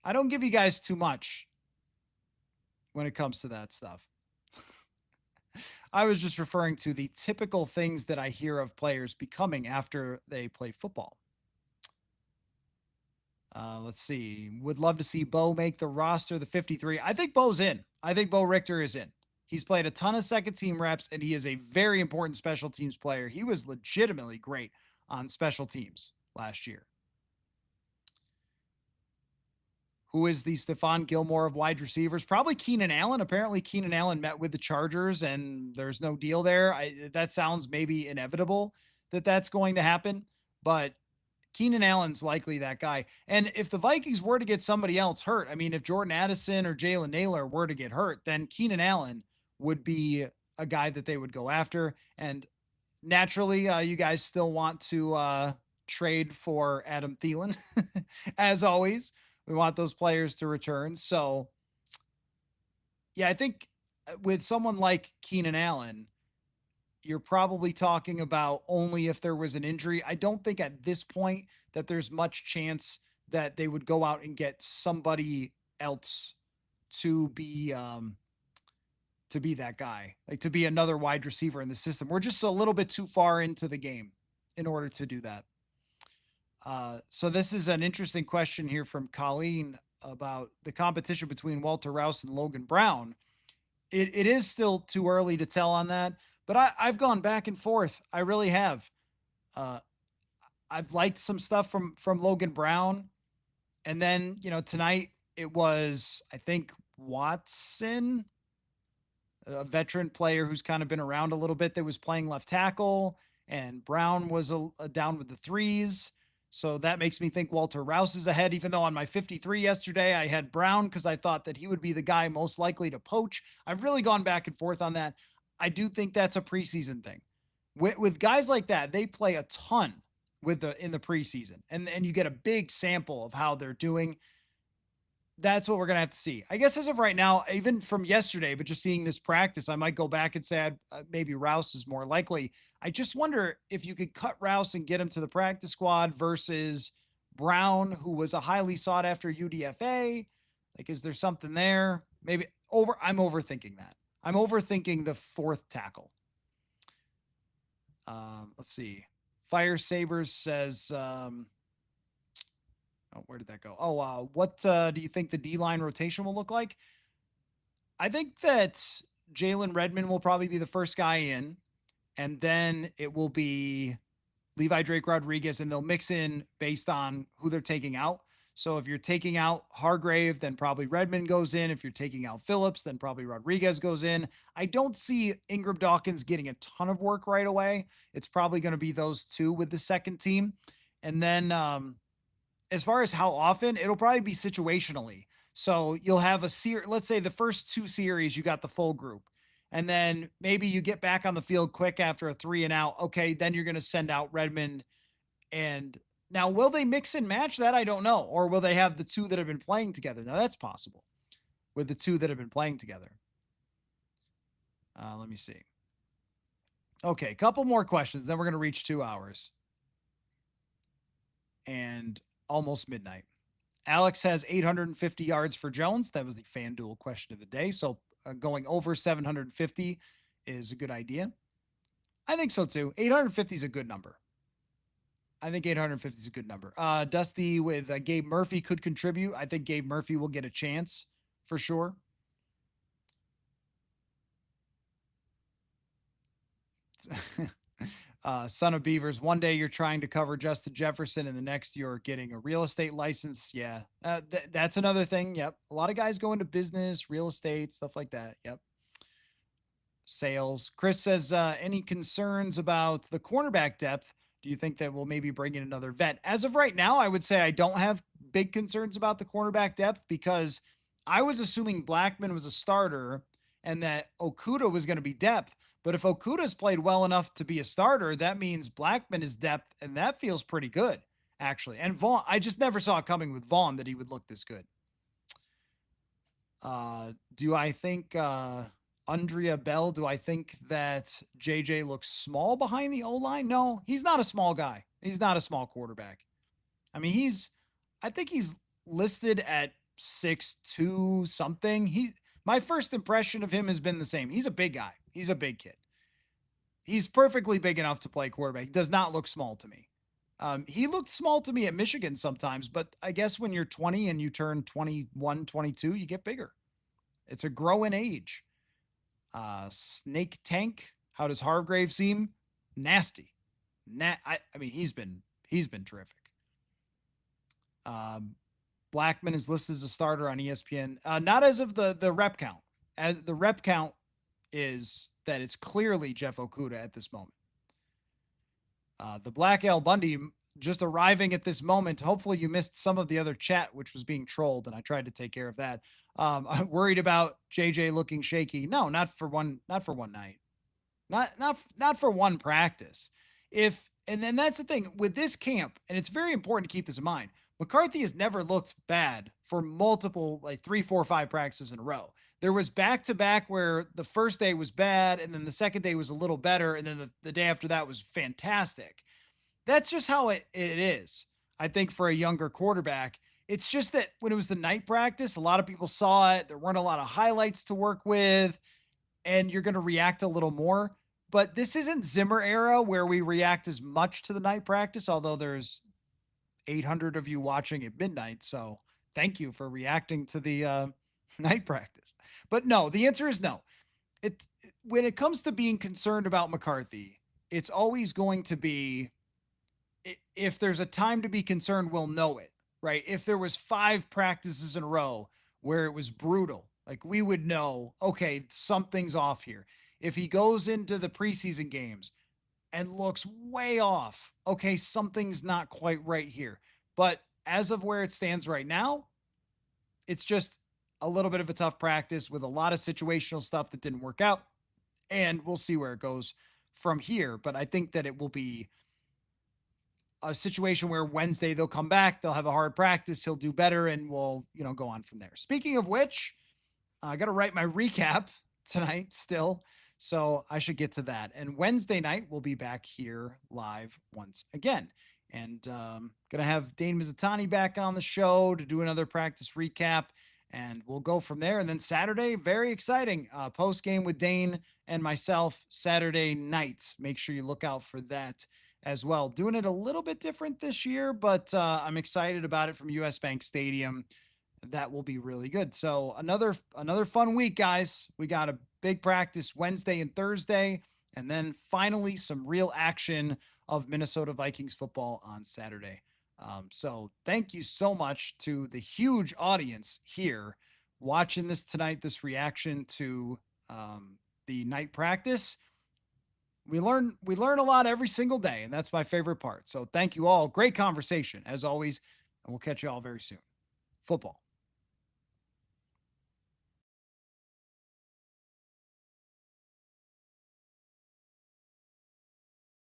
I don't give you guys too much when it comes to that stuff. I was just referring to the typical things that I hear of players becoming after they play football. Let's see. Would love to see Bo make the roster, the 53. I think Bo's in. I think Bo Richter is in. He's played a ton of second team reps, and he is a very important special teams player. He was legitimately great on special teams last year. Who is the Stephon Gilmore of wide receivers? Probably Keenan Allen. Apparently Keenan Allen met with the Chargers and there's no deal there. That sounds maybe inevitable that that's going to happen, but Keenan Allen's likely that guy. And if the Vikings were to get somebody else hurt, I mean, if Jordan Addison or Jalen Naylor were to get hurt, then Keenan Allen would be a guy that they would go after. And naturally, you guys still want to trade for Adam Thielen. As always, we want those players to return. So, yeah, I think with someone like Keenan Allen, you're probably talking about only if there was an injury. I don't think at this point that there's much chance that they would go out and get somebody else to be that guy, like to be another wide receiver in the system. We're just a little bit too far into the game in order to do that. So this is an interesting question here from Colleen about the competition between Walter Rouse and Logan Brown. It is still too early to tell on that. But I've gone back and forth. I really have. I've liked some stuff from Logan Brown. And then, tonight it was, I think, Watson, a veteran player who's kind of been around a little bit, that was playing left tackle. and Brown was down with the threes. So that makes me think Walter Rouse is ahead, even though on my 53 yesterday, I had Brown because I thought that he would be the guy most likely to poach. I've really gone back and forth on that. I do think that's a preseason thing. With guys like that, they play a ton in the preseason, and you get a big sample of how they're doing. That's what we're going to have to see. I guess as of right now, even from yesterday, but just seeing this practice, I might go back and say maybe Rouse is more likely. I just wonder if you could cut Rouse and get him to the practice squad versus Brown, who was a highly sought after UDFA. Like, is there something there? Maybe I'm overthinking that. I'm overthinking the fourth tackle. Let's see. Fire Sabers says, where did that go? What do you think the D-line rotation will look like? I think that Jalen Redmond will probably be the first guy in, and then it will be Levi Drake Rodriguez, and they'll mix in based on who they're taking out. So if you're taking out Hargrave, then probably Redmond goes in. If you're taking out Phillips, then probably Rodriguez goes in. I don't see Ingram Dawkins getting a ton of work right away. It's probably going to be those two with the second team. And then as far as how often, it'll probably be situationally. So you'll have let's say the first two series, you got the full group. And then maybe you get back on the field quick after a 3 and out. Okay, then you're going to send out Redmond. And now, will they mix and match that? I don't know. Or will they have the two that have been playing together? Now, that's possible with the two that have been playing together. Let me see. Okay, a couple more questions. Then we're going to reach 2 hours. And almost midnight. Alex has 850 yards for Jones. That was the FanDuel question of the day. So going over 750 is a good idea. I think so too. 850 is a good number. I think 850 is a good number. Dusty with Gabe Murphy could contribute. I think Gabe Murphy will get a chance for sure. Son of Beavers, one day you're trying to cover Justin Jefferson and the next you're getting a real estate license. Yeah, that's another thing. Yep. A lot of guys go into business, real estate, stuff like that. Yep. Sales. Chris says, any concerns about the cornerback depth? Do you think that we'll maybe bring in another vet? As of right now, I would say I don't have big concerns about the cornerback depth because I was assuming Blackman was a starter and that Okudah was going to be depth. But if Okudah's played well enough to be a starter, that means Blackman is depth, and that feels pretty good, actually. And Vaughn, I just never saw it coming with Vaughn that he would look this good. Do I think Andrea Bell, do I think that JJ looks small behind the O-line? No, he's not a small guy. He's not a small quarterback. I mean, I think he's listed at 6'2" something. My first impression of him has been the same. He's a big guy. He's a big kid. He's perfectly big enough to play quarterback. He does not look small to me. He looked small to me at Michigan sometimes, but I guess when you're 20 and you turn 21, 22, you get bigger. It's a growing age. Snake Tank, how does Hargrave seem? Nasty. I mean, he's been terrific. Blackman is listed as a starter on ESPN. Not as of the rep count. As the rep count is that it's clearly Jeff Okudah at this moment. The Black L Bundy just arriving at this moment. Hopefully you missed some of the other chat, which was being trolled, and I tried to take care of that. I'm worried about JJ looking shaky. No, not for one night. Not for one practice. And then that's the thing with this camp, and it's very important to keep this in mind. McCarthy has never looked bad for multiple, like 3, 4, 5 practices in a row. There was back-to-back where the first day was bad, and then the second day was a little better, and then the day after that was fantastic. That's just how it is, I think, for a younger quarterback. It's just that when it was the night practice, a lot of people saw it. There weren't a lot of highlights to work with, and you're going to react a little more. But this isn't Zimmer era where we react as much to the night practice, although there's 800 of you watching at midnight. So thank you for reacting to the night practice. But no, the answer is no. When it comes to being concerned about McCarthy, it's always going to be, if there's a time to be concerned, we'll know it, right? If there was 5 practices in a row where it was brutal, like we would know, okay, something's off here. If he goes into the preseason games and looks way off, okay, something's not quite right here. But as of where it stands right now, it's just a little bit of a tough practice with a lot of situational stuff that didn't work out. And we'll see where it goes from here. But I think that it will be a situation where Wednesday they'll come back, they'll have a hard practice, he'll do better, and we'll, go on from there. Speaking of which, I got to write my recap tonight still. So I should get to that. And Wednesday night, we'll be back here live once again. And going to have Dane Mizutani back on the show to do another practice recap. And we'll go from there. And then Saturday, very exciting. Post game with Dane and myself Saturday night. Make sure you look out for that as well. Doing it a little bit different this year, but I'm excited about it from US Bank Stadium. That will be really good. So another fun week, guys. We got a big practice Wednesday and Thursday, and then finally some real action of Minnesota Vikings football on Saturday. So thank you so much to the huge audience here watching this tonight, this reaction to the night practice. We learn a lot every single day, and that's my favorite part. So thank you all. Great conversation, as always, and we'll catch you all very soon. Football